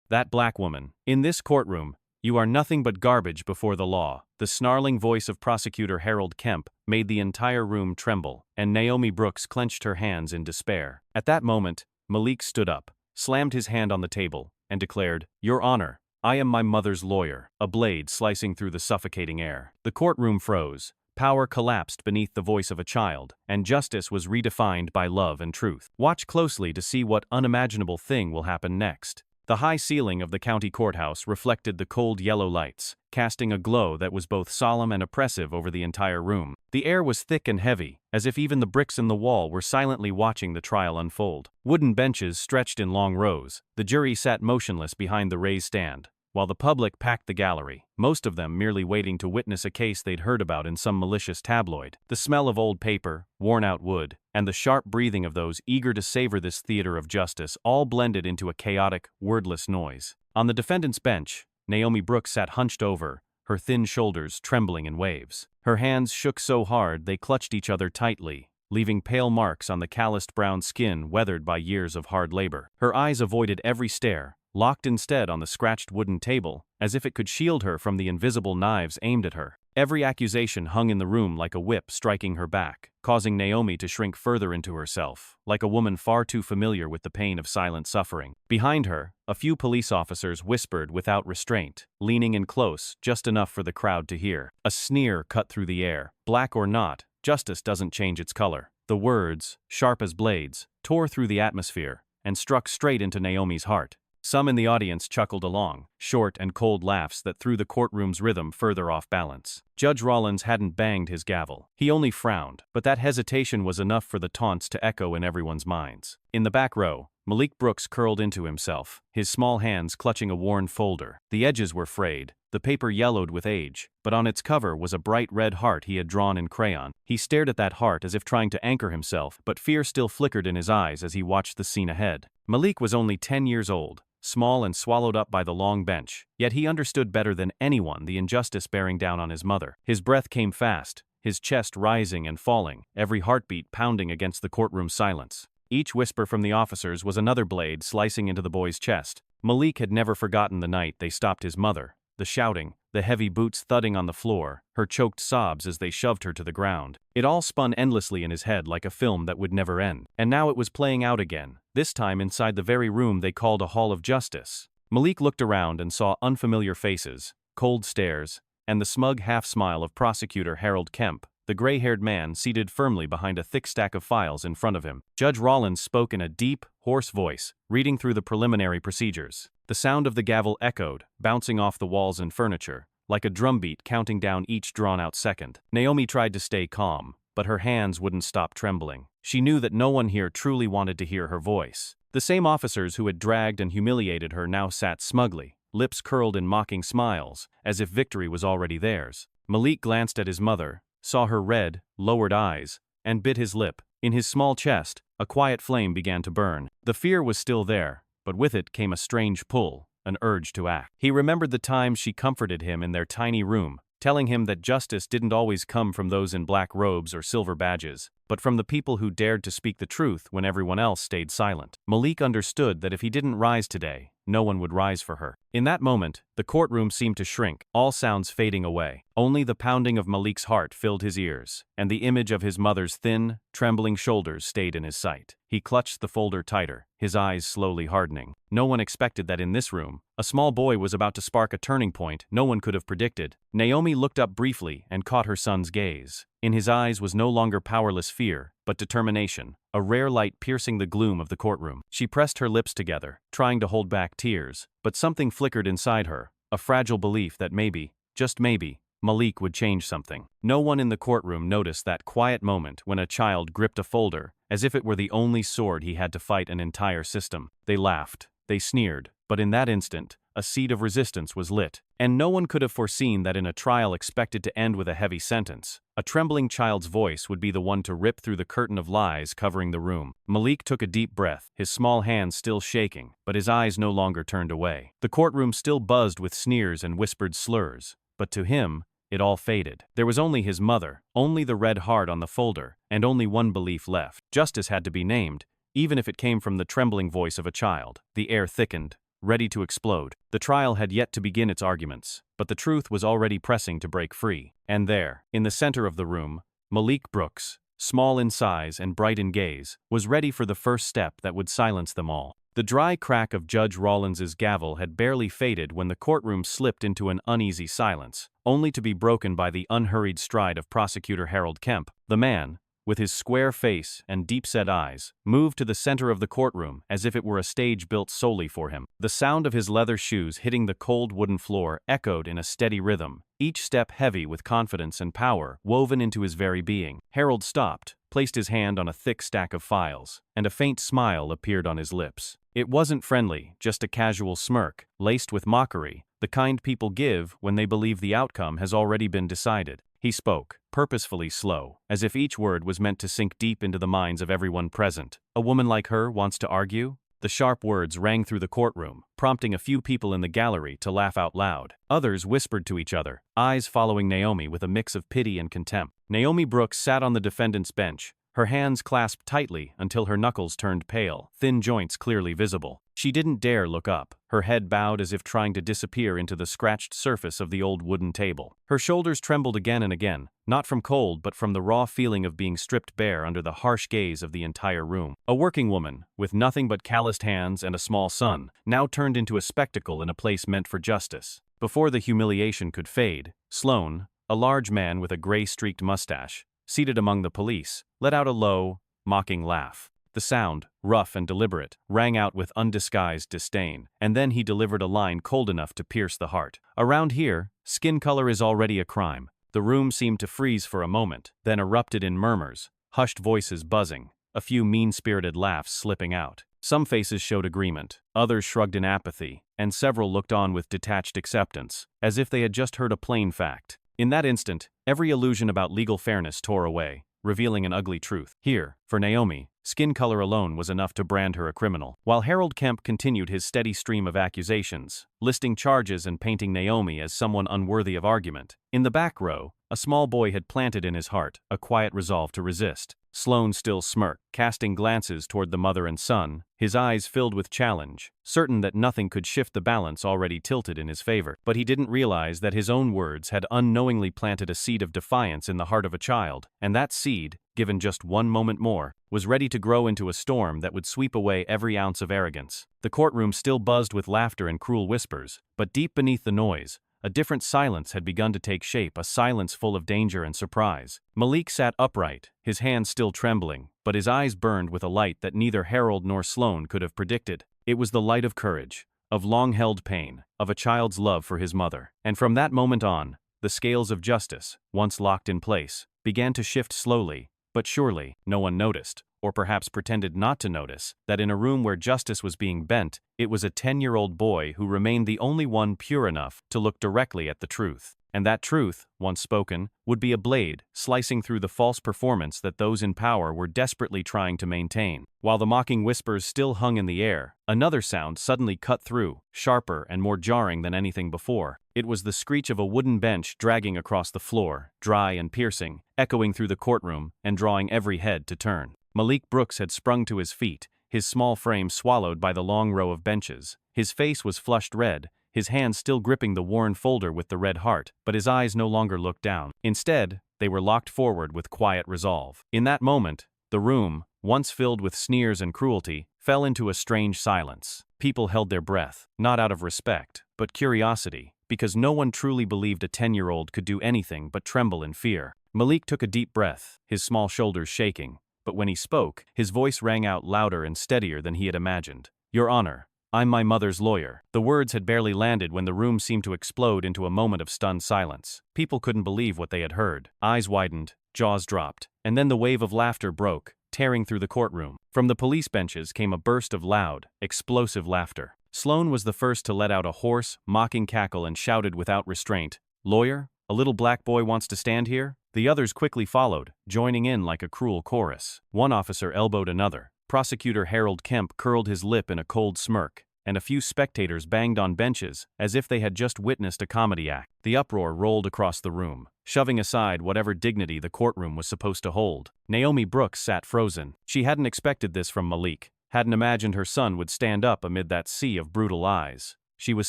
That black woman. In this courtroom, you are nothing but garbage before the law. The snarling voice of prosecutor Harold Kemp made the entire room tremble, and Naomi Brooks clenched her hands in despair. At that moment, Malik stood up, slammed his hand on the table, and declared, "Your Honor, I am my mother's lawyer," a blade slicing through the suffocating air. The courtroom froze. Power collapsed beneath the voice of a child, and justice was redefined by love and truth. Watch closely to see what unimaginable thing will happen next. The high ceiling of the county courthouse reflected the cold yellow lights, casting a glow that was both solemn and oppressive over the entire room. The air was thick and heavy, as if even the bricks in the wall were silently watching the trial unfold. Wooden benches stretched in long rows. The jury sat motionless behind the raised stand, while the public packed the gallery, most of them merely waiting to witness a case they'd heard about in some malicious tabloid. The smell of old paper, worn-out wood, and the sharp breathing of those eager to savor this theater of justice all blended into a chaotic, wordless noise. On the defendant's bench, Naomi Brooks sat hunched over, her thin shoulders trembling in waves. Her hands shook so hard they clutched each other tightly, leaving pale marks on the calloused brown skin weathered by years of hard labor. Her eyes avoided every stare, locked instead on the scratched wooden table, as if it could shield her from the invisible knives aimed at her. Every accusation hung in the room like a whip striking her back, causing Naomi to shrink further into herself, like a woman far too familiar with the pain of silent suffering. Behind her, a few police officers whispered without restraint, leaning in close, just enough for the crowd to hear. A sneer cut through the air. Black or not, justice doesn't change its color. The words, sharp as blades, tore through the atmosphere and struck straight into Naomi's heart. Some in the audience chuckled along, short and cold laughs that threw the courtroom's rhythm further off balance. Judge Rollins hadn't banged his gavel. He only frowned, but that hesitation was enough for the taunts to echo in everyone's minds. In the back row, Malik Brooks curled into himself, his small hands clutching a worn folder. The edges were frayed, the paper yellowed with age, but on its cover was a bright red heart he had drawn in crayon. He stared at that heart as if trying to anchor himself, but fear still flickered in his eyes as he watched the scene ahead. Malik was only 10 years old, small and swallowed up by the long bench, yet he understood better than anyone the injustice bearing down on his mother. His breath came fast, his chest rising and falling, every heartbeat pounding against the courtroom silence. Each whisper from the officers was another blade slicing into the boy's chest. Malik had never forgotten the night they stopped his mother, the shouting, the heavy boots thudding on the floor, her choked sobs as they shoved her to the ground. It all spun endlessly in his head like a film that would never end. And now it was playing out again, this time inside the very room they called a hall of justice. Malik looked around and saw unfamiliar faces, cold stares, and the smug half-smile of prosecutor Harold Kemp, the gray-haired man seated firmly behind a thick stack of files in front of him. Judge Rollins spoke in a deep, hoarse voice, reading through the preliminary procedures. The sound of the gavel echoed, bouncing off the walls and furniture, like a drumbeat counting down each drawn-out second. Naomi tried to stay calm, but her hands wouldn't stop trembling. She knew that no one here truly wanted to hear her voice. The same officers who had dragged and humiliated her now sat smugly, lips curled in mocking smiles, as if victory was already theirs. Malik glanced at his mother, saw her red, lowered eyes, and bit his lip. In his small chest, a quiet flame began to burn. The fear was still there, but with it came a strange pull, an urge to act. He remembered the times she comforted him in their tiny room, telling him that justice didn't always come from those in black robes or silver badges, but from the people who dared to speak the truth when everyone else stayed silent. Malik understood that if he didn't rise today, no one would rise for her. In that moment, the courtroom seemed to shrink, all sounds fading away. Only the pounding of Malik's heart filled his ears, and the image of his mother's thin, trembling shoulders stayed in his sight. He clutched the folder tighter, his eyes slowly hardening. No one expected that in this room, a small boy was about to spark a turning point no one could have predicted. Naomi looked up briefly and caught her son's gaze. In his eyes was no longer powerless fear, but determination, a rare light piercing the gloom of the courtroom. She pressed her lips together, trying to hold back tears, but something flickered inside her, a fragile belief that maybe, just maybe, Malik would change something. No one in the courtroom noticed that quiet moment when a child gripped a folder, as if it were the only sword he had to fight an entire system. They laughed, they sneered, but in that instant, a seed of resistance was lit. And no one could have foreseen that in a trial expected to end with a heavy sentence, a trembling child's voice would be the one to rip through the curtain of lies covering the room. Malik took a deep breath, his small hands still shaking, but his eyes no longer turned away. The courtroom still buzzed with sneers and whispered slurs, but to him, it all faded. There was only his mother, only the red heart on the folder, and only one belief left. Justice had to be named, even if it came from the trembling voice of a child. The air thickened, ready to explode. The trial had yet to begin its arguments, but the truth was already pressing to break free. And there, in the center of the room, Malik Brooks, small in size and bright in gaze, was ready for the first step that would silence them all. The dry crack of Judge Rawlins's gavel had barely faded when the courtroom slipped into an uneasy silence, only to be broken by the unhurried stride of Prosecutor Harold Kemp. The man, with his square face and deep-set eyes, moved to the center of the courtroom as if it were a stage built solely for him. The sound of his leather shoes hitting the cold wooden floor echoed in a steady rhythm, each step heavy with confidence and power woven into his very being. Harold stopped, placed his hand on a thick stack of files, and a faint smile appeared on his lips. It wasn't friendly, just a casual smirk, laced with mockery, the kind people give when they believe the outcome has already been decided. He spoke, purposefully slow, as if each word was meant to sink deep into the minds of everyone present. "A woman like her wants to argue?" The sharp words rang through the courtroom, prompting a few people in the gallery to laugh out loud. Others whispered to each other, eyes following Naomi with a mix of pity and contempt. Naomi Brooks sat on the defendant's bench, her hands clasped tightly until her knuckles turned pale, thin joints clearly visible. She didn't dare look up, her head bowed as if trying to disappear into the scratched surface of the old wooden table. Her shoulders trembled again and again, not from cold but from the raw feeling of being stripped bare under the harsh gaze of the entire room. A working woman, with nothing but calloused hands and a small son, now turned into a spectacle in a place meant for justice. Before the humiliation could fade, Sloan, a large man with a gray-streaked mustache, seated among the police, let out a low, mocking laugh. The sound, rough and deliberate, rang out with undisguised disdain, and then he delivered a line cold enough to pierce the heart. "Around here, skin color is already a crime." The room seemed to freeze for a moment, then erupted in murmurs, hushed voices buzzing, a few mean-spirited laughs slipping out. Some faces showed agreement, others shrugged in apathy, and several looked on with detached acceptance, as if they had just heard a plain fact. In that instant, every illusion about legal fairness tore away, revealing an ugly truth. Here, for Naomi, skin color alone was enough to brand her a criminal. While Harold Kemp continued his steady stream of accusations, listing charges and painting Naomi as someone unworthy of argument, in the back row, a small boy had planted in his heart a quiet resolve to resist. Sloan still smirked, casting glances toward the mother and son, his eyes filled with challenge, certain that nothing could shift the balance already tilted in his favor. But he didn't realize that his own words had unknowingly planted a seed of defiance in the heart of a child, and that seed, given just one moment more, was ready to grow into a storm that would sweep away every ounce of arrogance. The courtroom still buzzed with laughter and cruel whispers, but deep beneath the noise, a different silence had begun to take shape, a silence full of danger and surprise. Malik sat upright, his hands still trembling, but his eyes burned with a light that neither Harold nor Sloan could have predicted. It was the light of courage, of long-held pain, of a child's love for his mother. And from that moment on, the scales of justice, once locked in place, began to shift slowly, but surely. No one noticed, or perhaps pretended not to notice, that in a room where justice was being bent, it was a 10-year-old boy who remained the only one pure enough to look directly at the truth. And that truth, once spoken, would be a blade, slicing through the false performance that those in power were desperately trying to maintain. While the mocking whispers still hung in the air, another sound suddenly cut through, sharper and more jarring than anything before. It was the screech of a wooden bench dragging across the floor, dry and piercing, echoing through the courtroom and drawing every head to turn. Malik Brooks had sprung to his feet, his small frame swallowed by the long row of benches. His face was flushed red, his hand still gripping the worn folder with the red heart, but his eyes no longer looked down. Instead, they were locked forward with quiet resolve. In that moment, the room, once filled with sneers and cruelty, fell into a strange silence. People held their breath, not out of respect, but curiosity, because no one truly believed a 10-year-old could do anything but tremble in fear. Malik took a deep breath, his small shoulders shaking, but when he spoke, his voice rang out louder and steadier than he had imagined. "Your Honor, I'm my mother's lawyer." The words had barely landed when the room seemed to explode into a moment of stunned silence. People couldn't believe what they had heard. Eyes widened, jaws dropped, and then the wave of laughter broke, tearing through the courtroom. From the police benches came a burst of loud, explosive laughter. Sloan was the first to let out a hoarse, mocking cackle and shouted without restraint, "Lawyer? A little black boy wants to stand here?" The others quickly followed, joining in like a cruel chorus. One officer elbowed another. Prosecutor Harold Kemp curled his lip in a cold smirk, and a few spectators banged on benches as if they had just witnessed a comedy act. The uproar rolled across the room, shoving aside whatever dignity the courtroom was supposed to hold. Naomi Brooks sat frozen. She hadn't expected this from Malik, hadn't imagined her son would stand up amid that sea of brutal eyes. She was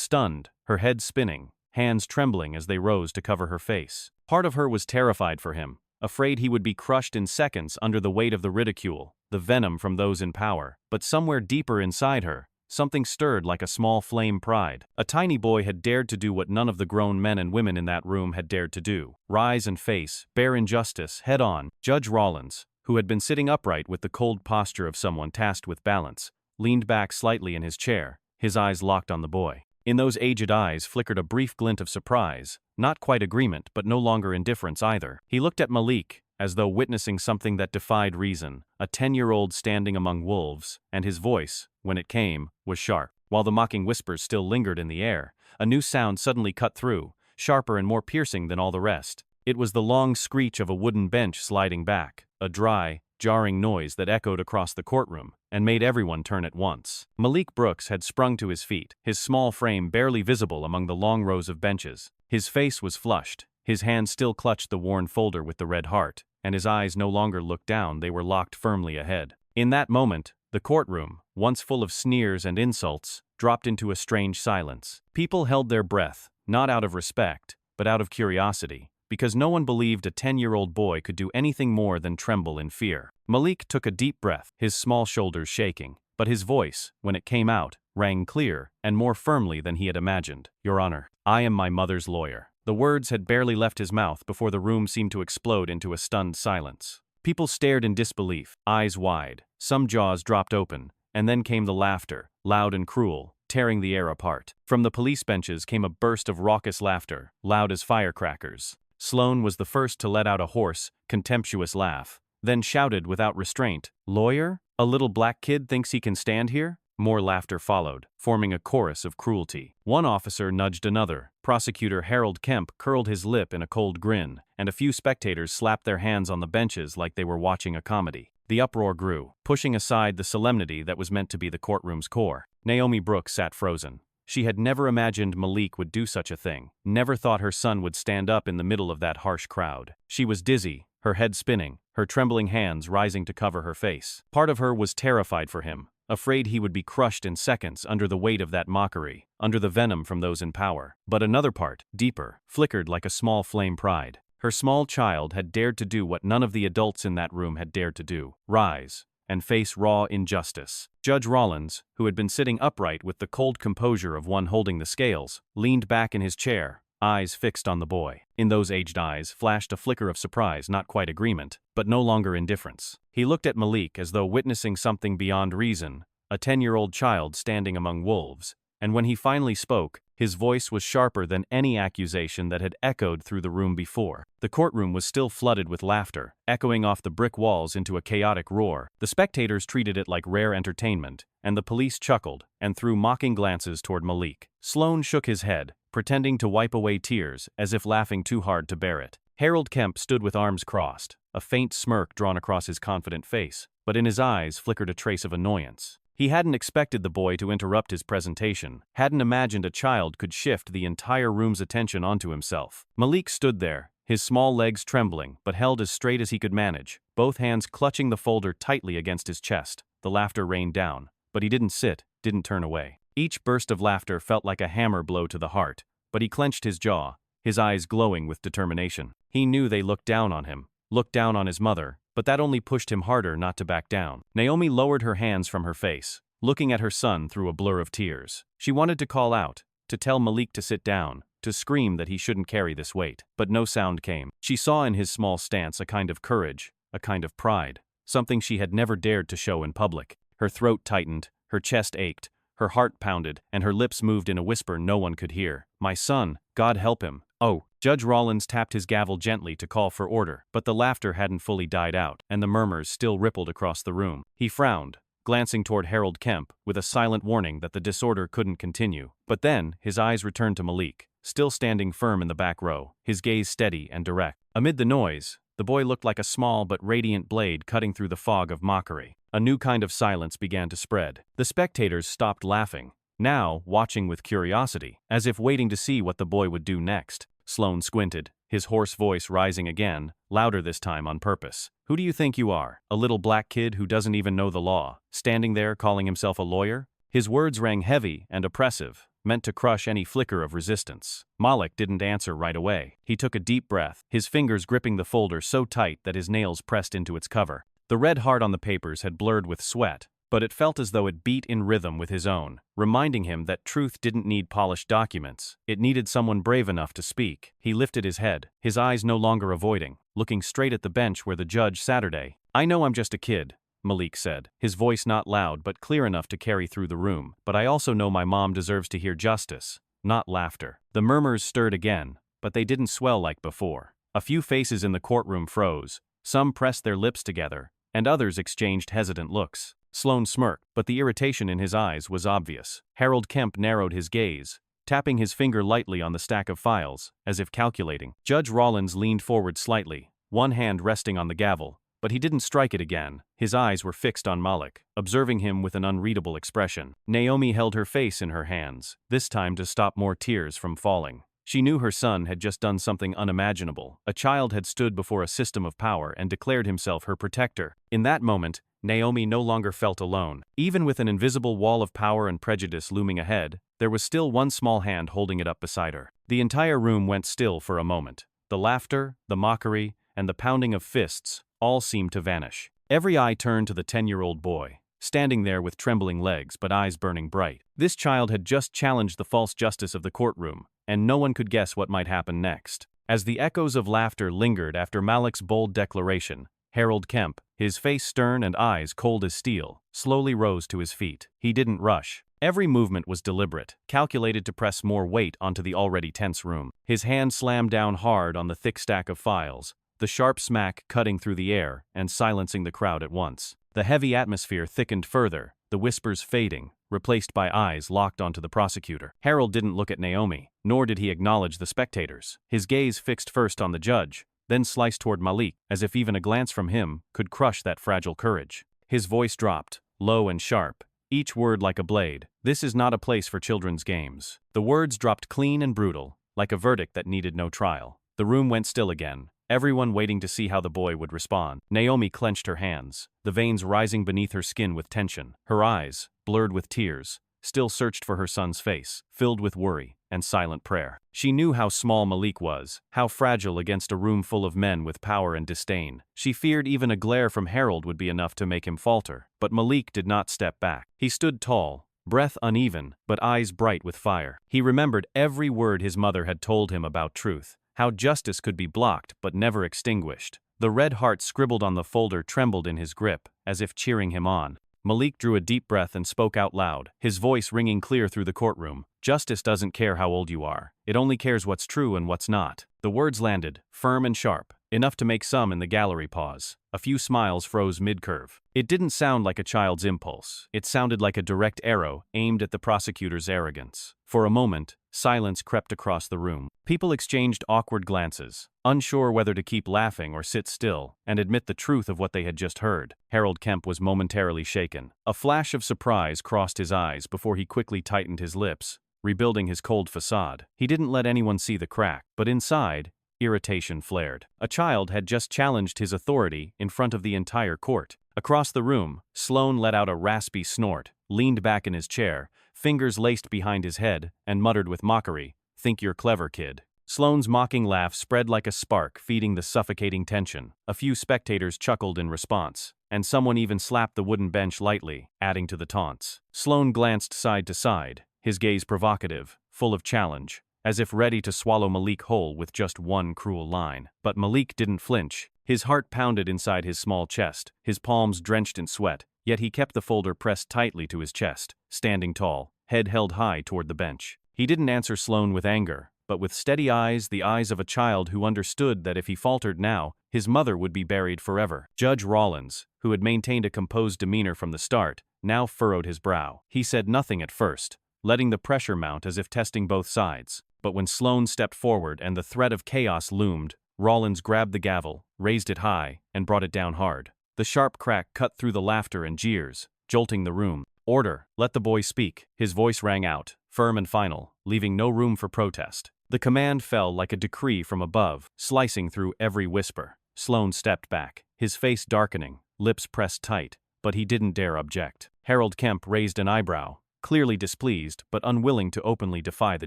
stunned, her head spinning, hands trembling as they rose to cover her face. Part of her was terrified for him, afraid he would be crushed in seconds under the weight of the ridicule, the venom from those in power. But somewhere deeper inside her, something stirred like a small flame pride. A tiny boy had dared to do what none of the grown men and women in that room had dared to do. Rise and face, bear injustice, head on. Judge Rollins, who had been sitting upright with the cold posture of someone tasked with balance, leaned back slightly in his chair, his eyes locked on the boy. In those aged eyes flickered a brief glint of surprise, not quite agreement but no longer indifference either. He looked at Malik, as though witnessing something that defied reason, a 10-year-old standing among wolves, and his voice, when it came, was sharp. While the mocking whispers still lingered in the air, a new sound suddenly cut through, sharper and more piercing than all the rest. It was the long screech of a wooden bench sliding back, a dry, jarring noise that echoed across the courtroom and made everyone turn at once. Malik Brooks had sprung to his feet, his small frame barely visible among the long rows of benches. His face was flushed, his hand still clutched the worn folder with the red heart, and his eyes no longer looked down, they were locked firmly ahead. In that moment, the courtroom, once full of sneers and insults, dropped into a strange silence. People held their breath, not out of respect, but out of curiosity, because no one believed a 10-year-old boy could do anything more than tremble in fear. Malik took a deep breath, his small shoulders shaking, but his voice, when it came out, rang clear and more firmly than he had imagined. "Your Honor, I am my mother's lawyer." The words had barely left his mouth before the room seemed to explode into a stunned silence. People stared in disbelief, eyes wide, some jaws dropped open, and then came the laughter, loud and cruel, tearing the air apart. From the police benches came a burst of raucous laughter, loud as firecrackers. Sloan was the first to let out a hoarse, contemptuous laugh, then shouted without restraint, "Lawyer? A little black kid thinks he can stand here?" More laughter followed, forming a chorus of cruelty. One officer nudged another. Prosecutor Harold Kemp curled his lip in a cold grin, and a few spectators slapped their hands on the benches like they were watching a comedy. The uproar grew, pushing aside the solemnity that was meant to be the courtroom's core. Naomi Brooks sat frozen. She had never imagined Malik would do such a thing, never thought her son would stand up in the middle of that harsh crowd. She was dizzy, her head spinning, her trembling hands rising to cover her face. Part of her was terrified for him, afraid he would be crushed in seconds under the weight of that mockery, under the venom from those in power. But another part, deeper, flickered like a small flame pride. Her small child had dared to do what none of the adults in that room had dared to do: rise and face raw injustice. Judge Rollins, who had been sitting upright with the cold composure of one holding the scales, leaned back in his chair, eyes fixed on the boy. In those aged eyes flashed a flicker of surprise, not quite agreement, but no longer indifference. He looked at Malik as though witnessing something beyond reason, a 10-year-old child standing among wolves, and when he finally spoke, his voice was sharper than any accusation that had echoed through the room before. The courtroom was still flooded with laughter, echoing off the brick walls into a chaotic roar. The spectators treated it like rare entertainment, and the police chuckled and threw mocking glances toward Malik. Sloan shook his head, pretending to wipe away tears, as if laughing too hard to bear it. Harold Kemp stood with arms crossed, a faint smirk drawn across his confident face, but in his eyes flickered a trace of annoyance. He hadn't expected the boy to interrupt his presentation, hadn't imagined a child could shift the entire room's attention onto himself. Malik stood there, his small legs trembling, but held as straight as he could manage, both hands clutching the folder tightly against his chest. The laughter rained down, but he didn't sit, didn't turn away. Each burst of laughter felt like a hammer blow to the heart, but he clenched his jaw, his eyes glowing with determination. He knew they looked down on him, looked down on his mother, but that only pushed him harder not to back down. Naomi lowered her hands from her face, looking at her son through a blur of tears. She wanted to call out, to tell Malik to sit down, to scream that he shouldn't carry this weight, but no sound came. She saw in his small stance a kind of courage, a kind of pride, something she had never dared to show in public. Her throat tightened, her chest ached, her heart pounded, and her lips moved in a whisper no one could hear. "My son, God help him." "Oh." Judge Rollins tapped his gavel gently to call for order, but the laughter hadn't fully died out, and the murmurs still rippled across the room. He frowned, glancing toward Harold Kemp, with a silent warning that the disorder couldn't continue. But then, his eyes returned to Malik, still standing firm in the back row, his gaze steady and direct. Amid the noise, the boy looked like a small but radiant blade cutting through the fog of mockery. A new kind of silence began to spread. The spectators stopped laughing, now watching with curiosity, as if waiting to see what the boy would do next. Sloan squinted, his hoarse voice rising again, louder this time on purpose. "Who do you think you are? A little black kid who doesn't even know the law, standing there calling himself a lawyer?" His words rang heavy and oppressive, meant to crush any flicker of resistance. Malik didn't answer right away. He took a deep breath, his fingers gripping the folder so tight that his nails pressed into its cover. The red heart on the papers had blurred with sweat, but it felt as though it beat in rhythm with his own, reminding him that truth didn't need polished documents. It needed someone brave enough to speak. He lifted his head, his eyes no longer avoiding, looking straight at the bench where the judge Saturday. "I know I'm just a kid," Malik said, his voice not loud but clear enough to carry through the room, "but I also know my mom deserves to hear justice, not laughter." The murmurs stirred again, but they didn't swell like before. A few faces in the courtroom froze, some pressed their lips together, and others exchanged hesitant looks. Sloan smirked, but the irritation in his eyes was obvious. Harold Kemp narrowed his gaze, tapping his finger lightly on the stack of files, as if calculating. Judge Rollins leaned forward slightly, one hand resting on the gavel, but he didn't strike it again. His eyes were fixed on Malik, observing him with an unreadable expression. Naomi held her face in her hands, this time to stop more tears from falling. She knew her son had just done something unimaginable. A child had stood before a system of power and declared himself her protector. In that moment, Naomi no longer felt alone. Even with an invisible wall of power and prejudice looming ahead, there was still one small hand holding it up beside her. The entire room went still for a moment. The laughter, the mockery, and the pounding of fists all seemed to vanish. Every eye turned to the 10-year-old boy, standing there with trembling legs but eyes burning bright. This child had just challenged the false justice of the courtroom, and no one could guess what might happen next. As the echoes of laughter lingered after Malik's bold declaration, Harold Kemp, his face stern and eyes cold as steel, slowly rose to his feet. He didn't rush. Every movement was deliberate, calculated to press more weight onto the already tense room. His hand slammed down hard on the thick stack of files, the sharp smack cutting through the air and silencing the crowd at once. The heavy atmosphere thickened further, the whispers fading, replaced by eyes locked onto the prosecutor. Harold didn't look at Naomi, nor did he acknowledge the spectators. His gaze fixed first on the judge, then sliced toward Malik, as if even a glance from him could crush that fragile courage. His voice dropped, low and sharp, each word like a blade. "This is not a place for children's games." The words dropped clean and brutal, like a verdict that needed no trial. The room went still again, everyone waiting to see how the boy would respond. Naomi clenched her hands, the veins rising beneath her skin with tension. Her eyes, blurred with tears, still searched for her son's face, filled with worry and silent prayer. She knew how small Malik was, how fragile against a room full of men with power and disdain. She feared even a glare from Harold would be enough to make him falter. But Malik did not step back. He stood tall, breath uneven, but eyes bright with fire. He remembered every word his mother had told him about truth, how justice could be blocked but never extinguished. The red heart scribbled on the folder trembled in his grip, as if cheering him on. Malik drew a deep breath and spoke out loud, his voice ringing clear through the courtroom. "Justice doesn't care how old you are. It only cares what's true and what's not." The words landed, firm and sharp, enough to make some in the gallery pause. A few smiles froze mid-curve. It didn't sound like a child's impulse. It sounded like a direct arrow aimed at the prosecutor's arrogance. For a moment, silence crept across the room. People exchanged awkward glances, unsure whether to keep laughing or sit still and admit the truth of what they had just heard. Harold Kemp was momentarily shaken. A flash of surprise crossed his eyes before he quickly tightened his lips, rebuilding his cold facade. He didn't let anyone see the crack, but inside, irritation flared. A child had just challenged his authority in front of the entire court. Across the room, Sloan let out a raspy snort, leaned back in his chair, fingers laced behind his head, and muttered with mockery, "Think you're clever, kid." Sloan's mocking laugh spread like a spark, feeding the suffocating tension. A few spectators chuckled in response, and someone even slapped the wooden bench lightly, adding to the taunts. Sloan glanced side to side, his gaze provocative, full of challenge, as if ready to swallow Malik whole with just one cruel line. But Malik didn't flinch. His heart pounded inside his small chest, his palms drenched in sweat, yet he kept the folder pressed tightly to his chest, standing tall, head held high toward the bench. He didn't answer Sloan with anger, but with steady eyes, the eyes of a child who understood that if he faltered now, his mother would be buried forever. Judge Rollins, who had maintained a composed demeanor from the start, now furrowed his brow. He said nothing at first, letting the pressure mount as if testing both sides. But when Sloan stepped forward and the threat of chaos loomed, Rollins grabbed the gavel, raised it high, and brought it down hard. The sharp crack cut through the laughter and jeers, jolting the room. "Order, let the boy speak." His voice rang out, firm and final, leaving no room for protest. The command fell like a decree from above, slicing through every whisper. Sloane stepped back, his face darkening, lips pressed tight, but he didn't dare object. Harold Kemp raised an eyebrow, clearly displeased but unwilling to openly defy the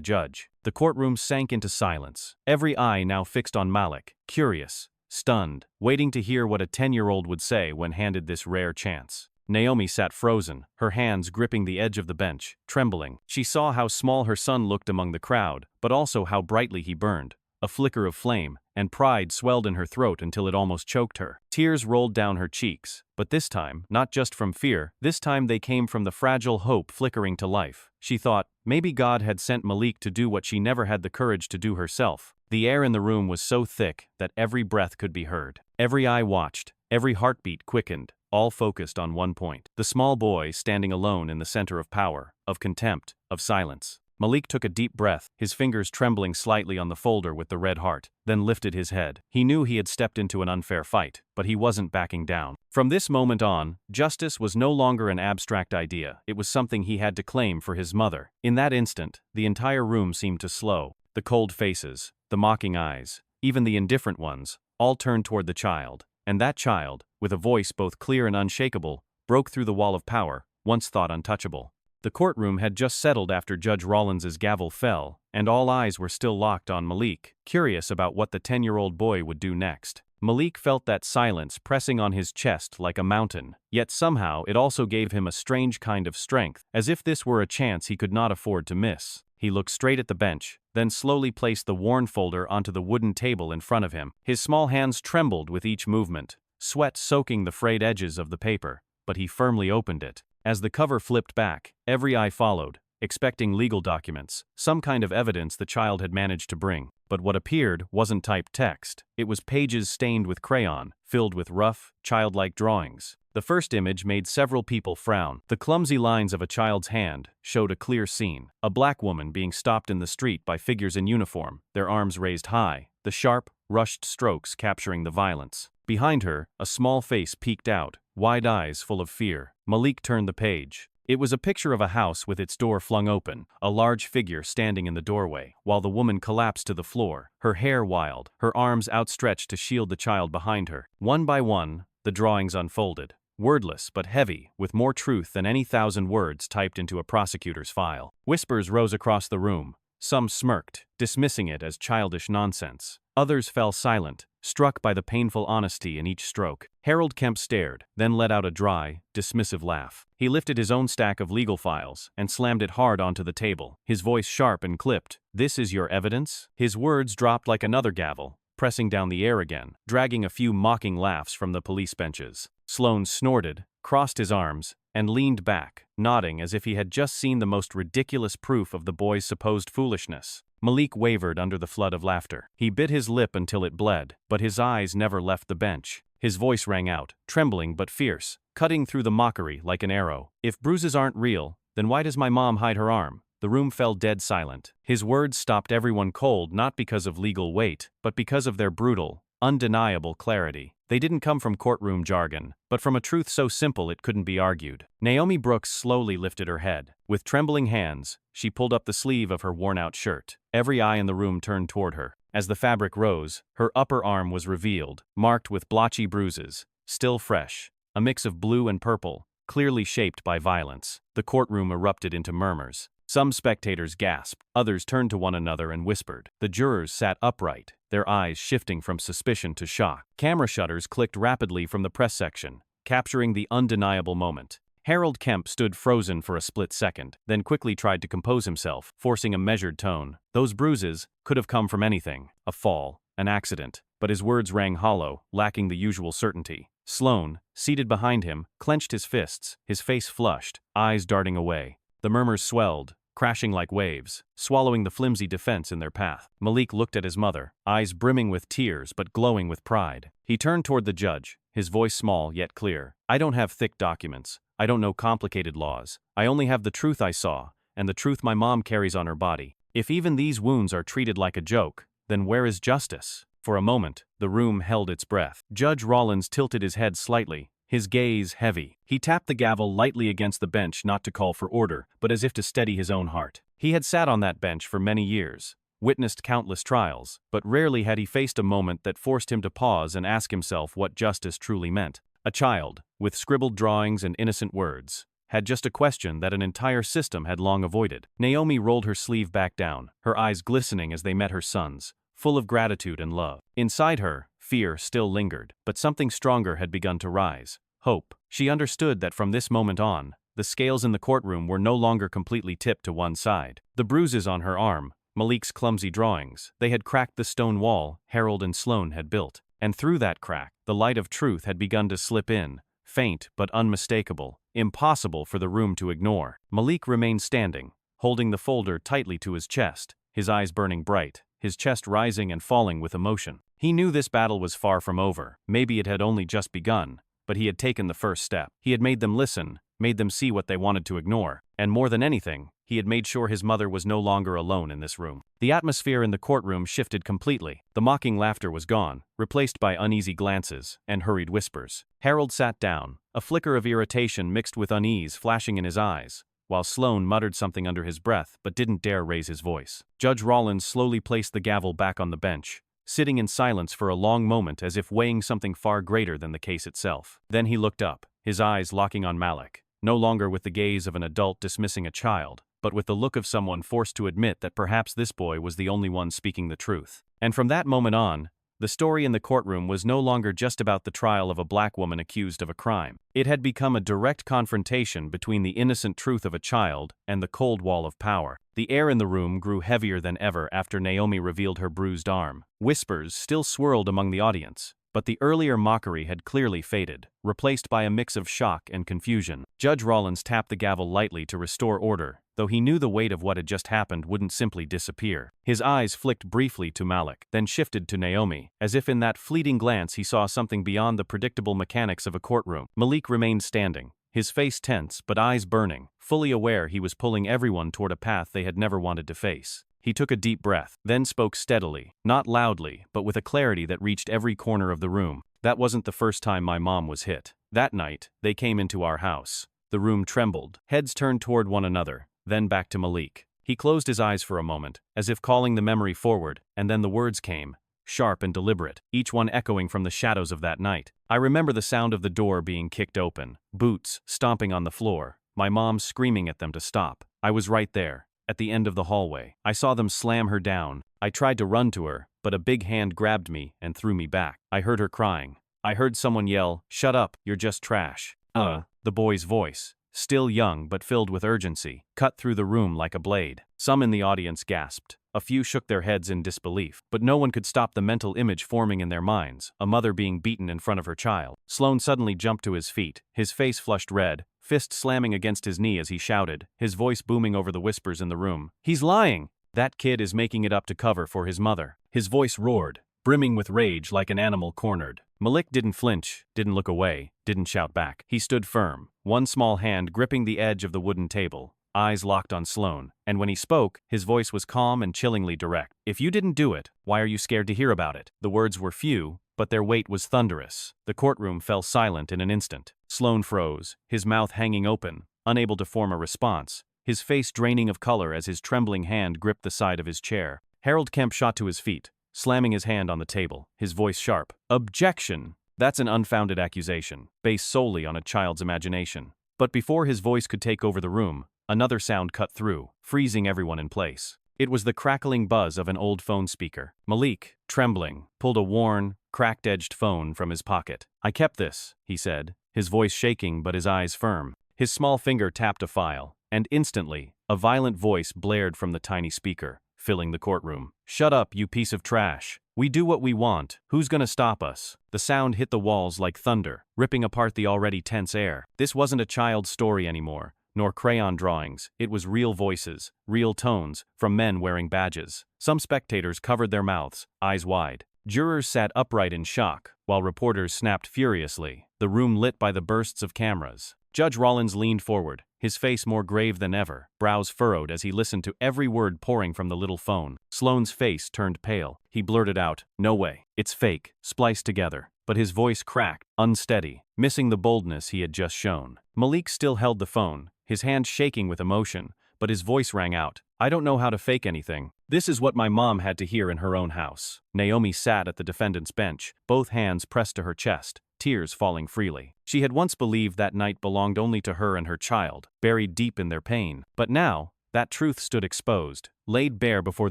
judge. The courtroom sank into silence, every eye now fixed on Malik, curious, stunned, waiting to hear what a 10-year-old would say when handed this rare chance. Naomi sat frozen, her hands gripping the edge of the bench, trembling. She saw how small her son looked among the crowd, but also how brightly he burned. A flicker of flame, and pride swelled in her throat until it almost choked her. Tears rolled down her cheeks, but this time, not just from fear, this time they came from the fragile hope flickering to life. She thought, maybe God had sent Malik to do what she never had the courage to do herself. The air in the room was so thick that every breath could be heard. Every eye watched, every heartbeat quickened, all focused on one point. The small boy standing alone in the center of power, of contempt, of silence. Malik took a deep breath, his fingers trembling slightly on the folder with the red heart, then lifted his head. He knew he had stepped into an unfair fight, but he wasn't backing down. From this moment on, justice was no longer an abstract idea, it was something he had to claim for his mother. In that instant, the entire room seemed to slow. The cold faces, the mocking eyes, even the indifferent ones, all turned toward the child. And that child, with a voice both clear and unshakable, broke through the wall of power, once thought untouchable. The courtroom had just settled after Judge Rawlins's gavel fell, and all eyes were still locked on Malik, curious about what the 10-year-old boy would do next. Malik felt that silence pressing on his chest like a mountain, yet somehow it also gave him a strange kind of strength, as if this were a chance he could not afford to miss. He looked straight at the bench, then slowly placed the worn folder onto the wooden table in front of him. His small hands trembled with each movement, sweat soaking the frayed edges of the paper, but he firmly opened it. As the cover flipped back, every eye followed, expecting legal documents, some kind of evidence the child had managed to bring. But what appeared wasn't typed text. It was pages stained with crayon, filled with rough, childlike drawings. The first image made several people frown. The clumsy lines of a child's hand showed a clear scene. A black woman being stopped in the street by figures in uniform, their arms raised high, the sharp, rushed strokes capturing the violence. Behind her, a small face peeked out, wide eyes full of fear. Malik turned the page. It was a picture of a house with its door flung open, a large figure standing in the doorway, while the woman collapsed to the floor, her hair wild, her arms outstretched to shield the child behind her. One by one, the drawings unfolded. Wordless but heavy, with more truth than any 1,000 words typed into a prosecutor's file. Whispers rose across the room. Some smirked, dismissing it as childish nonsense. Others fell silent, struck by the painful honesty in each stroke. Harold Kemp stared, then let out a dry, dismissive laugh. He lifted his own stack of legal files and slammed it hard onto the table, his voice sharp and clipped. "This is your evidence?" His words dropped like another gavel, pressing down the air again, dragging a few mocking laughs from the police benches. Sloane snorted, crossed his arms, and leaned back, nodding as if he had just seen the most ridiculous proof of the boy's supposed foolishness. Malik wavered under the flood of laughter. He bit his lip until it bled, but his eyes never left the bench. His voice rang out, trembling but fierce, cutting through the mockery like an arrow. "If bruises aren't real, then why does my mom hide her arm?" The room fell dead silent. His words stopped everyone cold not because of legal weight, but because of their brutal, undeniable clarity. They didn't come from courtroom jargon, but from a truth so simple it couldn't be argued. Naomi Brooks slowly lifted her head. With trembling hands, she pulled up the sleeve of her worn-out shirt. Every eye in the room turned toward her. As the fabric rose, her upper arm was revealed, marked with blotchy bruises, still fresh, a mix of blue and purple, clearly shaped by violence. The courtroom erupted into murmurs. Some spectators gasped, others turned to one another and whispered. The jurors sat upright, their eyes shifting from suspicion to shock. Camera shutters clicked rapidly from the press section, capturing the undeniable moment. Harold Kemp stood frozen for a split second, then quickly tried to compose himself, forcing a measured tone. Those bruises could have come from anything, a fall, an accident, but his words rang hollow, lacking the usual certainty. Sloane, seated behind him, clenched his fists, his face flushed, eyes darting away. The murmurs swelled, crashing like waves, swallowing the flimsy defense in their path. Malik looked at his mother, eyes brimming with tears but glowing with pride. He turned toward the judge, his voice small yet clear. "I don't have thick documents. I don't know complicated laws. I only have the truth I saw, and the truth my mom carries on her body. If even these wounds are treated like a joke, then where is justice?" For a moment, the room held its breath. Judge Rawlins tilted his head slightly, his gaze heavy. He tapped the gavel lightly against the bench, not to call for order, but as if to steady his own heart. He had sat on that bench for many years, witnessed countless trials, but rarely had he faced a moment that forced him to pause and ask himself what justice truly meant. A child, with scribbled drawings and innocent words, had just a question that an entire system had long avoided. Naomi rolled her sleeve back down, her eyes glistening as they met her son's, full of gratitude and love. Inside her, fear still lingered, but something stronger had begun to rise: hope. She understood that from this moment on, the scales in the courtroom were no longer completely tipped to one side. The bruises on her arm, Malik's clumsy drawings, they had cracked the stone wall Harold and Sloane had built. And through that crack, the light of truth had begun to slip in, faint but unmistakable, impossible for the room to ignore. Malik remained standing, holding the folder tightly to his chest, his eyes burning bright, his chest rising and falling with emotion. He knew this battle was far from over. Maybe it had only just begun, but he had taken the first step. He had made them listen, made them see what they wanted to ignore, and more than anything, he had made sure his mother was no longer alone in this room. The atmosphere in the courtroom shifted completely. The mocking laughter was gone, replaced by uneasy glances and hurried whispers. Harold sat down, a flicker of irritation mixed with unease flashing in his eyes, while Sloane muttered something under his breath but didn't dare raise his voice. Judge Rollins slowly placed the gavel back on the bench, sitting in silence for a long moment as if weighing something far greater than the case itself. Then he looked up, his eyes locking on Malik, no longer with the gaze of an adult dismissing a child, but with the look of someone forced to admit that perhaps this boy was the only one speaking the truth. And from that moment on, the story in the courtroom was no longer just about the trial of a black woman accused of a crime. It had become a direct confrontation between the innocent truth of a child and the cold wall of power. The air in the room grew heavier than ever after Naomi revealed her bruised arm. Whispers still swirled among the audience, but the earlier mockery had clearly faded, replaced by a mix of shock and confusion. Judge Rollins tapped the gavel lightly to restore order, though he knew the weight of what had just happened wouldn't simply disappear. His eyes flicked briefly to Malik, then shifted to Naomi, as if in that fleeting glance he saw something beyond the predictable mechanics of a courtroom. Malik remained standing, his face tense but eyes burning, fully aware he was pulling everyone toward a path they had never wanted to face. He took a deep breath, then spoke steadily, not loudly, but with a clarity that reached every corner of the room. That wasn't the first time my mom was hit. That night, they came into our house. The room trembled. Heads turned toward one another, then back to Malik. He closed his eyes for a moment, as if calling the memory forward, and then the words came, sharp and deliberate, each one echoing from the shadows of that night. I remember the sound of the door being kicked open, boots stomping on the floor, my mom screaming at them to stop. I was right there, at the end of the hallway. I saw them slam her down. I tried to run to her, but a big hand grabbed me and threw me back. I heard her crying. I heard someone yell, "Shut up, you're just trash." The boy's voice, still young but filled with urgency, cut through the room like a blade. Some in the audience gasped. A few shook their heads in disbelief, but no one could stop the mental image forming in their minds, a mother being beaten in front of her child. Sloane suddenly jumped to his feet, his face flushed red, fist slamming against his knee as he shouted, his voice booming over the whispers in the room. "He's lying! That kid is making it up to cover for his mother." His voice roared, brimming with rage like an animal cornered. Malik didn't flinch, didn't look away, didn't shout back. He stood firm, one small hand gripping the edge of the wooden table, eyes locked on Sloane, and when he spoke, his voice was calm and chillingly direct. "If you didn't do it, why are you scared to hear about it?" The words were few, but their weight was thunderous. The courtroom fell silent in an instant. Sloane froze, his mouth hanging open, unable to form a response, his face draining of color as his trembling hand gripped the side of his chair. Harold Kemp shot to his feet, slamming his hand on the table, his voice sharp. "Objection! That's an unfounded accusation, based solely on a child's imagination." But before his voice could take over the room, another sound cut through, freezing everyone in place. It was the crackling buzz of an old phone speaker. Malik, trembling, pulled a worn, cracked-edged phone from his pocket. "I kept this," he said, his voice shaking but his eyes firm. His small finger tapped a file, and instantly, a violent voice blared from the tiny speaker, filling the courtroom. "Shut up, you piece of trash. We do what we want. Who's gonna stop us?" The sound hit the walls like thunder, ripping apart the already tense air. This wasn't a child's story anymore, nor crayon drawings. It was real voices, real tones, from men wearing badges. Some spectators covered their mouths, eyes wide. Jurors sat upright in shock, while reporters snapped furiously, the room lit by the bursts of cameras. Judge Rollins leaned forward, his face more grave than ever, brows furrowed as he listened to every word pouring from the little phone. Sloane's face turned pale. He blurted out, "No way. It's fake, spliced together." But his voice cracked, unsteady, missing the boldness he had just shown. Malik still held the phone, his hand shaking with emotion, but his voice rang out. "I don't know how to fake anything. This is what my mom had to hear in her own house." Naomi sat at the defendant's bench, both hands pressed to her chest, tears falling freely. She had once believed that night belonged only to her and her child, buried deep in their pain. But now, that truth stood exposed, laid bare before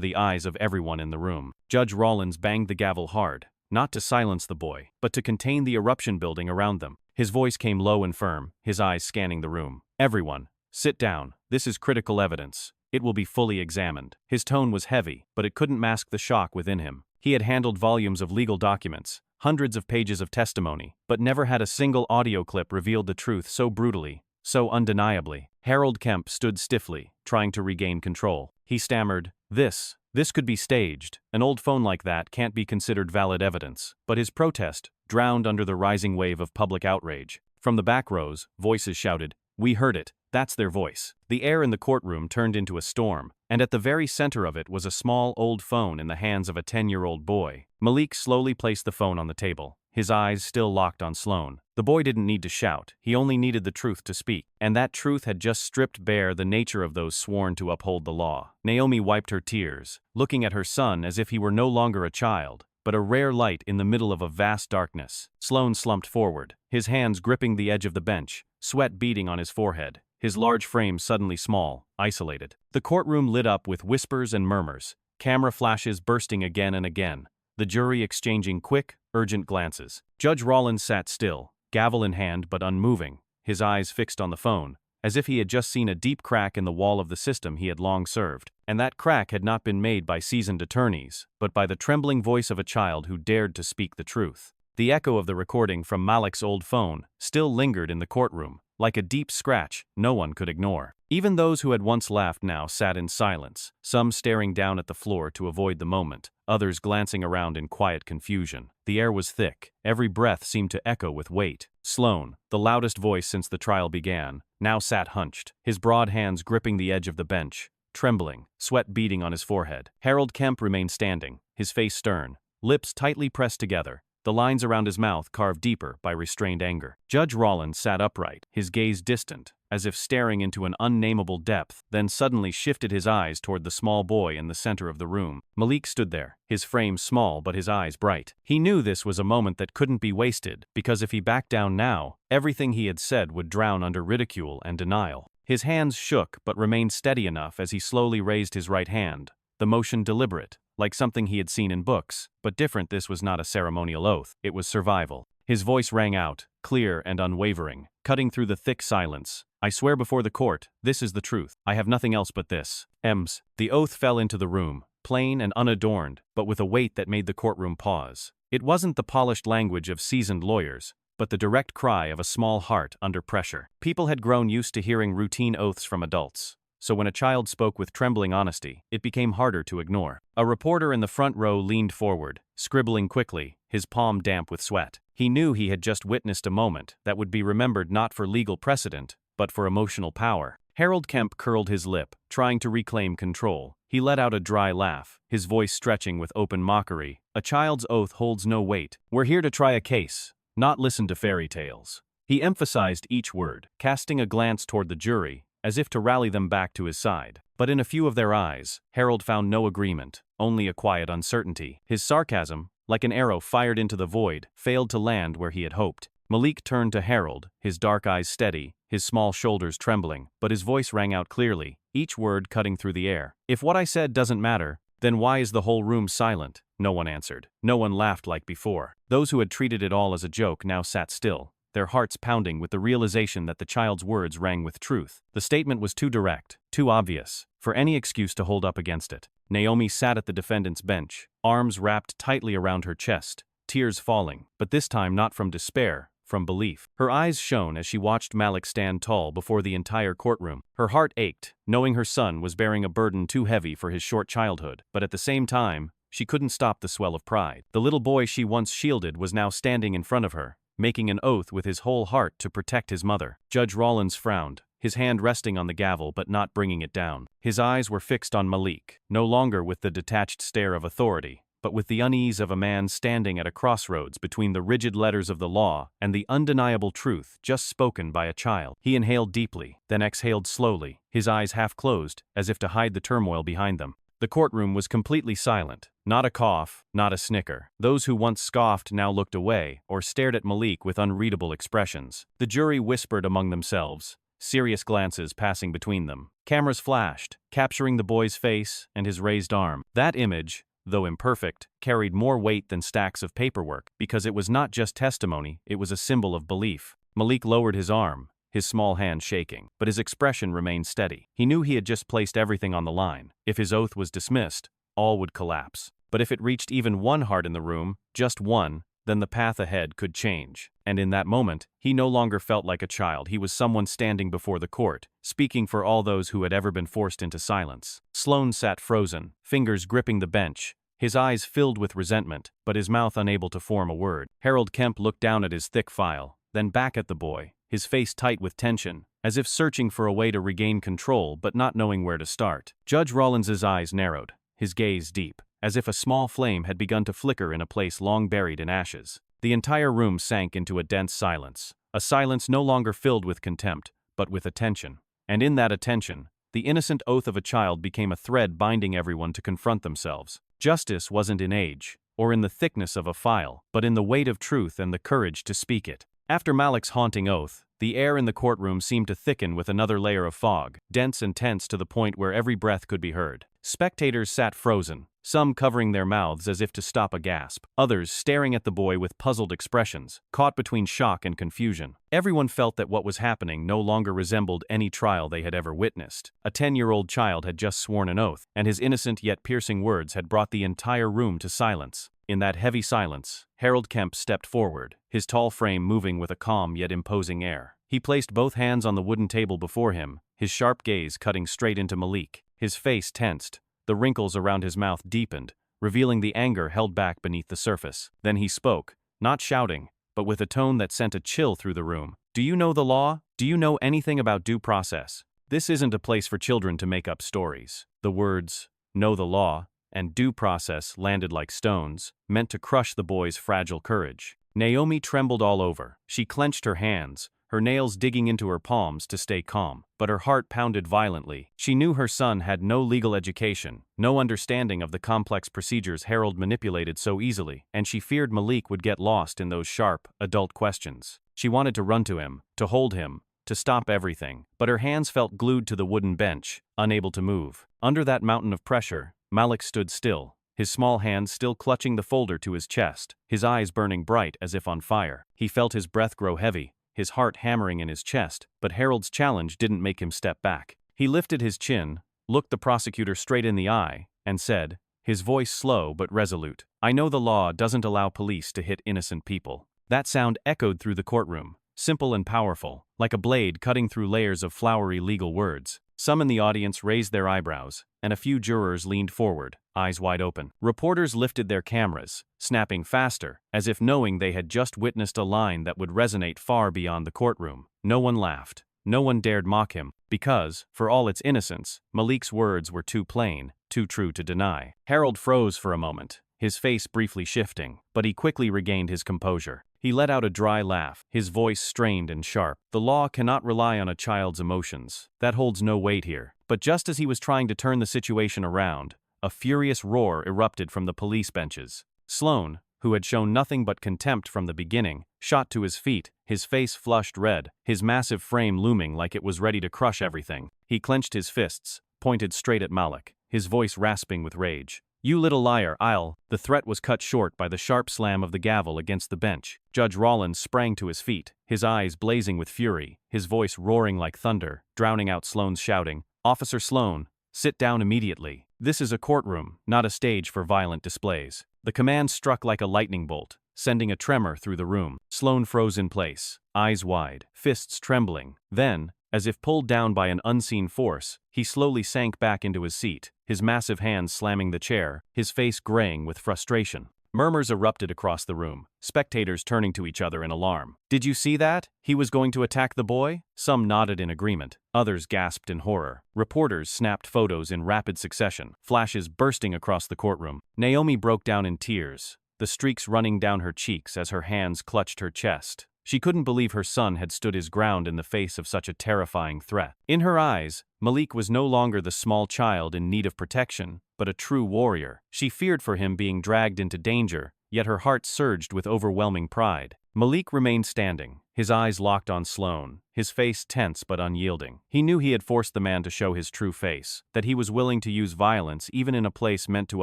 the eyes of everyone in the room. Judge Rollins banged the gavel hard, not to silence the boy, but to contain the eruption building around them. His voice came low and firm, his eyes scanning the room. "Everyone, sit down. This is critical evidence. It will be fully examined." His tone was heavy, but it couldn't mask the shock within him. He had handled volumes of legal documents, hundreds of pages of testimony, but never had a single audio clip revealed the truth so brutally, so undeniably. Harold Kemp stood stiffly, trying to regain control. He stammered, This could be staged. An old phone like that can't be considered valid evidence." But his protest drowned under the rising wave of public outrage. From the back rows, voices shouted, "We heard it. That's their voice." The air in the courtroom turned into a storm, and at the very center of it was a small old phone in the hands of a 10-year-old boy. Malik slowly placed the phone on the table, his eyes still locked on Sloan. The boy didn't need to shout, he only needed the truth to speak, and that truth had just stripped bare the nature of those sworn to uphold the law. Naomi wiped her tears, looking at her son as if he were no longer a child, but a rare light in the middle of a vast darkness. Sloan slumped forward, his hands gripping the edge of the bench, sweat beading on his forehead, his large frame suddenly small, isolated. The courtroom lit up with whispers and murmurs, camera flashes bursting again and again, the jury exchanging quick, urgent glances. Judge Rollins sat still, gavel in hand but unmoving, his eyes fixed on the phone, as if he had just seen a deep crack in the wall of the system he had long served. And that crack had not been made by seasoned attorneys, but by the trembling voice of a child who dared to speak the truth. The echo of the recording from Malik's old phone still lingered in the courtroom, like a deep scratch no one could ignore. Even those who had once laughed now sat in silence, some staring down at the floor to avoid the moment, others glancing around in quiet confusion. The air was thick, every breath seemed to echo with weight. Sloan, the loudest voice since the trial began, now sat hunched, his broad hands gripping the edge of the bench, trembling, sweat beading on his forehead. Harold Kemp remained standing, his face stern, lips tightly pressed together, the lines around his mouth carved deeper by restrained anger. Judge Rollins sat upright, his gaze distant, as if staring into an unnameable depth, then suddenly shifted his eyes toward the small boy in the center of the room. Malik stood there, his frame small but his eyes bright. He knew this was a moment that couldn't be wasted, because if he backed down now, everything he had said would drown under ridicule and denial. His hands shook but remained steady enough as he slowly raised his right hand, the motion deliberate, like something he had seen in books, but different. This was not a ceremonial oath, it was survival. His voice rang out, clear and unwavering, cutting through the thick silence. "I swear before the court, this is the truth. I have nothing else but this." Ems. The oath fell into the room, plain and unadorned, but with a weight that made the courtroom pause. It wasn't the polished language of seasoned lawyers, but the direct cry of a small heart under pressure. People had grown used to hearing routine oaths from adults, so when a child spoke with trembling honesty, it became harder to ignore. A reporter in the front row leaned forward, scribbling quickly, his palm damp with sweat. He knew he had just witnessed a moment that would be remembered not for legal precedent, but for emotional power. Harold Kemp curled his lip, trying to reclaim control. He let out a dry laugh, his voice stretching with open mockery. "A child's oath holds no weight. We're here to try a case, not listen to fairy tales." He emphasized each word, casting a glance toward the jury, as if to rally them back to his side. But in a few of their eyes, Harold found no agreement, only a quiet uncertainty. His sarcasm, like an arrow fired into the void, failed to land where he had hoped. Malik turned to Harold, his dark eyes steady, his small shoulders trembling, but his voice rang out clearly, each word cutting through the air. "If what I said doesn't matter, then why is the whole room silent?" No one answered. No one laughed like before. Those who had treated it all as a joke now sat still, their hearts pounding with the realization that the child's words rang with truth. The statement was too direct, too obvious, for any excuse to hold up against it. Naomi sat at the defendant's bench, arms wrapped tightly around her chest, tears falling, but this time not from despair, from belief. Her eyes shone as she watched Malik stand tall before the entire courtroom. Her heart ached, knowing her son was bearing a burden too heavy for his short childhood, but at the same time, she couldn't stop the swell of pride. The little boy she once shielded was now standing in front of her, making an oath with his whole heart to protect his mother. Judge Rollins frowned, his hand resting on the gavel but not bringing it down. His eyes were fixed on Malik, no longer with the detached stare of authority, but with the unease of a man standing at a crossroads between the rigid letters of the law and the undeniable truth just spoken by a child. He inhaled deeply, then exhaled slowly, his eyes half closed, as if to hide the turmoil behind them. The courtroom was completely silent. Not a cough, not a snicker. Those who once scoffed now looked away, or stared at Malik with unreadable expressions. The jury whispered among themselves, serious glances passing between them. Cameras flashed, capturing the boy's face and his raised arm. That image, though imperfect, carried more weight than stacks of paperwork, because it was not just testimony, it was a symbol of belief. Malik lowered his arm, his small hand shaking, but his expression remained steady. He knew he had just placed everything on the line. If his oath was dismissed, all would collapse. But if it reached even one heart in the room, just one, then the path ahead could change. And in that moment, he no longer felt like a child. He was someone standing before the court, speaking for all those who had ever been forced into silence. Sloan sat frozen, fingers gripping the bench, his eyes filled with resentment, but his mouth unable to form a word. Harold Kemp looked down at his thick file, then back at the boy, his face tight with tension, as if searching for a way to regain control but not knowing where to start. Judge Rawlins's eyes narrowed, his gaze deep, as if a small flame had begun to flicker in a place long buried in ashes. The entire room sank into a dense silence, a silence no longer filled with contempt, but with attention. And in that attention, the innocent oath of a child became a thread binding everyone to confront themselves. Justice wasn't in age, or in the thickness of a file, but in the weight of truth and the courage to speak it. After Malik's haunting oath, the air in the courtroom seemed to thicken with another layer of fog, dense and tense to the point where every breath could be heard. Spectators sat frozen, some covering their mouths as if to stop a gasp, others staring at the boy with puzzled expressions, caught between shock and confusion. Everyone felt that what was happening no longer resembled any trial they had ever witnessed. A 10-year-old child had just sworn an oath, and his innocent yet piercing words had brought the entire room to silence. In that heavy silence, Harold Kemp stepped forward, his tall frame moving with a calm yet imposing air. He placed both hands on the wooden table before him, his sharp gaze cutting straight into Malik. His face tensed, the wrinkles around his mouth deepened, revealing the anger held back beneath the surface. Then he spoke, not shouting, but with a tone that sent a chill through the room. "Do you know the law? Do you know anything about due process? This isn't a place for children to make up stories." The words, "know the law," and "due process" landed like stones, meant to crush the boy's fragile courage. Naomi trembled all over. She clenched her hands, her nails digging into her palms to stay calm, but her heart pounded violently. She knew her son had no legal education, no understanding of the complex procedures Harold manipulated so easily, and she feared Malik would get lost in those sharp, adult questions. She wanted to run to him, to hold him, to stop everything, but her hands felt glued to the wooden bench, unable to move. Under that mountain of pressure, Malik stood still, his small hand still clutching the folder to his chest, his eyes burning bright as if on fire. He felt his breath grow heavy, his heart hammering in his chest, but Harold's challenge didn't make him step back. He lifted his chin, looked the prosecutor straight in the eye, and said, his voice slow but resolute, "I know the law doesn't allow police to hit innocent people." That sound echoed through the courtroom, simple and powerful, like a blade cutting through layers of flowery legal words. Some in the audience raised their eyebrows, and a few jurors leaned forward, eyes wide open. Reporters lifted their cameras, snapping faster, as if knowing they had just witnessed a line that would resonate far beyond the courtroom. No one laughed. No one dared mock him, because, for all its innocence, Malik's words were too plain, too true to deny. Harold froze for a moment, his face briefly shifting, but he quickly regained his composure. He let out a dry laugh, his voice strained and sharp. "The law cannot rely on a child's emotions. That holds no weight here." But just as he was trying to turn the situation around, a furious roar erupted from the police benches. Sloan, who had shown nothing but contempt from the beginning, shot to his feet, his face flushed red, his massive frame looming like it was ready to crush everything. He clenched his fists, pointed straight at Malik, his voice rasping with rage. "You little liar, I'll—" The threat was cut short by the sharp slam of the gavel against the bench. Judge Rawlins sprang to his feet, his eyes blazing with fury, his voice roaring like thunder, drowning out Sloan's shouting, "Officer Sloan, sit down immediately. This is a courtroom, not a stage for violent displays." The command struck like a lightning bolt, sending a tremor through the room. Sloan froze in place, eyes wide, fists trembling. Then, as if pulled down by an unseen force, he slowly sank back into his seat, his massive hands slamming the chair, his face graying with frustration. Murmurs erupted across the room, spectators turning to each other in alarm. "Did you see that? He was going to attack the boy?" Some nodded in agreement, others gasped in horror. Reporters snapped photos in rapid succession, flashes bursting across the courtroom. Naomi broke down in tears, the streaks running down her cheeks as her hands clutched her chest. She couldn't believe her son had stood his ground in the face of such a terrifying threat. In her eyes, Malik was no longer the small child in need of protection, but a true warrior. She feared for him being dragged into danger, yet her heart surged with overwhelming pride. Malik remained standing, his eyes locked on Sloane, his face tense but unyielding. He knew he had forced the man to show his true face, that he was willing to use violence even in a place meant to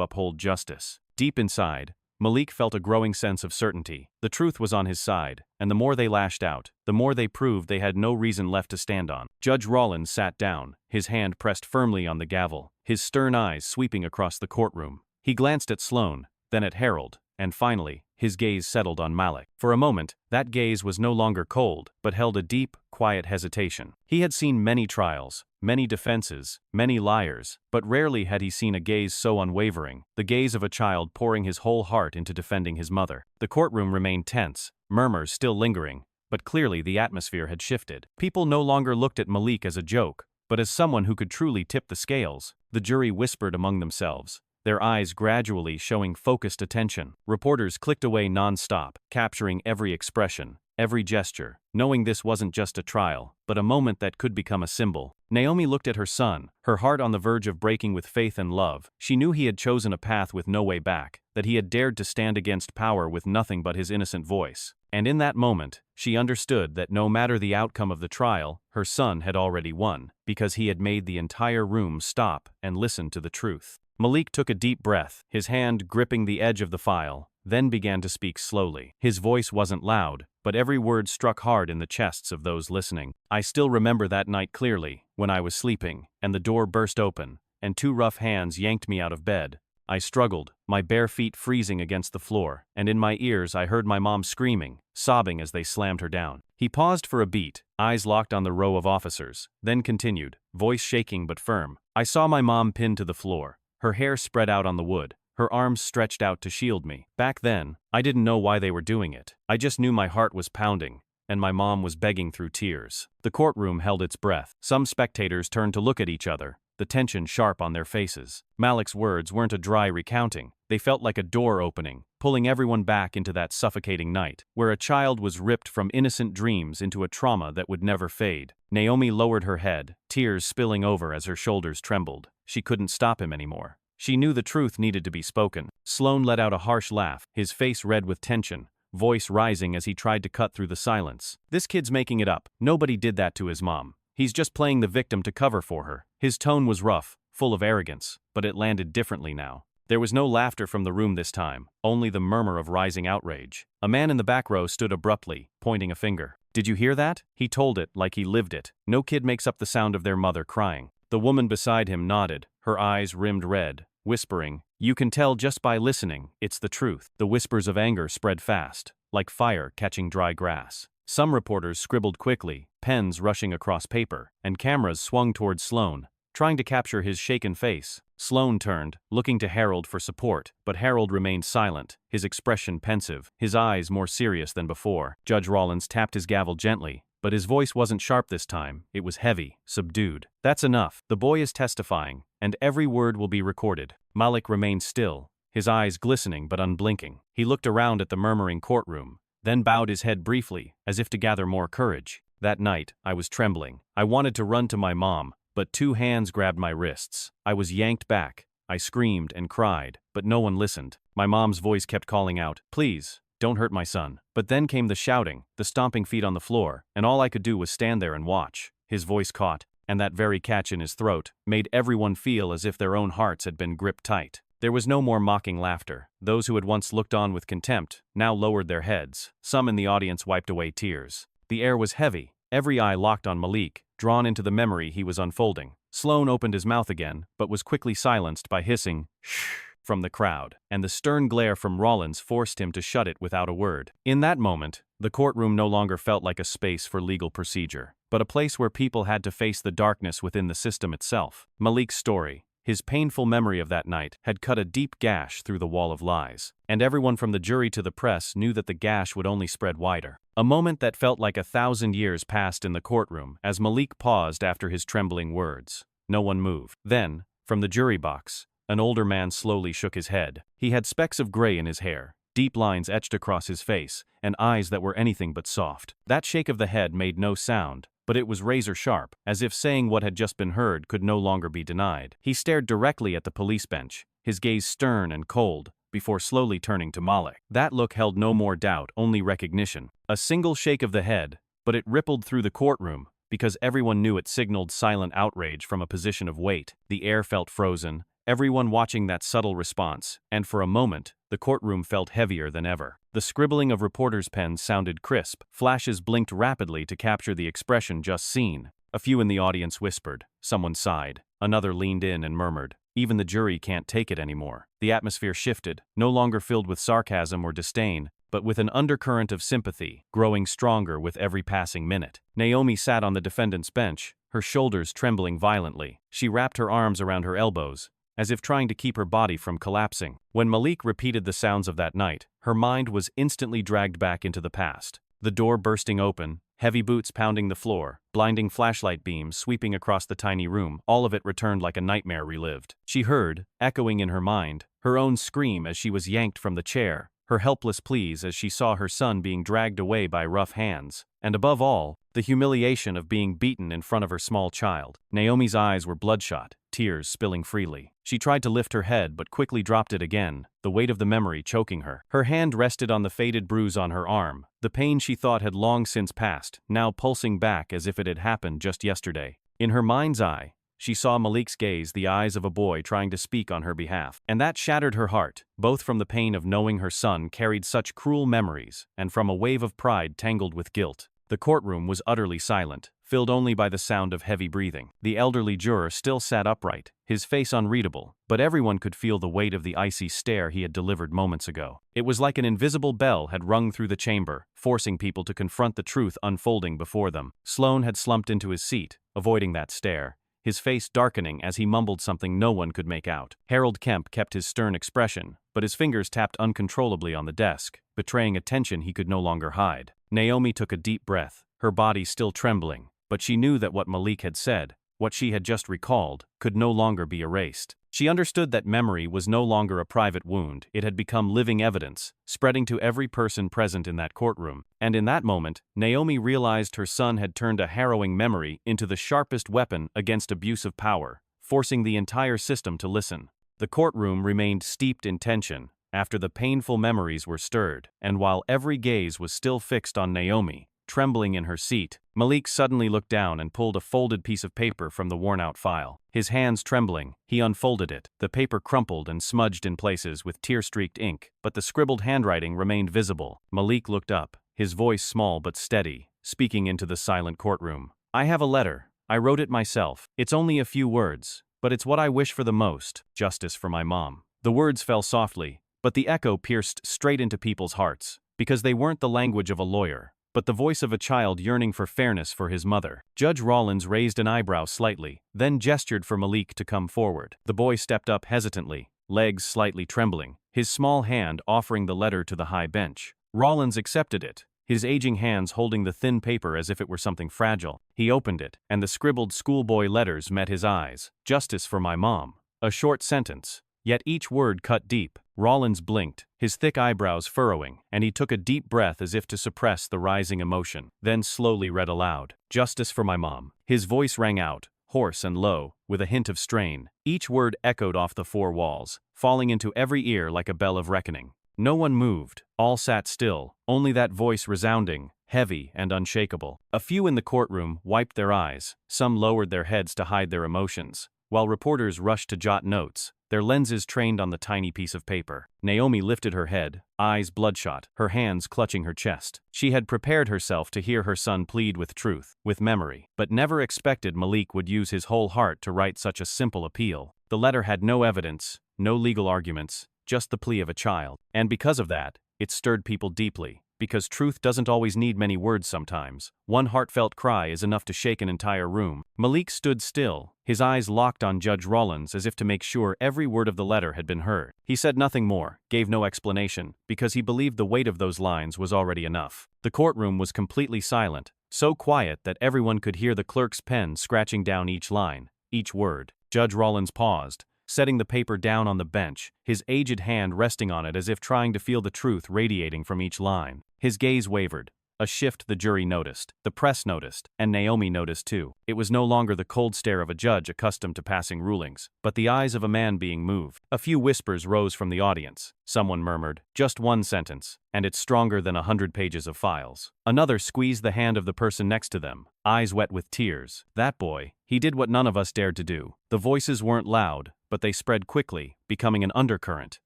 uphold justice. Deep inside, Malik felt a growing sense of certainty. The truth was on his side, and the more they lashed out, the more they proved they had no reason left to stand on. Judge Rollins sat down, his hand pressed firmly on the gavel, his stern eyes sweeping across the courtroom. He glanced at Sloane, then at Harold, and finally, his gaze settled on Malik. For a moment, that gaze was no longer cold, but held a deep, quiet hesitation. He had seen many trials, many defenses, many liars, but rarely had he seen a gaze so unwavering, the gaze of a child pouring his whole heart into defending his mother. The courtroom remained tense, murmurs still lingering, but clearly the atmosphere had shifted. People no longer looked at Malik as a joke, but as someone who could truly tip the scales. The jury whispered among themselves, their eyes gradually showing focused attention. Reporters clicked away non-stop, capturing every expression, every gesture, knowing this wasn't just a trial, but a moment that could become a symbol. Naomi looked at her son, her heart on the verge of breaking with faith and love. She knew he had chosen a path with no way back, that he had dared to stand against power with nothing but his innocent voice. And in that moment, she understood that no matter the outcome of the trial, her son had already won, because he had made the entire room stop and listen to the truth. Malik took a deep breath, his hand gripping the edge of the file, then began to speak slowly. His voice wasn't loud, but every word struck hard in the chests of those listening. "I still remember that night clearly, when I was sleeping, and the door burst open, and two rough hands yanked me out of bed. I struggled, my bare feet freezing against the floor, and in my ears I heard my mom screaming, sobbing as they slammed her down." He paused for a beat, eyes locked on the row of officers, then continued, voice shaking but firm. "I saw my mom pinned to the floor, her hair spread out on the wood, her arms stretched out to shield me. Back then, I didn't know why they were doing it. I just knew my heart was pounding, and my mom was begging through tears." The courtroom held its breath. Some spectators turned to look at each other, the tension sharp on their faces. Malik's words weren't a dry recounting. They felt like a door opening, pulling everyone back into that suffocating night, where a child was ripped from innocent dreams into a trauma that would never fade. Naomi lowered her head, tears spilling over as her shoulders trembled. She couldn't stop him anymore. She knew the truth needed to be spoken. Sloane let out a harsh laugh, his face red with tension, voice rising as he tried to cut through the silence. "This kid's making it up. Nobody did that to his mom. He's just playing the victim to cover for her." His tone was rough, full of arrogance, but it landed differently now. There was no laughter from the room this time, only the murmur of rising outrage. A man in the back row stood abruptly, pointing a finger. "Did you hear that?" He told it like he lived it. "No kid makes up the sound of their mother crying." The woman beside him nodded, her eyes rimmed red, whispering, "You can tell just by listening, it's the truth." The whispers of anger spread fast, like fire catching dry grass. Some reporters scribbled quickly, pens rushing across paper, and cameras swung towards Sloane, trying to capture his shaken face. Sloane turned, looking to Harold for support, but Harold remained silent, his expression pensive, his eyes more serious than before. Judge Rollins tapped his gavel gently, but his voice wasn't sharp this time. It was heavy, subdued. "That's enough. The boy is testifying, and every word will be recorded." Malik remained still, his eyes glistening but unblinking. He looked around at the murmuring courtroom, then bowed his head briefly, as if to gather more courage. "That night, I was trembling. I wanted to run to my mom, but two hands grabbed my wrists. I was yanked back. I screamed and cried, but no one listened. My mom's voice kept calling out, 'Please, don't hurt my son.' But then came the shouting, the stomping feet on the floor, and all I could do was stand there and watch." His voice caught, and that very catch in his throat made everyone feel as if their own hearts had been gripped tight. There was no more mocking laughter. Those who had once looked on with contempt now lowered their heads. Some in the audience wiped away tears. The air was heavy, every eye locked on Malik, drawn into the memory he was unfolding. Sloane opened his mouth again, but was quickly silenced by hissing, "Shh," from the crowd, and the stern glare from Rollins forced him to shut it without a word. In that moment, the courtroom no longer felt like a space for legal procedure, but a place where people had to face the darkness within the system itself. Malik's story, His painful memory of that night had cut a deep gash through the wall of lies, and everyone from the jury to the press knew that the gash would only spread wider. A moment that felt like 1,000 years passed in the courtroom as Malik paused after his trembling words. No one moved. Then, from the jury box, an older man slowly shook his head. He had specks of gray in his hair, deep lines etched across his face, and eyes that were anything but soft. That shake of the head made no sound, but it was razor-sharp, as if saying what had just been heard could no longer be denied. He stared directly at the police bench, his gaze stern and cold, before slowly turning to Malik. That look held no more doubt, only recognition. A single shake of the head, but it rippled through the courtroom, because everyone knew it signaled silent outrage from a position of weight. The air felt frozen, everyone watching that subtle response, and for a moment, the courtroom felt heavier than ever. The scribbling of reporters' pens sounded crisp, flashes blinked rapidly to capture the expression just seen. A few in the audience whispered, someone sighed, another leaned in and murmured, "Even the jury can't take it anymore." The atmosphere shifted, no longer filled with sarcasm or disdain, but with an undercurrent of sympathy, growing stronger with every passing minute. Naomi sat on the defendant's bench, her shoulders trembling violently. She wrapped her arms around her elbows, as if trying to keep her body from collapsing. When Malik repeated the sounds of that night, her mind was instantly dragged back into the past. The door bursting open, heavy boots pounding the floor, blinding flashlight beams sweeping across the tiny room, all of it returned like a nightmare relived. She heard, echoing in her mind, her own scream as she was yanked from the chair, her helpless pleas as she saw her son being dragged away by rough hands, and above all, the humiliation of being beaten in front of her small child. Naomi's eyes were bloodshot, tears spilling freely. She tried to lift her head but quickly dropped it again, the weight of the memory choking her. Her hand rested on the faded bruise on her arm, the pain she thought had long since passed, now pulsing back as if it had happened just yesterday. In her mind's eye, she saw Malik's gaze, the eyes of a boy trying to speak on her behalf. And that shattered her heart, both from the pain of knowing her son carried such cruel memories, and from a wave of pride tangled with guilt. The courtroom was utterly silent, filled only by the sound of heavy breathing. The elderly juror still sat upright, his face unreadable, but everyone could feel the weight of the icy stare he had delivered moments ago. It was like an invisible bell had rung through the chamber, forcing people to confront the truth unfolding before them. Sloan had slumped into his seat, avoiding that stare, his face darkening as he mumbled something no one could make out. Harold Kemp kept his stern expression, but his fingers tapped uncontrollably on the desk, betraying a tension he could no longer hide. Naomi took a deep breath, her body still trembling, but she knew that what Malik had said, what she had just recalled, could no longer be erased. She understood that memory was no longer a private wound, it had become living evidence, spreading to every person present in that courtroom. And in that moment, Naomi realized her son had turned a harrowing memory into the sharpest weapon against abuse of power, forcing the entire system to listen. The courtroom remained steeped in tension after the painful memories were stirred, and while every gaze was still fixed on Naomi, trembling in her seat, Malik suddenly looked down and pulled a folded piece of paper from the worn-out file. His hands trembling, he unfolded it. The paper crumpled and smudged in places with tear-streaked ink, but the scribbled handwriting remained visible. Malik looked up, his voice small but steady, speaking into the silent courtroom. "I have a letter. I wrote it myself. It's only a few words, but it's what I wish for the most, justice for my mom." The words fell softly, but the echo pierced straight into people's hearts, because they weren't the language of a lawyer, but the voice of a child yearning for fairness for his mother. Judge Rollins raised an eyebrow slightly, then gestured for Malik to come forward. The boy stepped up hesitantly, legs slightly trembling, his small hand offering the letter to the high bench. Rollins accepted it, his aging hands holding the thin paper as if it were something fragile. He opened it, and the scribbled schoolboy letters met his eyes. "Justice for my mom." A short sentence, yet each word cut deep. Rollins blinked, his thick eyebrows furrowing, and he took a deep breath as if to suppress the rising emotion, then slowly read aloud, "Justice for my mom." His voice rang out, hoarse and low, with a hint of strain. Each word echoed off the four walls, falling into every ear like a bell of reckoning. No one moved, all sat still, only that voice resounding, heavy and unshakable. A few in the courtroom wiped their eyes, some lowered their heads to hide their emotions, while reporters rushed to jot notes, their lenses trained on the tiny piece of paper. Naomi lifted her head, eyes bloodshot, her hands clutching her chest. She had prepared herself to hear her son plead with truth, with memory, but never expected Malik would use his whole heart to write such a simple appeal. The letter had no evidence, no legal arguments, just the plea of a child. And because of that, it stirred people deeply. because truth doesn't always need many words sometimes. One heartfelt cry is enough to shake an entire room. Malik stood still, his eyes locked on Judge Rollins as if to make sure every word of the letter had been heard. He said nothing more, gave no explanation, because he believed the weight of those lines was already enough. The courtroom was completely silent, so quiet that everyone could hear the clerk's pen scratching down each line, each word. Judge Rollins paused, setting the paper down on the bench, his aged hand resting on it as if trying to feel the truth radiating from each line. His gaze wavered, a shift the jury noticed, the press noticed, and Naomi noticed too. It was no longer the cold stare of a judge accustomed to passing rulings, but the eyes of a man being moved. A few whispers rose from the audience. Someone murmured, "Just one sentence, and it's stronger than 100 pages of files." Another squeezed the hand of the person next to them, eyes wet with tears. "That boy, he did what none of us dared to do." The voices weren't loud, but they spread quickly, becoming an undercurrent,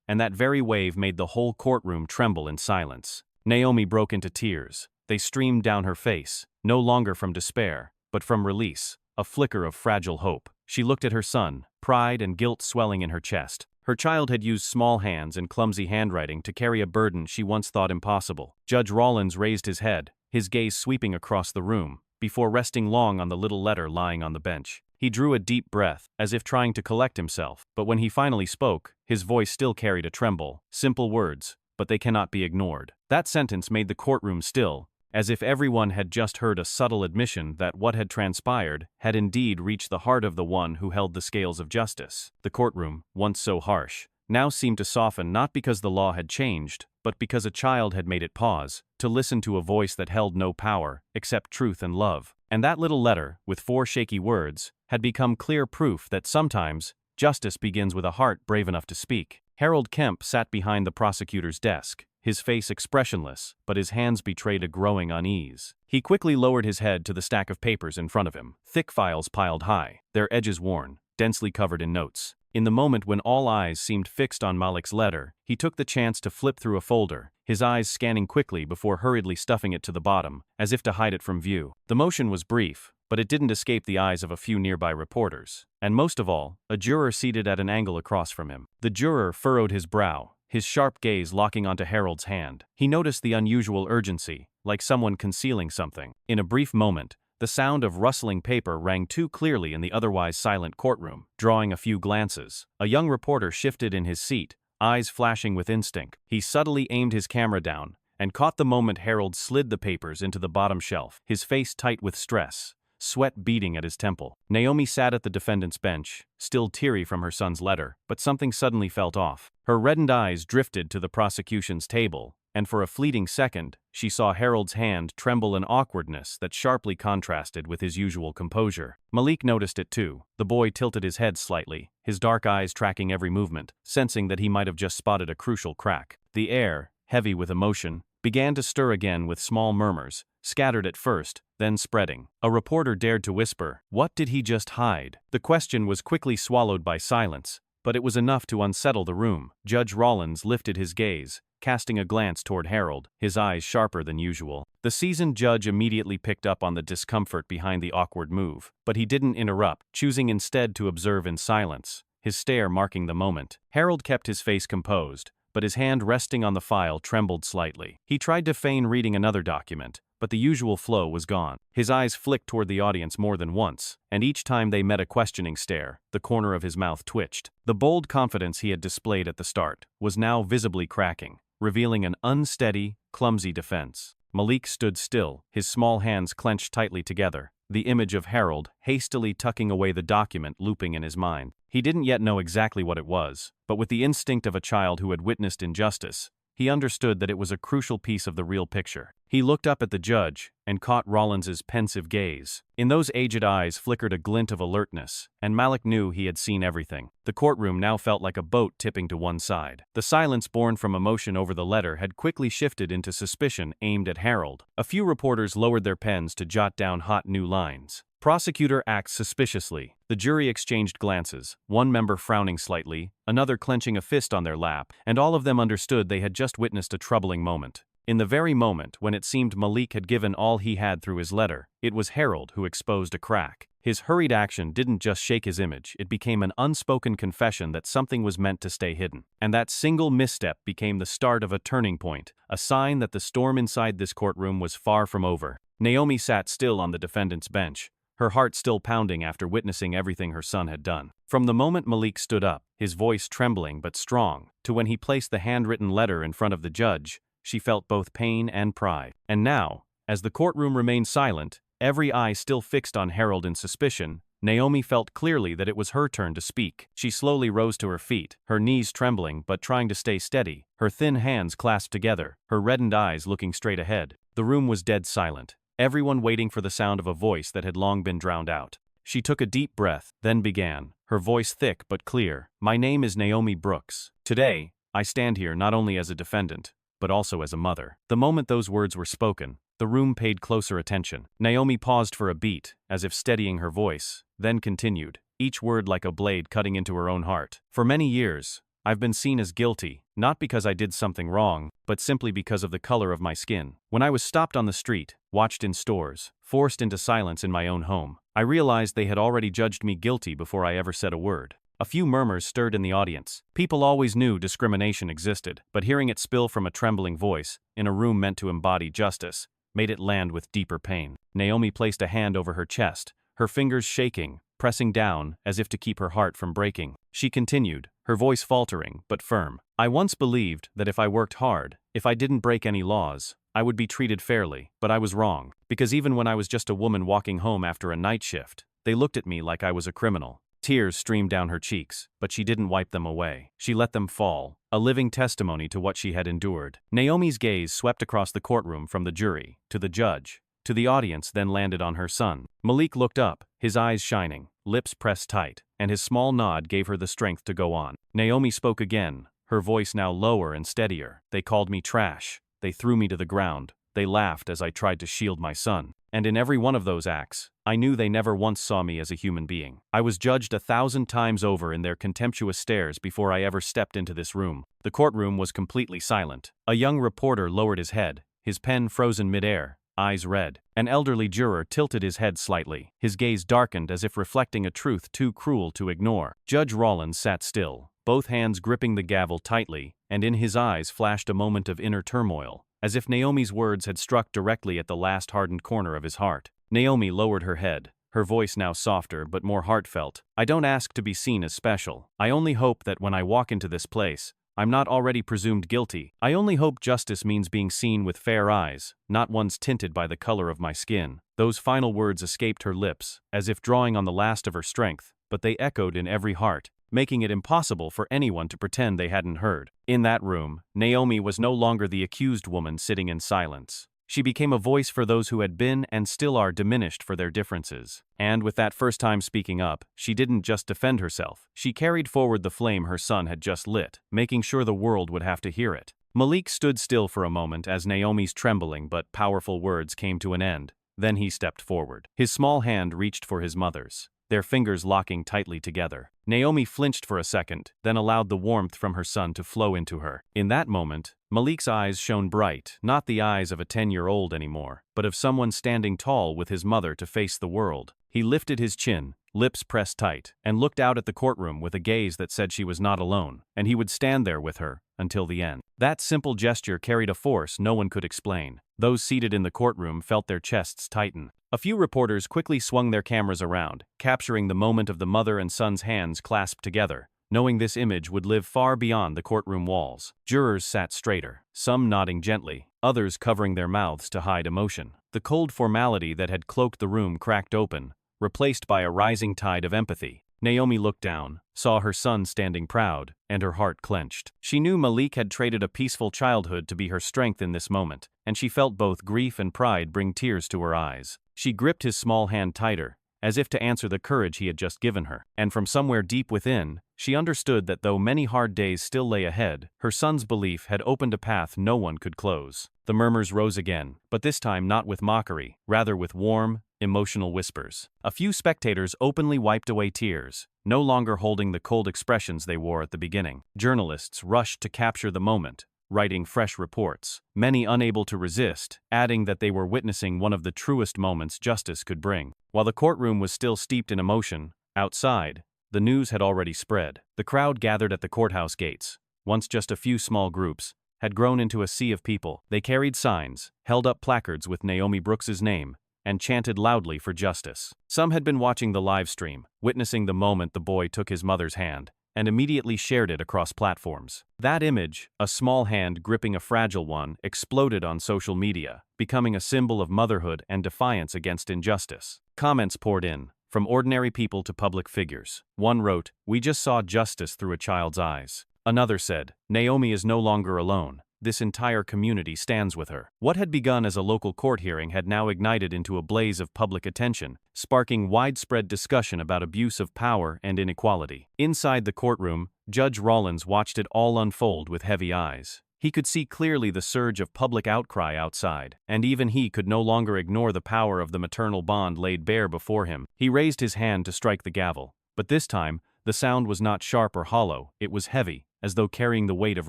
and that very wave made the whole courtroom tremble in silence. Naomi broke into tears. They streamed down her face, no longer from despair, but from release, a flicker of fragile hope. She looked at her son, pride and guilt swelling in her chest. Her child had used small hands and clumsy handwriting to carry a burden she once thought impossible. Judge Rollins raised his head, his gaze sweeping across the room, before resting long on the little letter lying on the bench. He drew a deep breath, as if trying to collect himself, but when he finally spoke, his voice still carried a tremble. Simple words, but they cannot be ignored. That sentence made the courtroom still, as if everyone had just heard a subtle admission that what had transpired had indeed reached the heart of the one who held the scales of justice. The courtroom, once so harsh, now seemed to soften not because the law had changed, but because a child had made it pause, to listen to a voice that held no power except truth and love. And that little letter, with 4 shaky words, had become clear proof that sometimes justice begins with a heart brave enough to speak. Harold Kemp sat behind the prosecutor's desk, his face expressionless, but his hands betrayed a growing unease. He quickly lowered his head to the stack of papers in front of him, thick files piled high, their edges worn, densely covered in notes. In the moment when all eyes seemed fixed on Malik's letter, he took the chance to flip through a folder, his eyes scanning quickly before hurriedly stuffing it to the bottom, as if to hide it from view. The motion was brief, but it didn't escape the eyes of a few nearby reporters, and most of all, a juror seated at an angle across from him. The juror furrowed his brow, his sharp gaze locking onto Harold's hand. He noticed the unusual urgency, like someone concealing something. In a brief moment, the sound of rustling paper rang too clearly in the otherwise silent courtroom, drawing a few glances. A young reporter shifted in his seat, eyes flashing with instinct. He subtly aimed his camera down, and caught the moment Harold slid the papers into the bottom shelf, his face tight with stress, sweat beading at his temple. Naomi sat at the defendant's bench, still teary from her son's letter, but something suddenly felt off. Her reddened eyes drifted to the prosecution's table, and for a fleeting second, she saw Harold's hand tremble in awkwardness that sharply contrasted with his usual composure. Malik noticed it too. The boy tilted his head slightly, his dark eyes tracking every movement, sensing that he might have just spotted a crucial crack. The air, heavy with emotion, began to stir again with small murmurs, scattered at first, then spreading. A reporter dared to whisper, "What did he just hide?" The question was quickly swallowed by silence, but it was enough to unsettle the room. Judge Rollins lifted his gaze, casting a glance toward Harold, his eyes sharper than usual. The seasoned judge immediately picked up on the discomfort behind the awkward move, but he didn't interrupt, choosing instead to observe in silence, his stare marking the moment. Harold kept his face composed, but his hand resting on the file trembled slightly. He tried to feign reading another document, but the usual flow was gone. His eyes flicked toward the audience more than once, and each time they met a questioning stare, the corner of his mouth twitched. The bold confidence he had displayed at the start was now visibly cracking, revealing an unsteady, clumsy defense. Malik stood still, his small hands clenched tightly together, the image of Harold hastily tucking away the document looping in his mind. He didn't yet know exactly what it was, but with the instinct of a child who had witnessed injustice, he understood that it was a crucial piece of the real picture. He looked up at the judge and caught Rollins's pensive gaze. In those aged eyes flickered a glint of alertness, and Malik knew he had seen everything. The courtroom now felt like a boat tipping to one side. The silence born from emotion over the letter had quickly shifted into suspicion aimed at Harold. A few reporters lowered their pens to jot down hot new lines. Prosecutor acts suspiciously. The jury exchanged glances, one member frowning slightly, another clenching a fist on their lap, and all of them understood they had just witnessed a troubling moment. In the very moment when it seemed Malik had given all he had through his letter, it was Harold who exposed a crack. His hurried action didn't just shake his image, it became an unspoken confession that something was meant to stay hidden. And that single misstep became the start of a turning point, a sign that the storm inside this courtroom was far from over. Naomi sat still on the defendant's bench, her heart still pounding after witnessing everything her son had done. From the moment Malik stood up, his voice trembling but strong, to when he placed the handwritten letter in front of the judge, she felt both pain and pride. And now, as the courtroom remained silent, every eye still fixed on Harold in suspicion, Naomi felt clearly that it was her turn to speak. She slowly rose to her feet, her knees trembling but trying to stay steady, her thin hands clasped together, her reddened eyes looking straight ahead. The room was dead silent, everyone waiting for the sound of a voice that had long been drowned out. She took a deep breath, then began, her voice thick but clear. "My name is Naomi Brooks. Today, I stand here not only as a defendant, but also as a mother." The moment those words were spoken, the room paid closer attention. Naomi paused for a beat, as if steadying her voice, then continued, each word like a blade cutting into her own heart. "For many years, I've been seen as guilty, not because I did something wrong, but simply because of the color of my skin. When I was stopped on the street, watched in stores, forced into silence in my own home, I realized they had already judged me guilty before I ever said a word." A few murmurs stirred in the audience. People always knew discrimination existed, but hearing it spill from a trembling voice, in a room meant to embody justice, made it land with deeper pain. Naomi placed a hand over her chest, her fingers shaking, pressing down as if to keep her heart from breaking. She continued, her voice faltering but firm. "I once believed that if I worked hard, if I didn't break any laws, I would be treated fairly, but I was wrong, because even when I was just a woman walking home after a night shift, they looked at me like I was a criminal." Tears streamed down her cheeks, but she didn't wipe them away. She let them fall, a living testimony to what she had endured. Naomi's gaze swept across the courtroom from the jury, to the judge, to the audience, then landed on her son. Malik looked up, his eyes shining, lips pressed tight, and his small nod gave her the strength to go on. Naomi spoke again, her voice now lower and steadier. "They called me trash. They threw me to the ground. They laughed as I tried to shield my son. And in every one of those acts, I knew they never once saw me as a human being. I was judged 1,000 times over in their contemptuous stares before I ever stepped into this room." The courtroom was completely silent. A young reporter lowered his head, his pen frozen midair, eyes red. An elderly juror tilted his head slightly, his gaze darkened as if reflecting a truth too cruel to ignore. Judge Rollins sat still, both hands gripping the gavel tightly, and in his eyes flashed a moment of inner turmoil, as if Naomi's words had struck directly at the last hardened corner of his heart. Naomi lowered her head, her voice now softer but more heartfelt. "I don't ask to be seen as special. I only hope that when I walk into this place, I'm not already presumed guilty. I only hope justice means being seen with fair eyes, not ones tinted by the color of my skin." Those final words escaped her lips, as if drawing on the last of her strength, but they echoed in every heart, making it impossible for anyone to pretend they hadn't heard. In that room, Naomi was no longer the accused woman sitting in silence. She became a voice for those who had been and still are diminished for their differences. And with that first time speaking up, she didn't just defend herself. She carried forward the flame her son had just lit, making sure the world would have to hear it. Malik stood still for a moment as Naomi's trembling but powerful words came to an end. Then he stepped forward. His small hand reached for his mother's, their fingers locking tightly together. Naomi flinched for a second, then allowed the warmth from her son to flow into her. In that moment, Malik's eyes shone bright, not the eyes of a 10-year-old anymore, but of someone standing tall with his mother to face the world. He lifted his chin, lips pressed tight, and looked out at the courtroom with a gaze that said she was not alone, and he would stand there with her until the end. That simple gesture carried a force no one could explain. Those seated in the courtroom felt their chests tighten. A few reporters quickly swung their cameras around, capturing the moment of the mother and son's hands clasped together, knowing this image would live far beyond the courtroom walls. Jurors sat straighter, some nodding gently, others covering their mouths to hide emotion. The cold formality that had cloaked the room cracked open, replaced by a rising tide of empathy. Naomi looked down, saw her son standing proud, and her heart clenched. She knew Malik had traded a peaceful childhood to be her strength in this moment, and she felt both grief and pride bring tears to her eyes. She gripped his small hand tighter, as if to answer the courage he had just given her. And from somewhere deep within, she understood that though many hard days still lay ahead, her son's belief had opened a path no one could close. The murmurs rose again, but this time not with mockery, rather with warm, emotional whispers. A few spectators openly wiped away tears, no longer holding the cold expressions they wore at the beginning. Journalists rushed to capture the moment, writing fresh reports, many unable to resist, adding that they were witnessing one of the truest moments justice could bring. While the courtroom was still steeped in emotion, outside, the news had already spread. The crowd gathered at the courthouse gates, once just a few small groups, had grown into a sea of people. They carried signs, held up placards with Naomi Brooks's name, and chanted loudly for justice. Some had been watching the live stream, witnessing the moment the boy took his mother's hand, and immediately shared it across platforms. That image, a small hand gripping a fragile one, exploded on social media, becoming a symbol of motherhood and defiance against injustice. Comments poured in, from ordinary people to public figures. One wrote, "We just saw justice through a child's eyes." Another said, "Naomi is no longer alone. This entire community stands with her." What had begun as a local court hearing had now ignited into a blaze of public attention, sparking widespread discussion about abuse of power and inequality. Inside the courtroom, Judge Rollins watched it all unfold with heavy eyes. He could see clearly the surge of public outcry outside, and even he could no longer ignore the power of the maternal bond laid bare before him. He raised his hand to strike the gavel, but this time, the sound was not sharp or hollow, it was heavy, as though carrying the weight of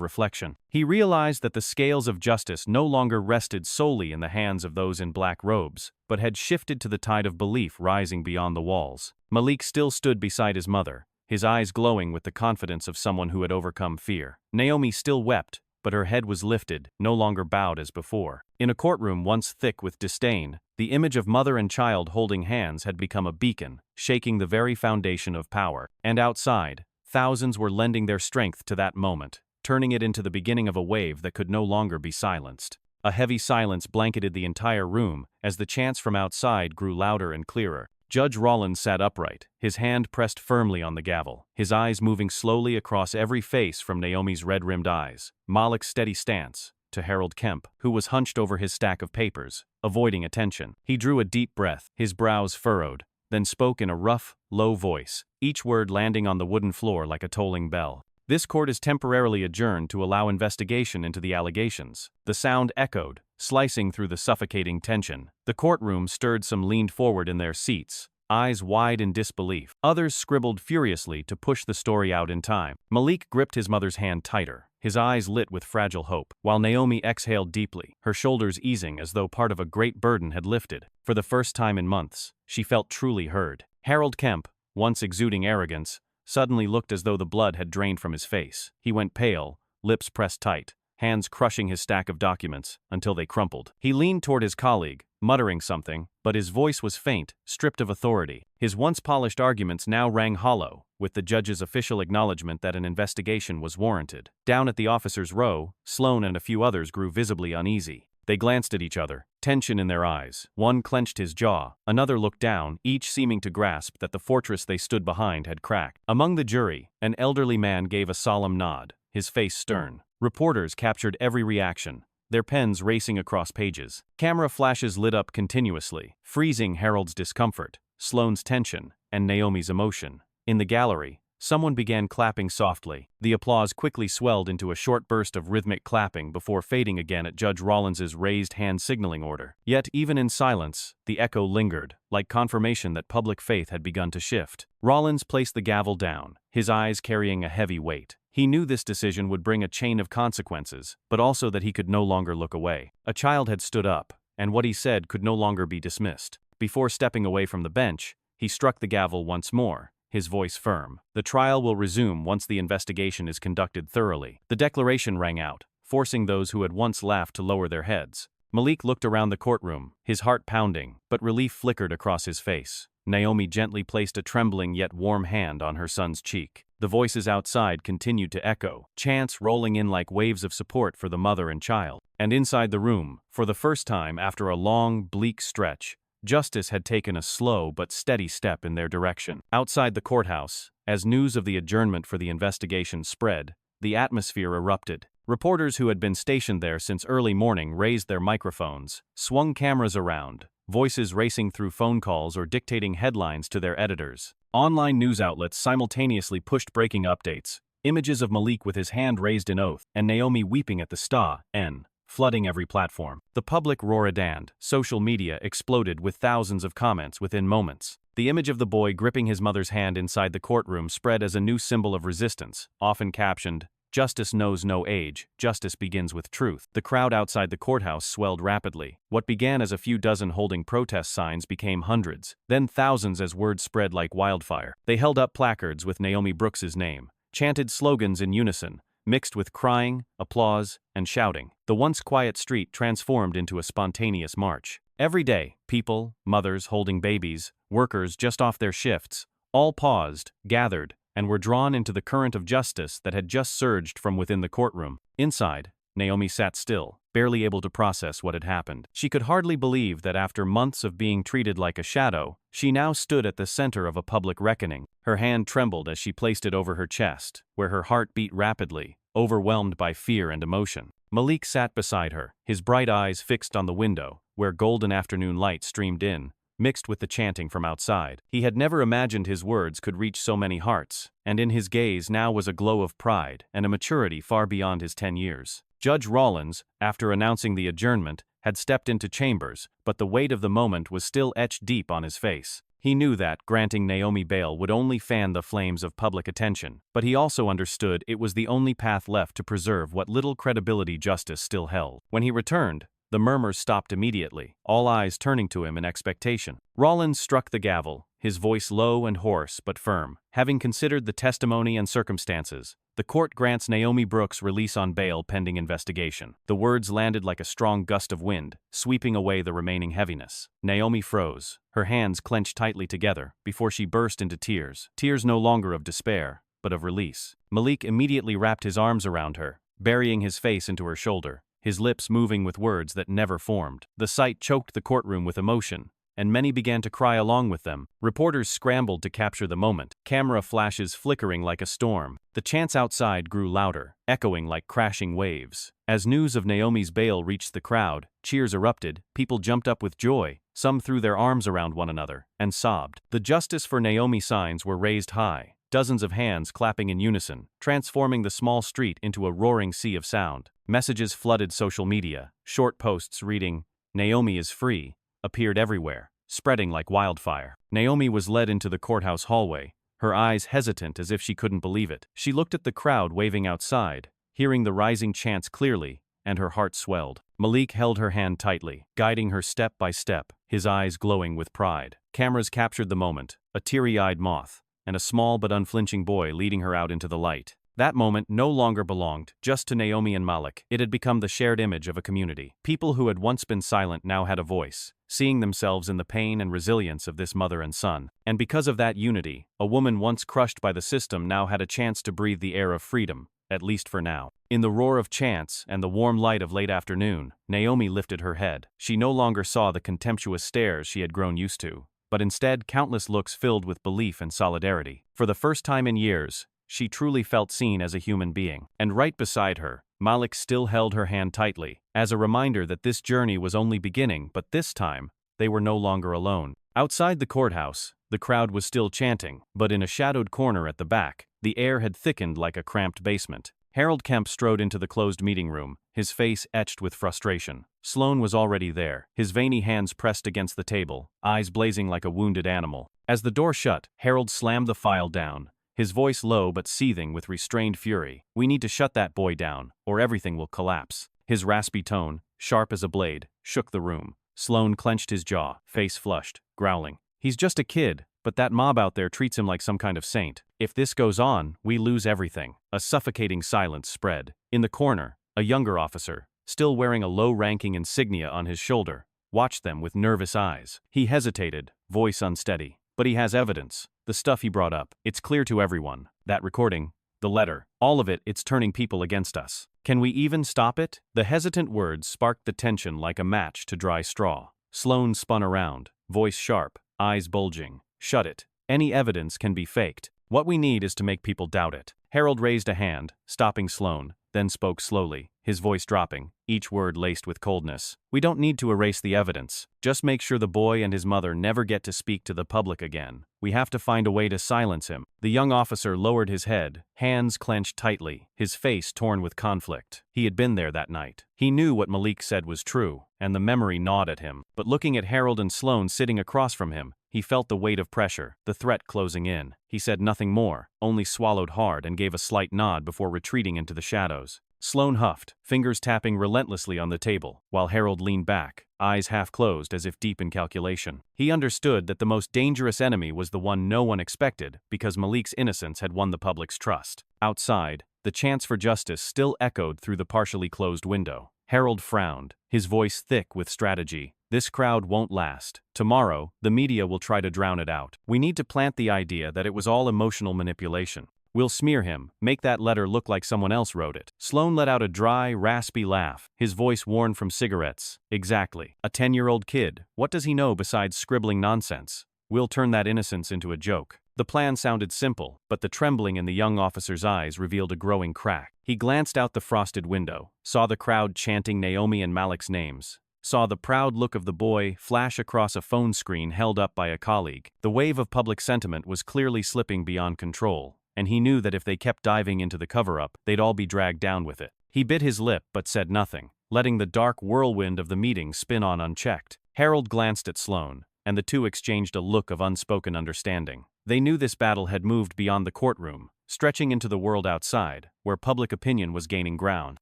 reflection. He realized that the scales of justice no longer rested solely in the hands of those in black robes, but had shifted to the tide of belief rising beyond the walls. Malik still stood beside his mother, his eyes glowing with the confidence of someone who had overcome fear. Naomi still wept, but her head was lifted, no longer bowed as before. In a courtroom once thick with disdain, the image of mother and child holding hands had become a beacon, shaking the very foundation of power. And outside, thousands were lending their strength to that moment, turning it into the beginning of a wave that could no longer be silenced. A heavy silence blanketed the entire room as the chants from outside grew louder and clearer. Judge Rollins sat upright, his hand pressed firmly on the gavel, his eyes moving slowly across every face from Naomi's red-rimmed eyes, Malik's steady stance, to Harold Kemp, who was hunched over his stack of papers, avoiding attention. He drew a deep breath, his brows furrowed, then spoke in a rough, low voice, each word landing on the wooden floor like a tolling bell. "This court is temporarily adjourned to allow investigation into the allegations." The sound echoed, slicing through the suffocating tension. The courtroom stirred. Some leaned forward in their seats, eyes wide in disbelief. Others scribbled furiously to push the story out in time. Malik gripped his mother's hand tighter, his eyes lit with fragile hope, while Naomi exhaled deeply, her shoulders easing as though part of a great burden had lifted. For the first time in months, she felt truly heard. Harold Kemp, once exuding arrogance, suddenly looked as though the blood had drained from his face. He went pale, lips pressed tight, hands crushing his stack of documents until they crumpled. He leaned toward his colleague, muttering something, but his voice was faint, stripped of authority. His once polished arguments now rang hollow, with the judge's official acknowledgement that an investigation was warranted. Down at the officers' row, Sloan and a few others grew visibly uneasy. They glanced at each other, tension in their eyes. One clenched his jaw, another looked down, each seeming to grasp that the fortress they stood behind had cracked. Among the jury, an elderly man gave a solemn nod, his face stern. Reporters captured every reaction, their pens racing across pages. Camera flashes lit up continuously, freezing Harold's discomfort, Sloane's tension, and Naomi's emotion. In the gallery, someone began clapping softly. The applause quickly swelled into a short burst of rhythmic clapping before fading again at Judge Rollins's raised hand signaling order. Yet, even in silence, the echo lingered, like confirmation that public faith had begun to shift. Rollins placed the gavel down, his eyes carrying a heavy weight. He knew this decision would bring a chain of consequences, but also that he could no longer look away. A child had stood up, and what he said could no longer be dismissed. Before stepping away from the bench, he struck the gavel once more, his voice firm. "The trial will resume once the investigation is conducted thoroughly." The declaration rang out, forcing those who had once laughed to lower their heads. Malik looked around the courtroom, his heart pounding, but relief flickered across his face. Naomi gently placed a trembling yet warm hand on her son's cheek. The voices outside continued to echo, chants rolling in like waves of support for the mother and child. And inside the room, for the first time after a long, bleak stretch, justice had taken a slow but steady step in their direction. Outside the courthouse, as news of the adjournment for the investigation spread, the atmosphere erupted. Reporters who had been stationed there since early morning raised their microphones, swung cameras around, voices racing through phone calls or dictating headlines to their editors. Online news outlets simultaneously pushed breaking updates, images of Malik with his hand raised in oath, and Naomi weeping at the sta-n, flooding every platform. The public roared and social media exploded with thousands of comments within moments. The image of the boy gripping his mother's hand inside the courtroom spread as a new symbol of resistance, often captioned, Justice knows no age, justice begins with truth. The crowd outside the courthouse swelled rapidly. What began as a few dozen holding protest signs became hundreds, then thousands as word spread like wildfire. They held up placards with Naomi Brooks's name, chanted slogans in unison, mixed with crying, applause, and shouting. The once quiet street transformed into a spontaneous march. Every day, people, mothers holding babies, workers just off their shifts, all paused, gathered, and were drawn into the current of justice that had just surged from within the courtroom. Inside, Naomi sat still, barely able to process what had happened. She could hardly believe that after months of being treated like a shadow, she now stood at the center of a public reckoning. Her hand trembled as she placed it over her chest, where her heart beat rapidly, overwhelmed by fear and emotion. Malik sat beside her, his bright eyes fixed on the window, where golden afternoon light streamed in, mixed with the chanting from outside. He had never imagined his words could reach so many hearts, and in his gaze now was a glow of pride and a maturity far beyond his 10 years. Judge Rawlins, after announcing the adjournment, had stepped into chambers, but the weight of the moment was still etched deep on his face. He knew that granting Naomi bail would only fan the flames of public attention, but he also understood it was the only path left to preserve what little credibility justice still held. When he returned, the murmurs stopped immediately, all eyes turning to him in expectation. Rawlins struck the gavel, his voice low and hoarse but firm. Having considered the testimony and circumstances, the court grants Naomi Brooks release on bail pending investigation. The words landed like a strong gust of wind, sweeping away the remaining heaviness. Naomi froze, her hands clenched tightly together, before she burst into tears. Tears no longer of despair, but of release. Malik immediately wrapped his arms around her, burying his face into her shoulder, his lips moving with words that never formed. The sight choked the courtroom with emotion, and many began to cry along with them. Reporters scrambled to capture the moment, camera flashes flickering like a storm. The chants outside grew louder, echoing like crashing waves. As news of Naomi's bail reached the crowd, cheers erupted, people jumped up with joy, some threw their arms around one another, and sobbed. The Justice for Naomi signs were raised high, dozens of hands clapping in unison, transforming the small street into a roaring sea of sound. Messages flooded social media. Short posts reading, "Naomi is free," appeared everywhere, spreading like wildfire. Naomi was led into the courthouse hallway, her eyes hesitant as if she couldn't believe it. She looked at the crowd waving outside, hearing the rising chants clearly, and her heart swelled. Malik held her hand tightly, guiding her step by step, his eyes glowing with pride. Cameras captured the moment, a teary-eyed moth, and a small but unflinching boy leading her out into the light. That moment no longer belonged just to Naomi and Malik. It had become the shared image of a community. People who had once been silent now had a voice, seeing themselves in the pain and resilience of this mother and son. And because of that unity, a woman once crushed by the system now had a chance to breathe the air of freedom, at least for now. In the roar of chants and the warm light of late afternoon, Naomi lifted her head. She no longer saw the contemptuous stares she had grown used to, but instead countless looks filled with belief and solidarity. For the first time in years, she truly felt seen as a human being. And right beside her, Malik still held her hand tightly, as a reminder that this journey was only beginning, but this time, they were no longer alone. Outside the courthouse, the crowd was still chanting, but in a shadowed corner at the back, the air had thickened like a cramped basement. Harold Kemp strode into the closed meeting room, his face etched with frustration. Sloan was already there, his veiny hands pressed against the table, eyes blazing like a wounded animal. As the door shut, Harold slammed the file down, his voice low but seething with restrained fury. "We need to shut that boy down, or everything will collapse." His raspy tone, sharp as a blade, shook the room. Sloan clenched his jaw, face flushed, growling. "He's just a kid, but that mob out there treats him like some kind of saint. If this goes on, we lose everything." A suffocating silence spread. In the corner, a younger officer, still wearing a low-ranking insignia on his shoulder, watched them with nervous eyes. He hesitated, voice unsteady. "But he has evidence. The stuff he brought up. It's clear to everyone. That recording, the letter, all of it, it's turning people against us. Can we even stop it?" The hesitant words sparked the tension like a match to dry straw. Sloan spun around, voice sharp, eyes bulging. "Shut it. Any evidence can be faked. What we need is to make people doubt it." Harold raised a hand, stopping Sloan, then spoke slowly, his voice dropping, each word laced with coldness. "We don't need to erase the evidence. Just make sure the boy and his mother never get to speak to the public again. We have to find a way to silence him." The young officer lowered his head, hands clenched tightly, his face torn with conflict. He had been there that night. He knew what Malik said was true, and the memory gnawed at him. But looking at Harold and Sloan sitting across from him, He felt the weight of pressure, the threat closing in. He said nothing more, only swallowed hard and gave a slight nod before retreating into the shadows. Sloane huffed, fingers tapping relentlessly on the table, while Harold leaned back, eyes half closed as if deep in calculation. He understood that the most dangerous enemy was the one no one expected, because Malik's innocence had won the public's trust. Outside, the chants for justice still echoed through the partially closed window. Harold frowned, his voice thick with strategy. This crowd won't last. Tomorrow, the media will try to drown it out. We need to plant the idea that it was all emotional manipulation. We'll smear him, make that letter look like someone else wrote it. Sloane let out a dry, raspy laugh, his voice worn from cigarettes. Exactly. A 10-year-old kid. What does he know besides scribbling nonsense? We'll turn that innocence into a joke. The plan sounded simple, but the trembling in the young officer's eyes revealed a growing crack. He glanced out the frosted window, saw the crowd chanting Naomi and Malik's names, saw the proud look of the boy flash across a phone screen held up by a colleague. The wave of public sentiment was clearly slipping beyond control, and he knew that if they kept diving into the cover-up, they'd all be dragged down with it. He bit his lip but said nothing, letting the dark whirlwind of the meeting spin on unchecked. Harold glanced at Sloane, and the two exchanged a look of unspoken understanding. They knew this battle had moved beyond the courtroom, stretching into the world outside, where public opinion was gaining ground.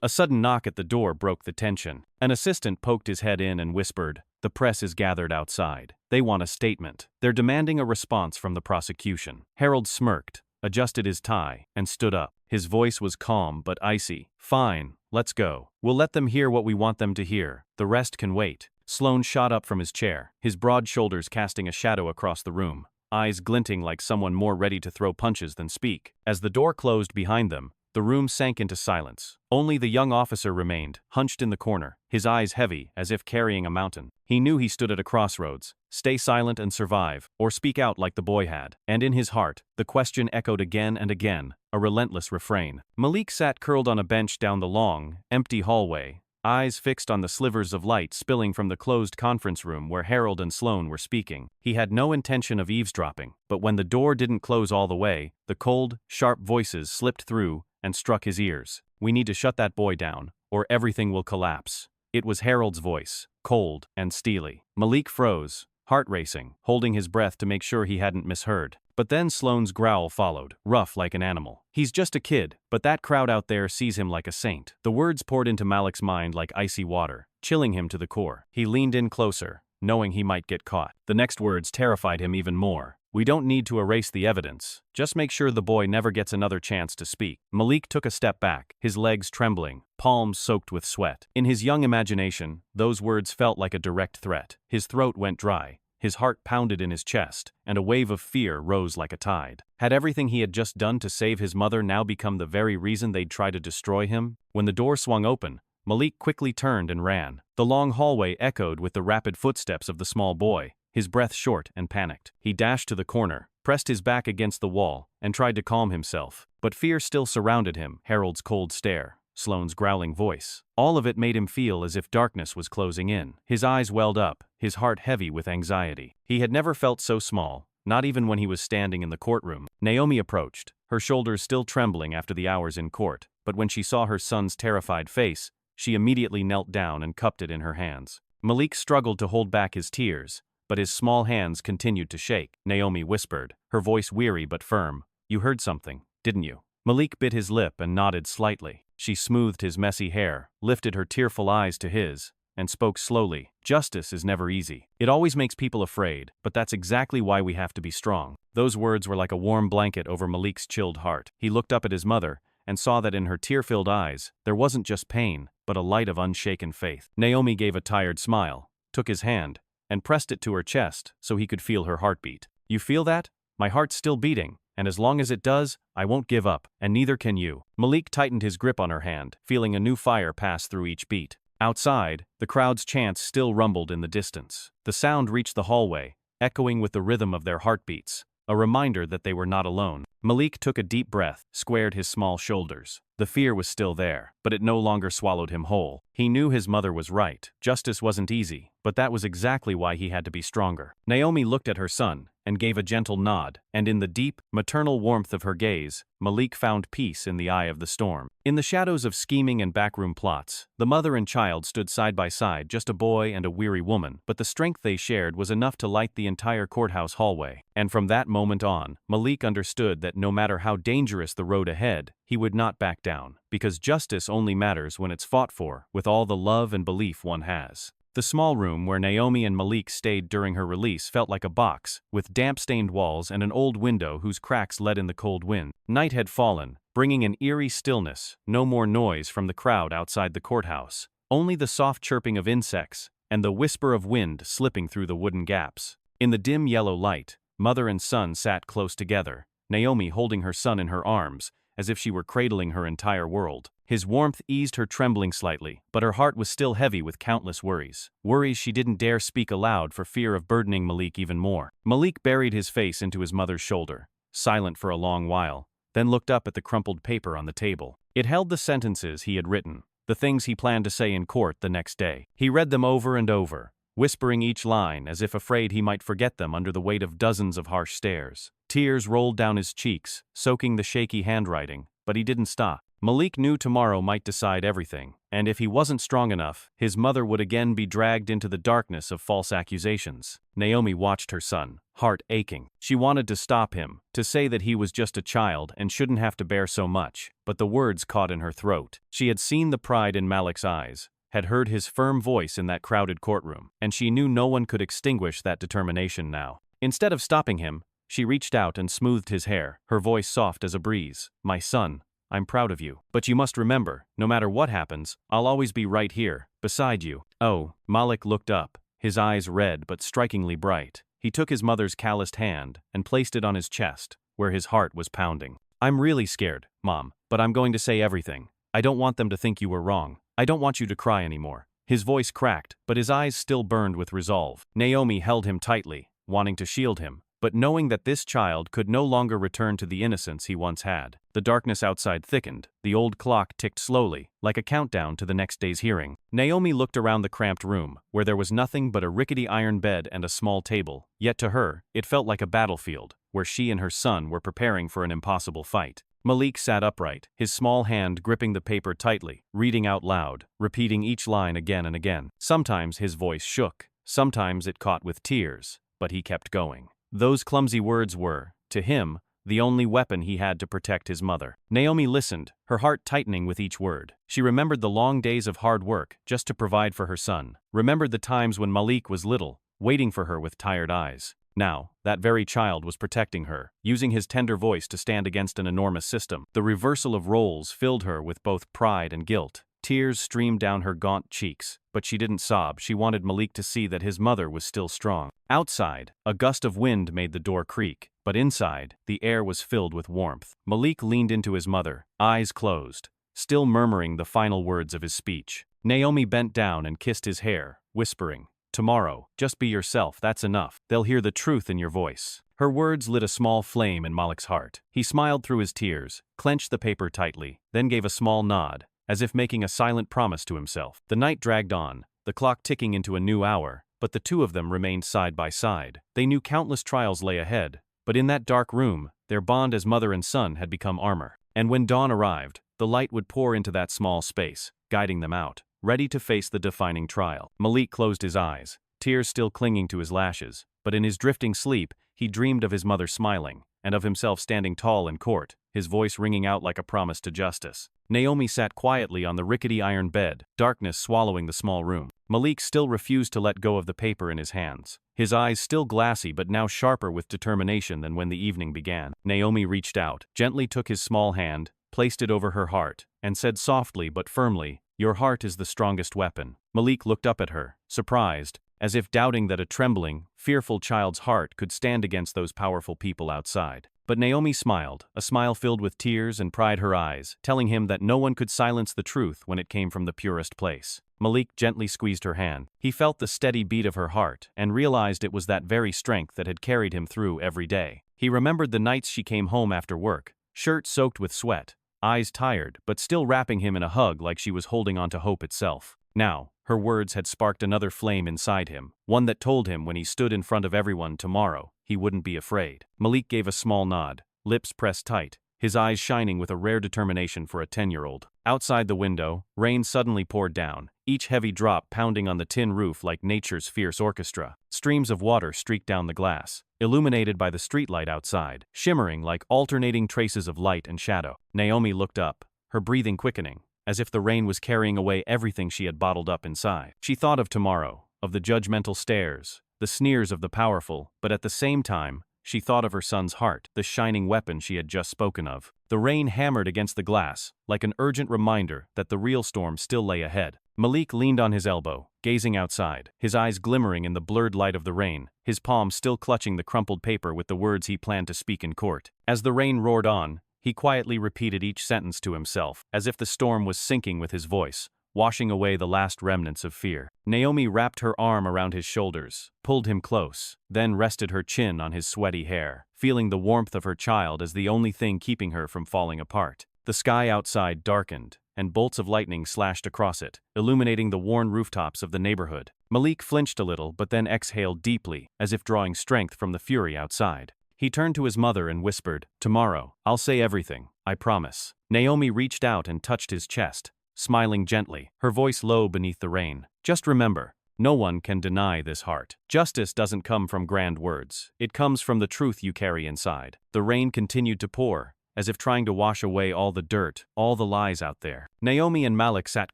A sudden knock at the door broke the tension. An assistant poked his head in and whispered, "The press is gathered outside. They want a statement. They're demanding a response from the prosecution." Harold smirked, adjusted his tie, and stood up. His voice was calm but icy. "Fine, let's go. We'll let them hear what we want them to hear. The rest can wait." Sloane shot up from his chair, his broad shoulders casting a shadow across the room, eyes glinting like someone more ready to throw punches than speak. As the door closed behind them, the room sank into silence. Only the young officer remained, hunched in the corner, his eyes heavy as if carrying a mountain. He knew he stood at a crossroads: stay silent and survive, or speak out like the boy had. And in his heart, the question echoed again and again, a relentless refrain. Malik sat curled on a bench down the long, empty hallway, eyes fixed on the slivers of light spilling from the closed conference room where Harold and Sloane were speaking. He had no intention of eavesdropping, but when the door didn't close all the way, the cold, sharp voices slipped through and struck his ears. "We need to shut that boy down, or everything will collapse." It was Harold's voice, cold and steely. Malik froze, heart racing, holding his breath to make sure he hadn't misheard. But then Sloane's growl followed, rough like an animal. "He's just a kid, but that crowd out there sees him like a saint." The words poured into Malik's mind like icy water, chilling him to the core. He leaned in closer, knowing he might get caught. The next words terrified him even more. "We don't need to erase the evidence. Just make sure the boy never gets another chance to speak." Malik took a step back, his legs trembling, palms soaked with sweat. In his young imagination, those words felt like a direct threat. His throat went dry. His heart pounded in his chest, and a wave of fear rose like a tide. Had everything he had just done to save his mother now become the very reason they'd try to destroy him? When the door swung open, Malik quickly turned and ran. The long hallway echoed with the rapid footsteps of the small boy, his breath short and panicked. He dashed to the corner, pressed his back against the wall, and tried to calm himself. But fear still surrounded him: Harold's cold stare, Sloane's growling voice. All of it made him feel as if darkness was closing in. His eyes welled up, his heart heavy with anxiety. He had never felt so small, not even when he was standing in the courtroom. Naomi approached, her shoulders still trembling after the hours in court, but when she saw her son's terrified face, she immediately knelt down and cupped it in her hands. Malik struggled to hold back his tears, but his small hands continued to shake. Naomi whispered, her voice weary but firm, "You heard something, didn't you?" Malik bit his lip and nodded slightly. She smoothed his messy hair, lifted her tearful eyes to his, and spoke slowly. "Justice is never easy. It always makes people afraid, but that's exactly why we have to be strong." Those words were like a warm blanket over Malik's chilled heart. He looked up at his mother and saw that in her tear-filled eyes, there wasn't just pain, but a light of unshaken faith. Naomi gave a tired smile, took his hand, and pressed it to her chest so he could feel her heartbeat. "You feel that? My heart's still beating. And as long as it does, I won't give up, and neither can you." Malik tightened his grip on her hand, feeling a new fire pass through each beat. Outside, the crowd's chants still rumbled in the distance. The sound reached the hallway, echoing with the rhythm of their heartbeats, a reminder that they were not alone. Malik took a deep breath, squared his small shoulders. The fear was still there, but it no longer swallowed him whole. He knew his mother was right. Justice wasn't easy, but that was exactly why he had to be stronger. Naomi looked at her son and gave a gentle nod, and in the deep, maternal warmth of her gaze, Malik found peace in the eye of the storm. In the shadows of scheming and backroom plots, the mother and child stood side by side, just a boy and a weary woman, but the strength they shared was enough to light the entire courthouse hallway. And from that moment on, Malik understood that no matter how dangerous the road ahead, he would not back down, because justice only matters when it's fought for with all the love and belief one has. The small room where Naomi and Malik stayed during her release felt like a box, with damp-stained walls and an old window whose cracks let in the cold wind. Night had fallen, bringing an eerie stillness, no more noise from the crowd outside the courthouse, only the soft chirping of insects and the whisper of wind slipping through the wooden gaps. In the dim yellow light, mother and son sat close together, Naomi holding her son in her arms, as if she were cradling her entire world. His warmth eased her trembling slightly, but her heart was still heavy with countless worries. Worries she didn't dare speak aloud for fear of burdening Malik even more. Malik buried his face into his mother's shoulder, silent for a long while, then looked up at the crumpled paper on the table. It held the sentences he had written, the things he planned to say in court the next day. He read them over and over, whispering each line as if afraid he might forget them under the weight of dozens of harsh stares. Tears rolled down his cheeks, soaking the shaky handwriting, but he didn't stop. Malik knew tomorrow might decide everything, and if he wasn't strong enough, his mother would again be dragged into the darkness of false accusations. Naomi watched her son, heart aching. She wanted to stop him, to say that he was just a child and shouldn't have to bear so much, but the words caught in her throat. She had seen the pride in Malik's eyes, had heard his firm voice in that crowded courtroom, and she knew no one could extinguish that determination now. Instead of stopping him, she reached out and smoothed his hair, her voice soft as a breeze. "My son, I'm proud of you. But you must remember, no matter what happens, I'll always be right here, beside you." "Oh." Malik looked up, his eyes red but strikingly bright. He took his mother's calloused hand and placed it on his chest, where his heart was pounding. "I'm really scared, Mom, but I'm going to say everything. I don't want them to think you were wrong. I don't want you to cry anymore." His voice cracked, but his eyes still burned with resolve. Naomi held him tightly, wanting to shield him, but knowing that this child could no longer return to the innocence he once had. The darkness outside thickened, the old clock ticked slowly, like a countdown to the next day's hearing. Naomi looked around the cramped room, where there was nothing but a rickety iron bed and a small table, yet to her, it felt like a battlefield, where she and her son were preparing for an impossible fight. Malik sat upright, his small hand gripping the paper tightly, reading out loud, repeating each line again and again. Sometimes his voice shook, sometimes it caught with tears, but he kept going. Those clumsy words were, to him, the only weapon he had to protect his mother. Naomi listened, her heart tightening with each word. She remembered the long days of hard work just to provide for her son, remembered the times when Malik was little, waiting for her with tired eyes. Now, that very child was protecting her, using his tender voice to stand against an enormous system. The reversal of roles filled her with both pride and guilt. Tears streamed down her gaunt cheeks, but she didn't sob. She wanted Malik to see that his mother was still strong. Outside, a gust of wind made the door creak, but inside, the air was filled with warmth. Malik leaned into his mother, eyes closed, still murmuring the final words of his speech. Naomi bent down and kissed his hair, whispering, "Tomorrow, just be yourself, that's enough. They'll hear the truth in your voice." Her words lit a small flame in Malik's heart. He smiled through his tears, clenched the paper tightly, then gave a small nod, as if making a silent promise to himself. The night dragged on, the clock ticking into a new hour, but the two of them remained side by side. They knew countless trials lay ahead, but in that dark room, their bond as mother and son had become armor. And when dawn arrived, the light would pour into that small space, guiding them out, ready to face the defining trial. Malik closed his eyes, tears still clinging to his lashes, but in his drifting sleep, he dreamed of his mother smiling, and of himself standing tall in court, his voice ringing out like a promise to justice. Naomi sat quietly on the rickety iron bed, darkness swallowing the small room. Malik still refused to let go of the paper in his hands, his eyes still glassy but now sharper with determination than when the evening began. Naomi reached out, gently took his small hand, placed it over her heart, and said softly but firmly, "Your heart is the strongest weapon." Malik looked up at her, surprised, as if doubting that a trembling, fearful child's heart could stand against those powerful people outside. But Naomi smiled, a smile filled with tears and pride her eyes, telling him that no one could silence the truth when it came from the purest place. Malik gently squeezed her hand. He felt the steady beat of her heart and realized it was that very strength that had carried him through every day. He remembered the nights she came home after work, shirt soaked with sweat, eyes tired but still wrapping him in a hug like she was holding onto hope itself. Now, her words had sparked another flame inside him, one that told him when he stood in front of everyone tomorrow, he wouldn't be afraid. Malik gave a small nod, lips pressed tight, his eyes shining with a rare determination for a 10-year-old. Outside the window, rain suddenly poured down, each heavy drop pounding on the tin roof like nature's fierce orchestra. Streams of water streaked down the glass, illuminated by the streetlight outside, shimmering like alternating traces of light and shadow. Naomi looked up, her breathing quickening, as if the rain was carrying away everything she had bottled up inside. She thought of tomorrow, of the judgmental stares, the sneers of the powerful, but at the same time, she thought of her son's heart, the shining weapon she had just spoken of. The rain hammered against the glass, like an urgent reminder that the real storm still lay ahead. Malik leaned on his elbow, gazing outside, his eyes glimmering in the blurred light of the rain, his palm still clutching the crumpled paper with the words he planned to speak in court. As the rain roared on, he quietly repeated each sentence to himself, as if the storm was sinking with his voice, washing away the last remnants of fear. Naomi wrapped her arm around his shoulders, pulled him close, then rested her chin on his sweaty hair, feeling the warmth of her child as the only thing keeping her from falling apart. The sky outside darkened, and bolts of lightning slashed across it, illuminating the worn rooftops of the neighborhood. Malik flinched a little but then exhaled deeply, as if drawing strength from the fury outside. He turned to his mother and whispered, "Tomorrow, I'll say everything, I promise." Naomi reached out and touched his chest, smiling gently, her voice low beneath the rain. "Just remember, no one can deny this heart. Justice doesn't come from grand words. It comes from the truth you carry inside." The rain continued to pour, as if trying to wash away all the dirt, all the lies out there. Naomi and Malik sat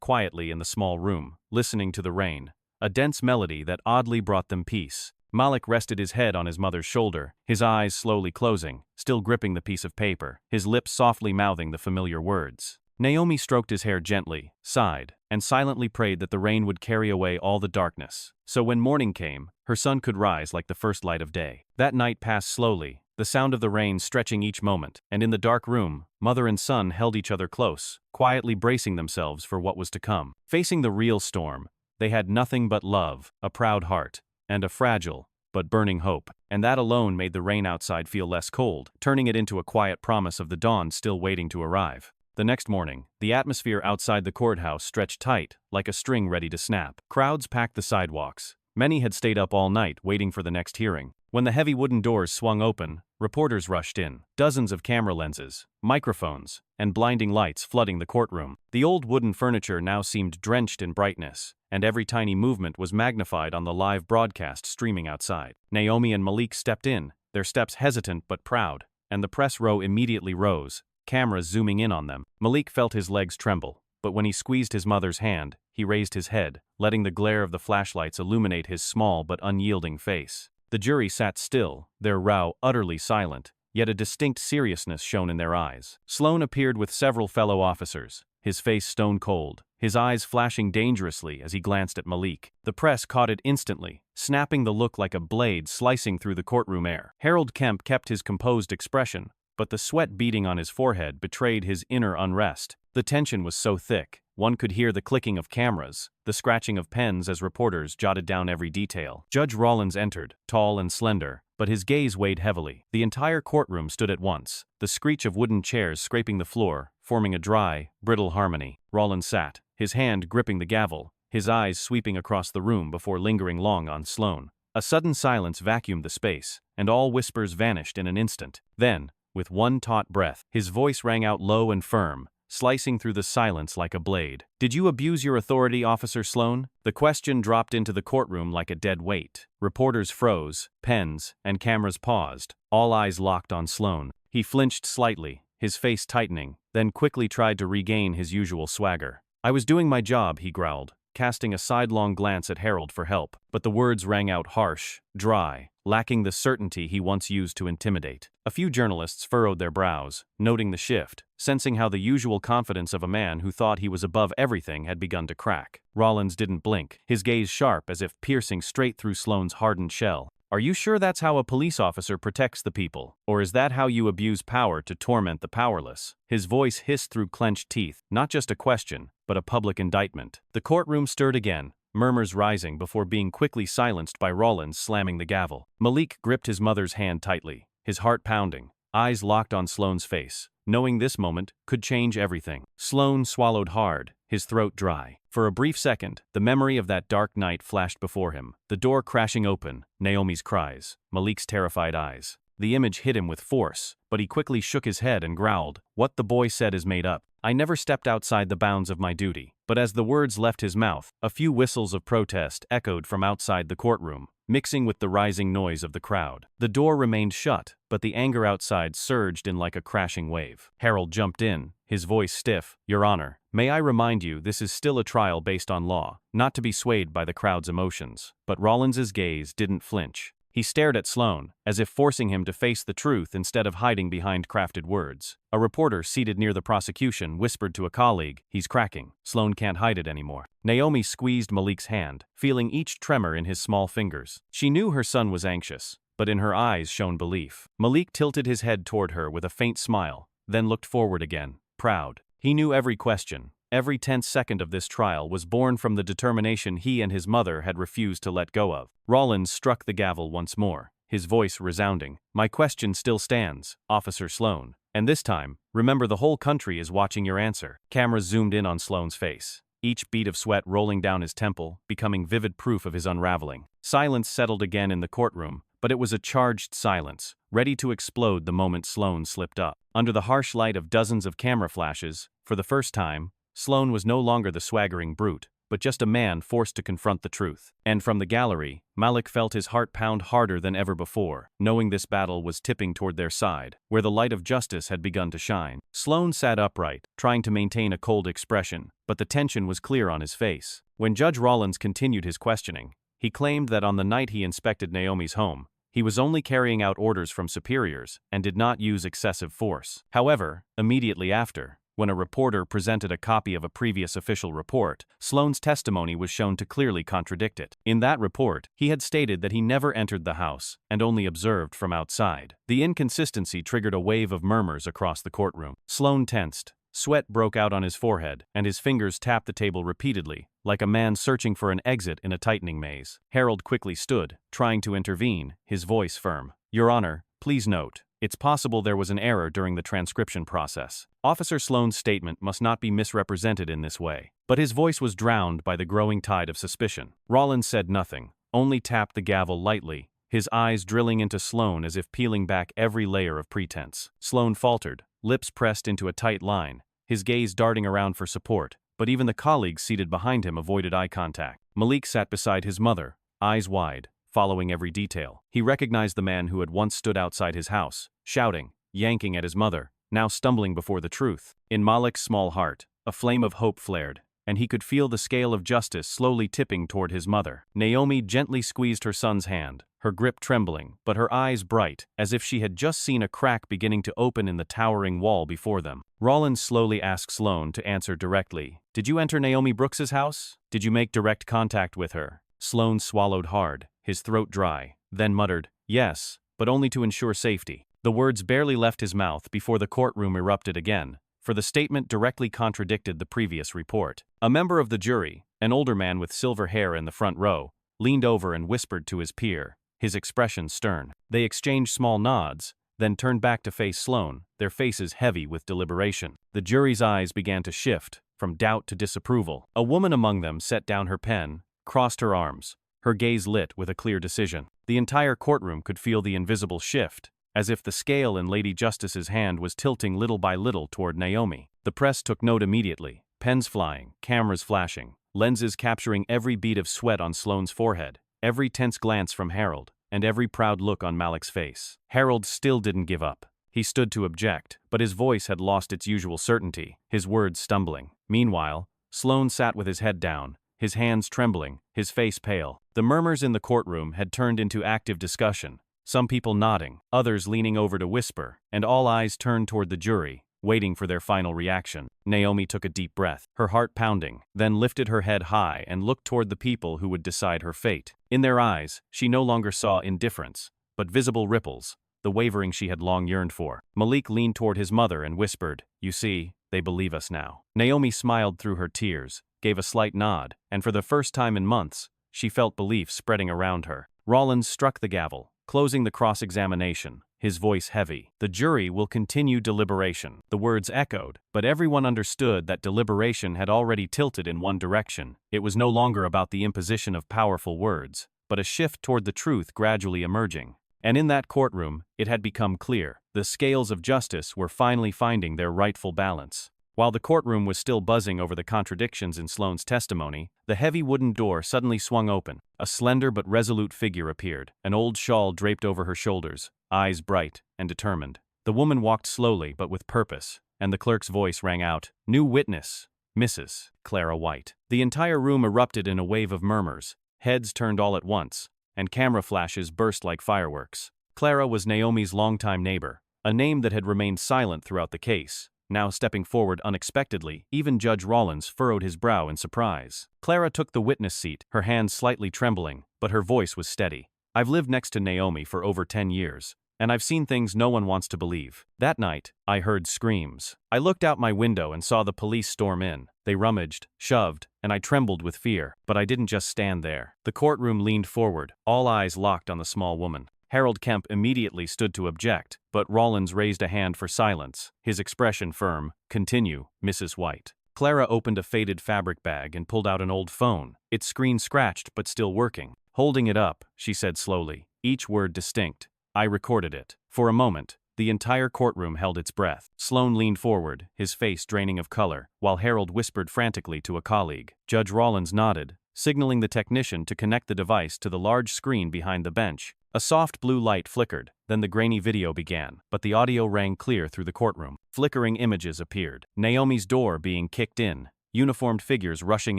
quietly in the small room, listening to the rain, a dense melody that oddly brought them peace. Malik rested his head on his mother's shoulder, his eyes slowly closing, still gripping the piece of paper, his lips softly mouthing the familiar words. Naomi stroked his hair gently, sighed, and silently prayed that the rain would carry away all the darkness, so when morning came, her son could rise like the first light of day. That night passed slowly, the sound of the rain stretching each moment, and in the dark room, mother and son held each other close, quietly bracing themselves for what was to come. Facing the real storm, they had nothing but love, a proud heart, and a fragile, but burning hope, and that alone made the rain outside feel less cold, turning it into a quiet promise of the dawn still waiting to arrive. The next morning, the atmosphere outside the courthouse stretched tight, like a string ready to snap. Crowds packed the sidewalks. Many had stayed up all night waiting for the next hearing. When the heavy wooden doors swung open, reporters rushed in, dozens of camera lenses, microphones, and blinding lights flooding the courtroom. The old wooden furniture now seemed drenched in brightness, and every tiny movement was magnified on the live broadcast streaming outside. Naomi and Malik stepped in, their steps hesitant but proud, and the press row immediately rose, cameras zooming in on them. Malik felt his legs tremble, but when he squeezed his mother's hand, he raised his head, letting the glare of the flashlights illuminate his small but unyielding face. The jury sat still, their row utterly silent, yet a distinct seriousness shone in their eyes. Sloan appeared with several fellow officers, his face stone cold, his eyes flashing dangerously as he glanced at Malik. The press caught it instantly, snapping the look like a blade slicing through the courtroom air. Harold Kemp kept his composed expression, but the sweat beading on his forehead betrayed his inner unrest. The tension was so thick, one could hear the clicking of cameras, the scratching of pens as reporters jotted down every detail. Judge Rollins entered, tall and slender, but his gaze weighed heavily. The entire courtroom stood at once, the screech of wooden chairs scraping the floor, forming a dry, brittle harmony. Rollins sat, his hand gripping the gavel, his eyes sweeping across the room before lingering long on Sloan. A sudden silence vacuumed the space, and all whispers vanished in an instant. Then, with one taut breath, his voice rang out low and firm, slicing through the silence like a blade. "Did you abuse your authority, Officer Sloan?" The question dropped into the courtroom like a dead weight. Reporters froze, pens and cameras paused, all eyes locked on Sloan. He flinched slightly, his face tightening, then quickly tried to regain his usual swagger. "I was doing my job," he growled, casting a sidelong glance at Harold for help, but the words rang out harsh, dry, lacking the certainty he once used to intimidate. A few journalists furrowed their brows, noting the shift, sensing how the usual confidence of a man who thought he was above everything had begun to crack. Rollins didn't blink, his gaze sharp as if piercing straight through Sloan's hardened shell. "Are you sure that's how a police officer protects the people? Or is that how you abuse power to torment the powerless?" His voice hissed through clenched teeth, not just a question, but a public indictment. The courtroom stirred again, murmurs rising before being quickly silenced by Rollins slamming the gavel. Malik gripped his mother's hand tightly, his heart pounding, eyes locked on Sloane's face, knowing this moment could change everything. Sloane swallowed hard, his throat dry. For a brief second, the memory of that dark night flashed before him, the door crashing open, Naomi's cries, Malik's terrified eyes. The image hit him with force, but he quickly shook his head and growled, "What the boy said is made up. I never stepped outside the bounds of my duty." But as the words left his mouth, a few whistles of protest echoed from outside the courtroom, mixing with the rising noise of the crowd. The door remained shut, but the anger outside surged in like a crashing wave. Harold jumped in, his voice stiff. "Your Honor, may I remind you this is still a trial based on law, not to be swayed by the crowd's emotions." But Rollins's gaze didn't flinch. He stared at Sloane, as if forcing him to face the truth instead of hiding behind crafted words. A reporter seated near the prosecution whispered to a colleague, "He's cracking. Sloane can't hide it anymore." Naomi squeezed Malik's hand, feeling each tremor in his small fingers. She knew her son was anxious, but in her eyes shone belief. Malik tilted his head toward her with a faint smile, then looked forward again, proud. He knew every question. Every tense second of this trial was born from the determination he and his mother had refused to let go of. Rollins struck the gavel once more, his voice resounding. "My question still stands, Officer Sloane. And this time, remember the whole country is watching your answer." Cameras zoomed in on Sloane's face, each bead of sweat rolling down his temple, becoming vivid proof of his unraveling. Silence settled again in the courtroom, but it was a charged silence, ready to explode the moment Sloane slipped up. Under the harsh light of dozens of camera flashes, for the first time, Sloane was no longer the swaggering brute, but just a man forced to confront the truth. And from the gallery, Malik felt his heart pound harder than ever before, knowing this battle was tipping toward their side, where the light of justice had begun to shine. Sloane sat upright, trying to maintain a cold expression, but the tension was clear on his face. When Judge Rollins continued his questioning, he claimed that on the night he inspected Naomi's home, he was only carrying out orders from superiors and did not use excessive force. However, immediately after, when a reporter presented a copy of a previous official report, Sloane's testimony was shown to clearly contradict it. In that report, he had stated that he never entered the house and only observed from outside. The inconsistency triggered a wave of murmurs across the courtroom. Sloane tensed. Sweat broke out on his forehead, and his fingers tapped the table repeatedly, like a man searching for an exit in a tightening maze. Harold quickly stood, trying to intervene, his voice firm. "Your Honor, please note, it's possible there was an error during the transcription process. Officer Sloane's statement must not be misrepresented in this way." But his voice was drowned by the growing tide of suspicion. Rollins said nothing, only tapped the gavel lightly, his eyes drilling into Sloane as if peeling back every layer of pretense. Sloane faltered, lips pressed into a tight line, his gaze darting around for support, but even the colleagues seated behind him avoided eye contact. Malik sat beside his mother, eyes wide, following every detail. He recognized the man who had once stood outside his house, shouting, yanking at his mother, now stumbling before the truth. In Malik's small heart, a flame of hope flared, and he could feel the scale of justice slowly tipping toward his mother. Naomi gently squeezed her son's hand, her grip trembling, but her eyes bright, as if she had just seen a crack beginning to open in the towering wall before them. Rollins slowly asked Sloane to answer directly. "Did you enter Naomi Brooks's house? Did you make direct contact with her?" Sloane swallowed hard, his throat dry, then muttered, "Yes, but only to ensure safety." The words barely left his mouth before the courtroom erupted again, for the statement directly contradicted the previous report. A member of the jury, an older man with silver hair in the front row, leaned over and whispered to his peer, his expression stern. They exchanged small nods, then turned back to face Sloane, their faces heavy with deliberation. The jury's eyes began to shift, from doubt to disapproval. A woman among them set down her pen, crossed her arms, her gaze lit with a clear decision. The entire courtroom could feel the invisible shift, as if the scale in Lady Justice's hand was tilting little by little toward Naomi. The press took note immediately, pens flying, cameras flashing, lenses capturing every bead of sweat on Sloane's forehead, every tense glance from Harold, and every proud look on Malik's face. Harold still didn't give up. He stood to object, but his voice had lost its usual certainty, his words stumbling. Meanwhile, Sloane sat with his head down, his hands trembling, his face pale. The murmurs in the courtroom had turned into active discussion, some people nodding, others leaning over to whisper, and all eyes turned toward the jury, waiting for their final reaction. Naomi took a deep breath, her heart pounding, then lifted her head high and looked toward the people who would decide her fate. In their eyes, she no longer saw indifference, but visible ripples, the wavering she had long yearned for. Malik leaned toward his mother and whispered, "You see, they believe us now." Naomi smiled through her tears, gave a slight nod, and for the first time in months, she felt belief spreading around her. Rollins struck the gavel, closing the cross-examination, his voice heavy. "The jury will continue deliberation." The words echoed, but everyone understood that deliberation had already tilted in one direction. It was no longer about the imposition of powerful words, but a shift toward the truth gradually emerging. And in that courtroom, it had become clear. The scales of justice were finally finding their rightful balance. While the courtroom was still buzzing over the contradictions in Sloane's testimony, the heavy wooden door suddenly swung open. A slender but resolute figure appeared, an old shawl draped over her shoulders, eyes bright and determined. The woman walked slowly but with purpose, and the clerk's voice rang out, "New witness, Mrs. Clara White." The entire room erupted in a wave of murmurs, heads turned all at once, and camera flashes burst like fireworks. Clara was Naomi's longtime neighbor, a name that had remained silent throughout the case. Now stepping forward unexpectedly, even Judge Rollins furrowed his brow in surprise. Clara took the witness seat, her hands slightly trembling, but her voice was steady. "I've lived next to Naomi for over 10 years, and I've seen things no one wants to believe. That night, I heard screams. I looked out my window and saw the police storm in. They rummaged, shoved, and I trembled with fear. But I didn't just stand there." The courtroom leaned forward, all eyes locked on the small woman. Harold Kemp immediately stood to object, but Rollins raised a hand for silence, his expression firm. "Continue, Mrs. White." Clara opened a faded fabric bag and pulled out an old phone, its screen scratched but still working. Holding it up, she said slowly, each word distinct, "I recorded it." For a moment, the entire courtroom held its breath. Sloane leaned forward, his face draining of color, while Harold whispered frantically to a colleague. Judge Rollins nodded, signaling the technician to connect the device to the large screen behind the bench. A soft blue light flickered, then the grainy video began, but the audio rang clear through the courtroom. Flickering images appeared. Naomi's door being kicked in, uniformed figures rushing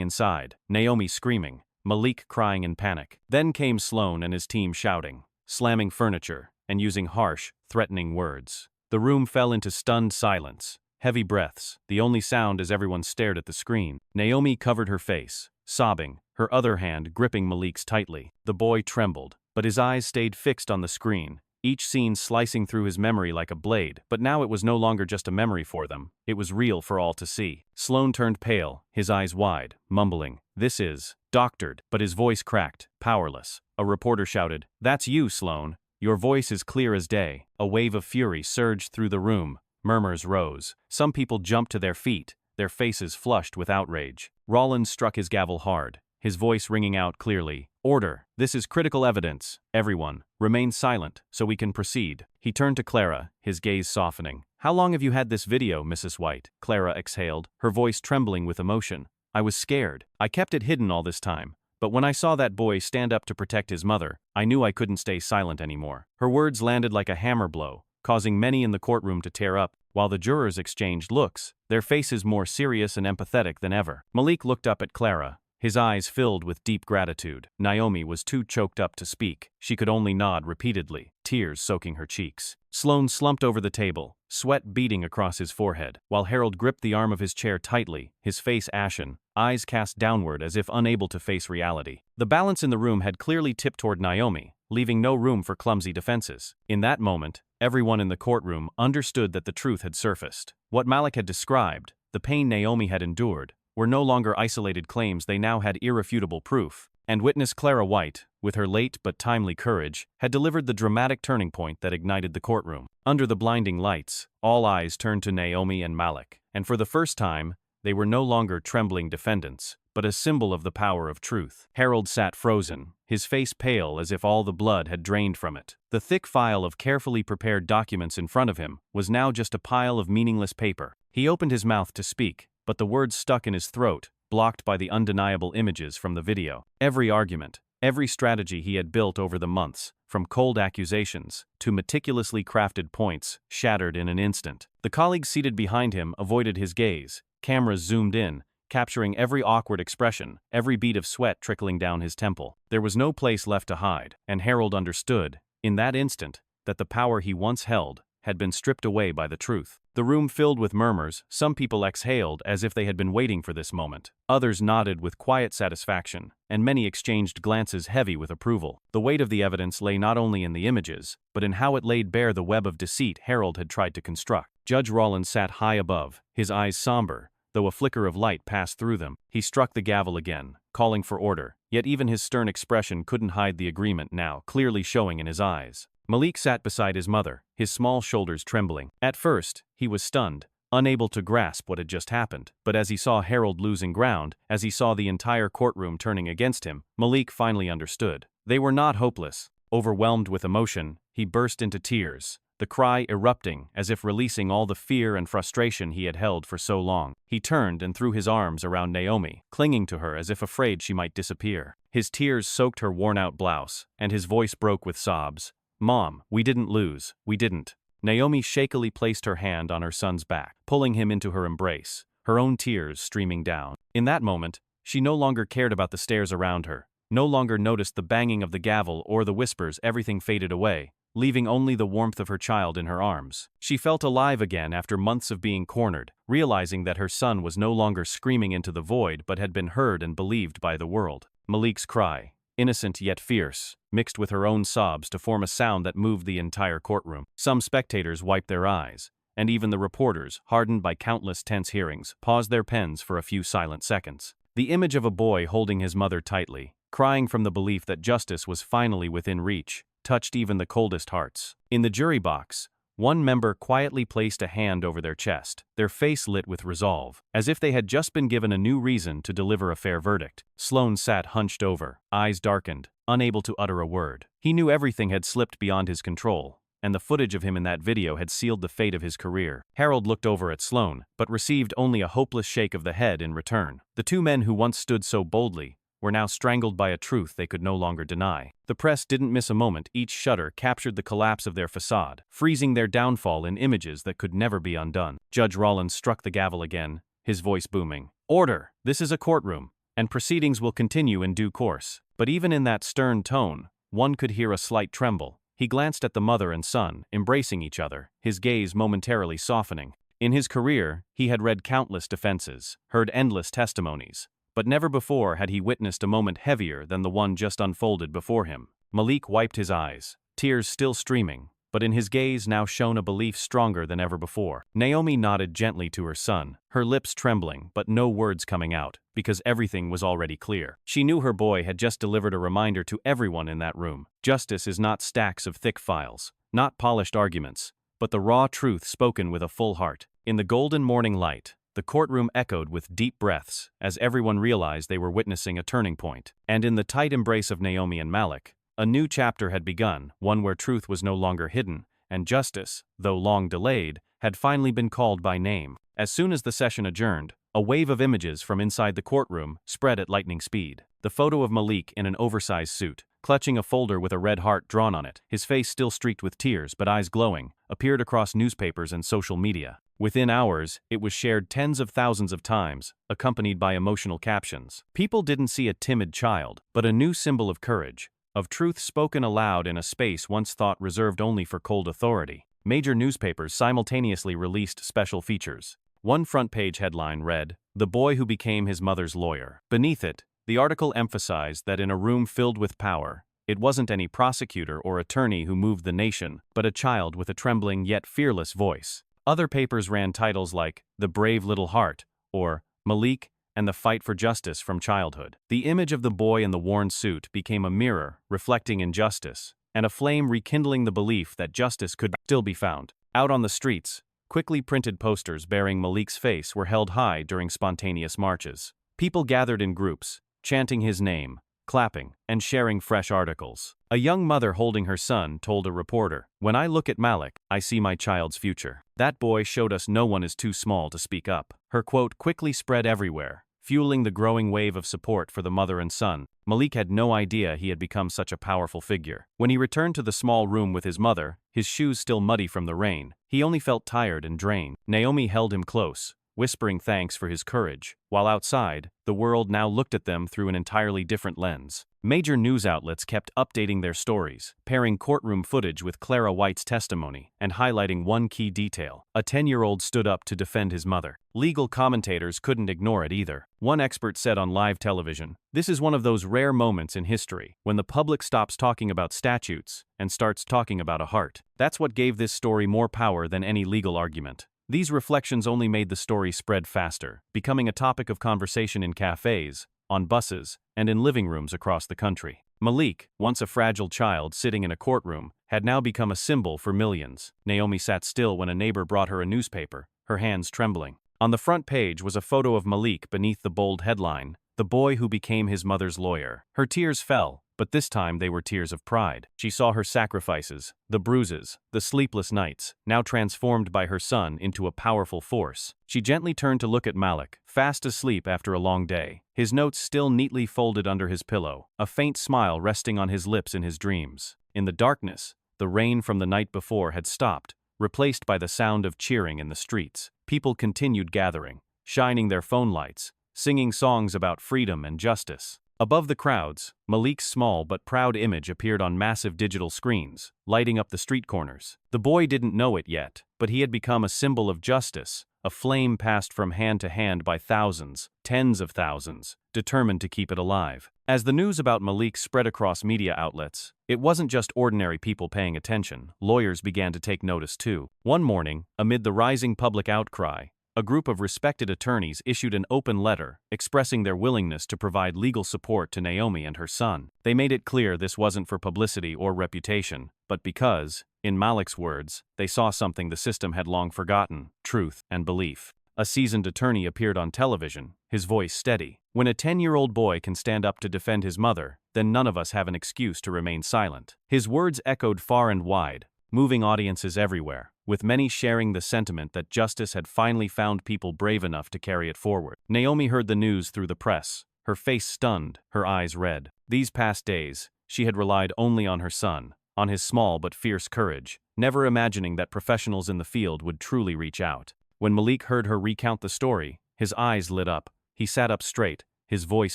inside, Naomi screaming, Malik crying in panic. Then came Sloane and his team shouting, slamming furniture, and using harsh, threatening words. The room fell into stunned silence, heavy breaths, the only sound as everyone stared at the screen. Naomi covered her face, sobbing, her other hand gripping Malik's tightly. The boy trembled, but his eyes stayed fixed on the screen, each scene slicing through his memory like a blade. But now it was no longer just a memory for them, it was real for all to see. Sloane turned pale, his eyes wide, mumbling, "This is doctored," but his voice cracked, powerless. A reporter shouted, "That's you, Sloane. Your voice is clear as day." A wave of fury surged through the room, murmurs rose. Some people jumped to their feet, their faces flushed with outrage. Rollins struck his gavel hard, his voice ringing out clearly, "Order! This is critical evidence. Everyone, remain silent, so we can proceed." He turned to Clara, his gaze softening. "How long have you had this video, Mrs. White?" Clara exhaled, her voice trembling with emotion. "I was scared. I kept it hidden all this time. But when I saw that boy stand up to protect his mother, I knew I couldn't stay silent anymore." Her words landed like a hammer blow, causing many in the courtroom to tear up, while the jurors exchanged looks, their faces more serious and empathetic than ever. Malik looked up at Clara, his eyes filled with deep gratitude. Naomi was too choked up to speak, she could only nod repeatedly, tears soaking her cheeks. Sloane slumped over the table, sweat beading across his forehead, while Harold gripped the arm of his chair tightly, his face ashen, eyes cast downward as if unable to face reality. The balance in the room had clearly tipped toward Naomi, leaving no room for clumsy defenses. In that moment, everyone in the courtroom understood that the truth had surfaced. What Malik had described, the pain Naomi had endured, were no longer isolated claims. They now had irrefutable proof. And witness Clara White, with her late but timely courage, had delivered the dramatic turning point that ignited the courtroom. Under the blinding lights, all eyes turned to Naomi and Malik, and for the first time, they were no longer trembling defendants, but a symbol of the power of truth. Harold sat frozen, his face pale as if all the blood had drained from it. The thick file of carefully prepared documents in front of him was now just a pile of meaningless paper. He opened his mouth to speak, but the words stuck in his throat, blocked by the undeniable images from the video. Every argument, every strategy he had built over the months, from cold accusations to meticulously crafted points, shattered in an instant. The colleagues seated behind him avoided his gaze, cameras zoomed in, capturing every awkward expression, every bead of sweat trickling down his temple. There was no place left to hide, and Harold understood, in that instant, that the power he once held had been stripped away by the truth. The room filled with murmurs, some people exhaled as if they had been waiting for this moment. Others nodded with quiet satisfaction, and many exchanged glances heavy with approval. The weight of the evidence lay not only in the images, but in how it laid bare the web of deceit Harold had tried to construct. Judge Rollins sat high above, his eyes somber, though a flicker of light passed through them. He struck the gavel again, calling for order, yet even his stern expression couldn't hide the agreement now clearly showing in his eyes. Malik sat beside his mother, his small shoulders trembling. At first, he was stunned, unable to grasp what had just happened. But as he saw Harold losing ground, as he saw the entire courtroom turning against him, Malik finally understood. They were not hopeless. Overwhelmed with emotion, he burst into tears, the cry erupting as if releasing all the fear and frustration he had held for so long. He turned and threw his arms around Naomi, clinging to her as if afraid she might disappear. His tears soaked her worn-out blouse, and his voice broke with sobs. "Mom, we didn't lose, we didn't." Naomi shakily placed her hand on her son's back, pulling him into her embrace, her own tears streaming down. In that moment, she no longer cared about the stares around her, no longer noticed the banging of the gavel or the whispers. Everything faded away, leaving only the warmth of her child in her arms. She felt alive again after months of being cornered, realizing that her son was no longer screaming into the void but had been heard and believed by the world. Malik's cry, innocent yet fierce, mixed with her own sobs to form a sound that moved the entire courtroom. Some spectators wiped their eyes, and even the reporters, hardened by countless tense hearings, paused their pens for a few silent seconds. The image of a boy holding his mother tightly, crying from the belief that justice was finally within reach, touched even the coldest hearts. In the jury box, one member quietly placed a hand over their chest, their face lit with resolve, as if they had just been given a new reason to deliver a fair verdict. Sloan sat hunched over, eyes darkened, unable to utter a word. He knew everything had slipped beyond his control, and the footage of him in that video had sealed the fate of his career. Harold looked over at Sloan, but received only a hopeless shake of the head in return. The two men who once stood so boldly were now strangled by a truth they could no longer deny. The press didn't miss a moment. Each shutter captured the collapse of their facade, freezing their downfall in images that could never be undone. Judge Rollins struck the gavel again, his voice booming. "Order! This is a courtroom, and proceedings will continue in due course." But even in that stern tone, one could hear a slight tremble. He glanced at the mother and son, embracing each other, his gaze momentarily softening. In his career, he had read countless defenses, heard endless testimonies, but never before had he witnessed a moment heavier than the one just unfolded before him. Malik wiped his eyes, tears still streaming, but in his gaze now shone a belief stronger than ever before. Naomi nodded gently to her son, her lips trembling but no words coming out, because everything was already clear. She knew her boy had just delivered a reminder to everyone in that room. Justice is not stacks of thick files, not polished arguments, but the raw truth spoken with a full heart. In the golden morning light, the courtroom echoed with deep breaths as everyone realized they were witnessing a turning point. And in the tight embrace of Naomi and Malik, a new chapter had begun, one where truth was no longer hidden, and justice, though long delayed, had finally been called by name. As soon as the session adjourned, a wave of images from inside the courtroom spread at lightning speed. The photo of Malik in an oversized suit, clutching a folder with a red heart drawn on it, his face still streaked with tears but eyes glowing, appeared across newspapers and social media. Within hours, it was shared tens of thousands of times, accompanied by emotional captions. People didn't see a timid child, but a new symbol of courage, of truth spoken aloud in a space once thought reserved only for cold authority. Major newspapers simultaneously released special features. One front-page headline read, "The Boy Who Became His Mother's Lawyer." Beneath it, the article emphasized that in a room filled with power, it wasn't any prosecutor or attorney who moved the nation, but a child with a trembling yet fearless voice. Other papers ran titles like "The Brave Little Heart" or "Malik and the Fight for Justice from Childhood." The image of the boy in the worn suit became a mirror reflecting injustice, and a flame rekindling the belief that justice could still be found. Out on the streets, quickly printed posters bearing Malik's face were held high during spontaneous marches. People gathered in groups, chanting his name, clapping, and sharing fresh articles. A young mother holding her son told a reporter, "When I look at Malik, I see my child's future." That boy showed us no one is too small to speak up. Her quote quickly spread everywhere, fueling the growing wave of support for the mother and son. Malik had no idea he had become such a powerful figure. When he returned to the small room with his mother, his shoes still muddy from the rain, he only felt tired and drained. Naomi held him close, whispering thanks for his courage, while outside, the world now looked at them through an entirely different lens. Major news outlets kept updating their stories, pairing courtroom footage with Clara White's testimony, and highlighting one key detail: a 10-year-old stood up to defend his mother. Legal commentators couldn't ignore it either. One expert said on live television, "This is one of those rare moments in history when the public stops talking about statutes and starts talking about a heart." That's what gave this story more power than any legal argument. These reflections only made the story spread faster, becoming a topic of conversation in cafes, on buses, and in living rooms across the country. Malik, once a fragile child sitting in a courtroom, had now become a symbol for millions. Naomi sat still when a neighbor brought her a newspaper, her hands trembling. On the front page was a photo of Malik beneath the bold headline, "The boy who became his mother's lawyer." Her tears fell, but this time they were tears of pride. She saw her sacrifices, the bruises, the sleepless nights, now transformed by her son into a powerful force. She gently turned to look at Malik, fast asleep after a long day, his notes still neatly folded under his pillow, a faint smile resting on his lips in his dreams. In the darkness, the rain from the night before had stopped, replaced by the sound of cheering in the streets. People continued gathering, shining their phone lights, singing songs about freedom and justice. Above the crowds, Malik's small but proud image appeared on massive digital screens, lighting up the street corners. The boy didn't know it yet, but he had become a symbol of justice, a flame passed from hand to hand by thousands, tens of thousands, determined to keep it alive. As the news about Malik spread across media outlets, it wasn't just ordinary people paying attention. Lawyers began to take notice too. One morning, amid the rising public outcry, a group of respected attorneys issued an open letter expressing their willingness to provide legal support to Naomi and her son. They made it clear this wasn't for publicity or reputation, but because, in Malik's words, they saw something the system had long forgotten: truth and belief. A seasoned attorney appeared on television, his voice steady. "When a 10-year-old boy can stand up to defend his mother, then none of us have an excuse to remain silent." His words echoed far and wide, moving audiences everywhere, with many sharing the sentiment that justice had finally found people brave enough to carry it forward. Naomi heard the news through the press, her face stunned, her eyes red. These past days, she had relied only on her son, on his small but fierce courage, never imagining that professionals in the field would truly reach out. When Malik heard her recount the story, his eyes lit up. He sat up straight, his voice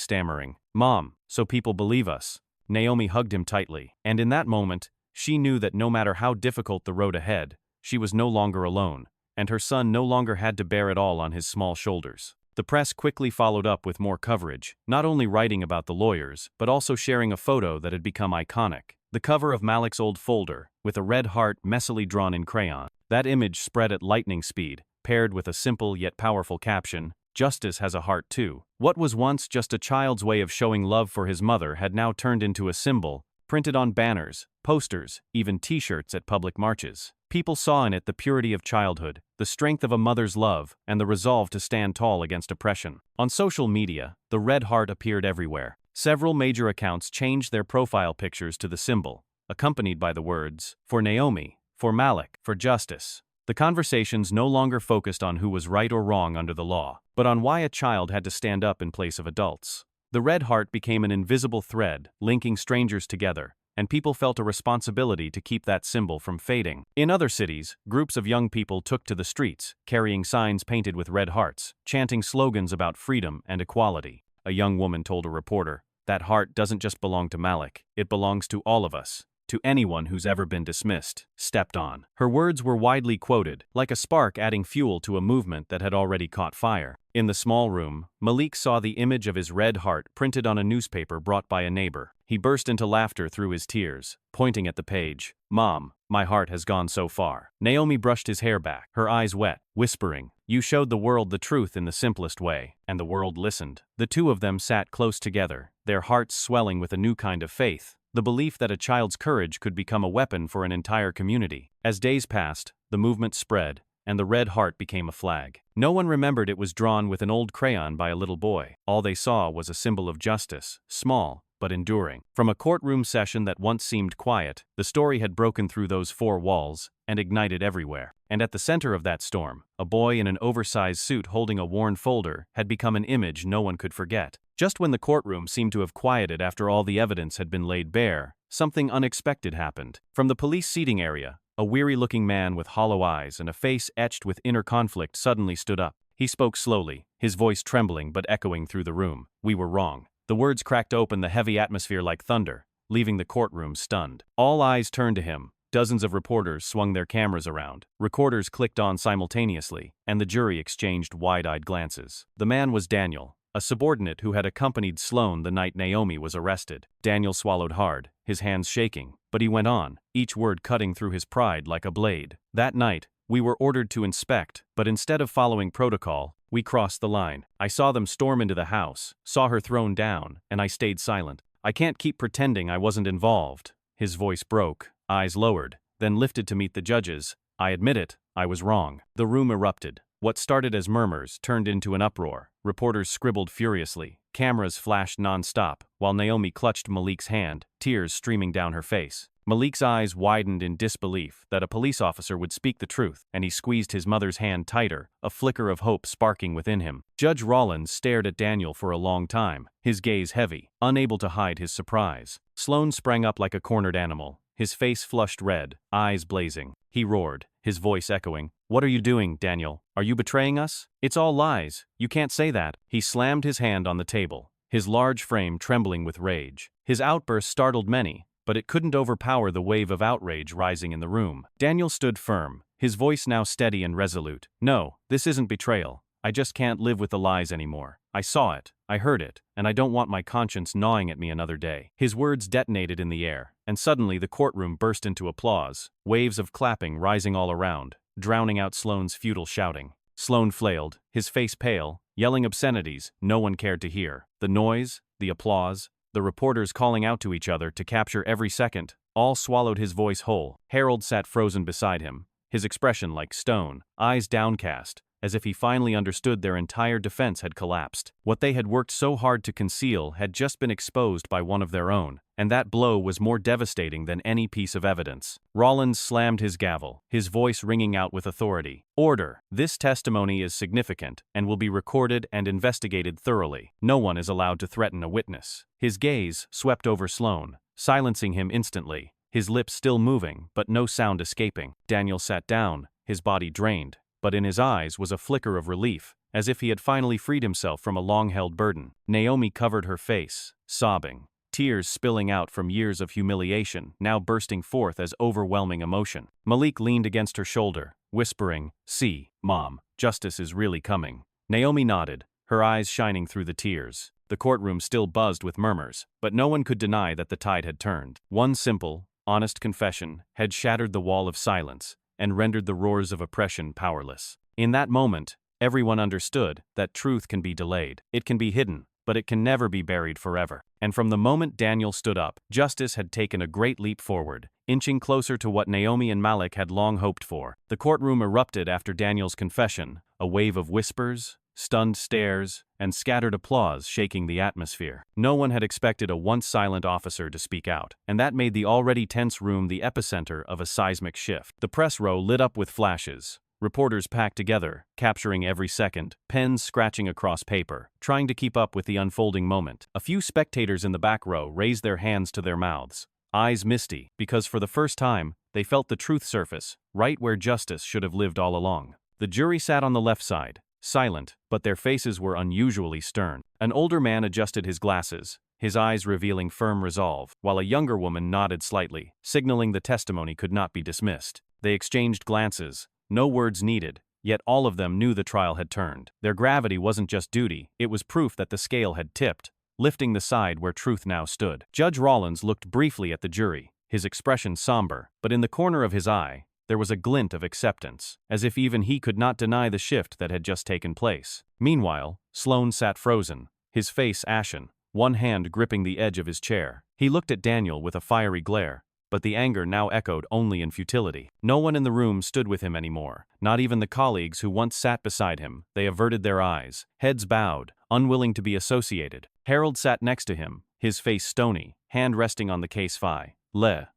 stammering. "Mom, so people believe us." Naomi hugged him tightly, and in that moment, she knew that no matter how difficult the road ahead, she was no longer alone, and her son no longer had to bear it all on his small shoulders. The press quickly followed up with more coverage, not only writing about the lawyers, but also sharing a photo that had become iconic. The cover of Malik's old folder, with a red heart messily drawn in crayon. That image spread at lightning speed, paired with a simple yet powerful caption, "Justice has a heart too." What was once just a child's way of showing love for his mother had now turned into a symbol, printed on banners, posters, even t-shirts at public marches. People saw in it the purity of childhood, the strength of a mother's love, and the resolve to stand tall against oppression. On social media, the red heart appeared everywhere. Several major accounts changed their profile pictures to the symbol, accompanied by the words, "For Naomi, for Malik, for justice." The conversations no longer focused on who was right or wrong under the law, but on why a child had to stand up in place of adults. The red heart became an invisible thread, linking strangers together, and people felt a responsibility to keep that symbol from fading. In other cities, groups of young people took to the streets, carrying signs painted with red hearts, chanting slogans about freedom and equality. A young woman told a reporter, "That heart doesn't just belong to Malik, it belongs to all of us. To anyone who's ever been dismissed, stepped on." Her words were widely quoted, like a spark adding fuel to a movement that had already caught fire. In the small room, Malik saw the image of his red heart printed on a newspaper brought by a neighbor. He burst into laughter through his tears, pointing at the page. "Mom, my heart has gone so far." Naomi brushed his hair back, her eyes wet, whispering, "You showed the world the truth in the simplest way." And the world listened. The two of them sat close together, their hearts swelling with a new kind of faith, the belief that a child's courage could become a weapon for an entire community. As days passed, the movement spread, and the red heart became a flag. No one remembered it was drawn with an old crayon by a little boy. All they saw was a symbol of justice, small but enduring. From a courtroom session that once seemed quiet, the story had broken through those four walls and ignited everywhere. And at the center of that storm, a boy in an oversized suit holding a worn folder had become an image no one could forget. Just when the courtroom seemed to have quieted after all the evidence had been laid bare, something unexpected happened. From the police seating area, a weary-looking man with hollow eyes and a face etched with inner conflict suddenly stood up. He spoke slowly, his voice trembling but echoing through the room. "We were wrong." The words cracked open the heavy atmosphere like thunder, leaving the courtroom stunned. All eyes turned to him. Dozens of reporters swung their cameras around. Recorders clicked on simultaneously, and the jury exchanged wide-eyed glances. The man was Daniel, a subordinate who had accompanied Sloane the night Naomi was arrested. Daniel swallowed hard, his hands shaking, but he went on, each word cutting through his pride like a blade. "That night, we were ordered to inspect, but instead of following protocol, We crossed the line. I saw them storm into the house, saw her thrown down, and I stayed silent. I can't keep pretending I wasn't involved." His voice broke, eyes lowered, then lifted to meet the judges. "I admit it, I was wrong." The room erupted. What started as murmurs turned into an uproar. Reporters scribbled furiously. Cameras flashed non-stop, while Naomi clutched Malik's hand, tears streaming down her face. Malik's eyes widened in disbelief that a police officer would speak the truth, and he squeezed his mother's hand tighter, a flicker of hope sparking within him. Judge Rollins stared at Daniel for a long time, his gaze heavy, unable to hide his surprise. Sloan sprang up like a cornered animal, his face flushed red, eyes blazing. He roared, his voice echoing, "What are you doing, Daniel? Are you betraying us? It's all lies. You can't say that." He slammed his hand on the table, his large frame trembling with rage. His outburst startled many, but it couldn't overpower the wave of outrage rising in the room. Daniel stood firm, his voice now steady and resolute. "No, this isn't betrayal. I just can't live with the lies anymore. I saw it, I heard it, and I don't want my conscience gnawing at me another day." His words detonated in the air, and suddenly the courtroom burst into applause, waves of clapping rising all around, drowning out Sloan's futile shouting. Sloan flailed, his face pale, yelling obscenities no one cared to hear. The noise, the applause, the reporters calling out to each other to capture every second, all swallowed his voice whole. Harold sat frozen beside him, his expression like stone, eyes downcast, as if he finally understood their entire defense had collapsed. What they had worked so hard to conceal had just been exposed by one of their own, and that blow was more devastating than any piece of evidence. Rollins slammed his gavel, his voice ringing out with authority. "Order! This testimony is significant and will be recorded and investigated thoroughly. No one is allowed to threaten a witness." His gaze swept over Sloan, silencing him instantly, his lips still moving but no sound escaping. Daniel sat down, his body drained, but in his eyes was a flicker of relief, as if he had finally freed himself from a long-held burden. Naomi covered her face, sobbing, tears spilling out from years of humiliation, now bursting forth as overwhelming emotion. Malik leaned against her shoulder, whispering, "See, Mom, justice is really coming." Naomi nodded, her eyes shining through the tears. The courtroom still buzzed with murmurs, but no one could deny that the tide had turned. One simple, honest confession had shattered the wall of silence and rendered the roars of oppression powerless. In that moment, everyone understood that truth can be delayed. It can be hidden, but it can never be buried forever. And from the moment Daniel stood up, justice had taken a great leap forward, inching closer to what Naomi and Malik had long hoped for. The courtroom erupted after Daniel's confession, a wave of whispers, stunned stares, and scattered applause shaking the atmosphere. No one had expected a once silent officer to speak out, and that made the already tense room the epicenter of a seismic shift. The press row lit up with flashes, reporters packed together, capturing every second, pens scratching across paper, trying to keep up with the unfolding moment. A few spectators in the back row raised their hands to their mouths, eyes misty, because for the first time, they felt the truth surface, right where justice should have lived all along. The jury sat on the left side, silent, but their faces were unusually stern. An older man adjusted his glasses, his eyes revealing firm resolve, while a younger woman nodded slightly, signaling the testimony could not be dismissed. They exchanged glances, no words needed, yet all of them knew the trial had turned. Their gravity wasn't just duty, it was proof that the scale had tipped, lifting the side where truth now stood. Judge Rollins looked briefly at the jury, his expression somber, but in the corner of his eye, there was a glint of acceptance, as if even he could not deny the shift that had just taken place. Meanwhile, Sloan sat frozen, his face ashen, one hand gripping the edge of his chair. He looked at Daniel with a fiery glare, but the anger now echoed only in futility. No one in the room stood with him anymore, not even the colleagues who once sat beside him. They averted their eyes, heads bowed, unwilling to be associated. Harold sat next to him, his face stony, hand resting on the case file,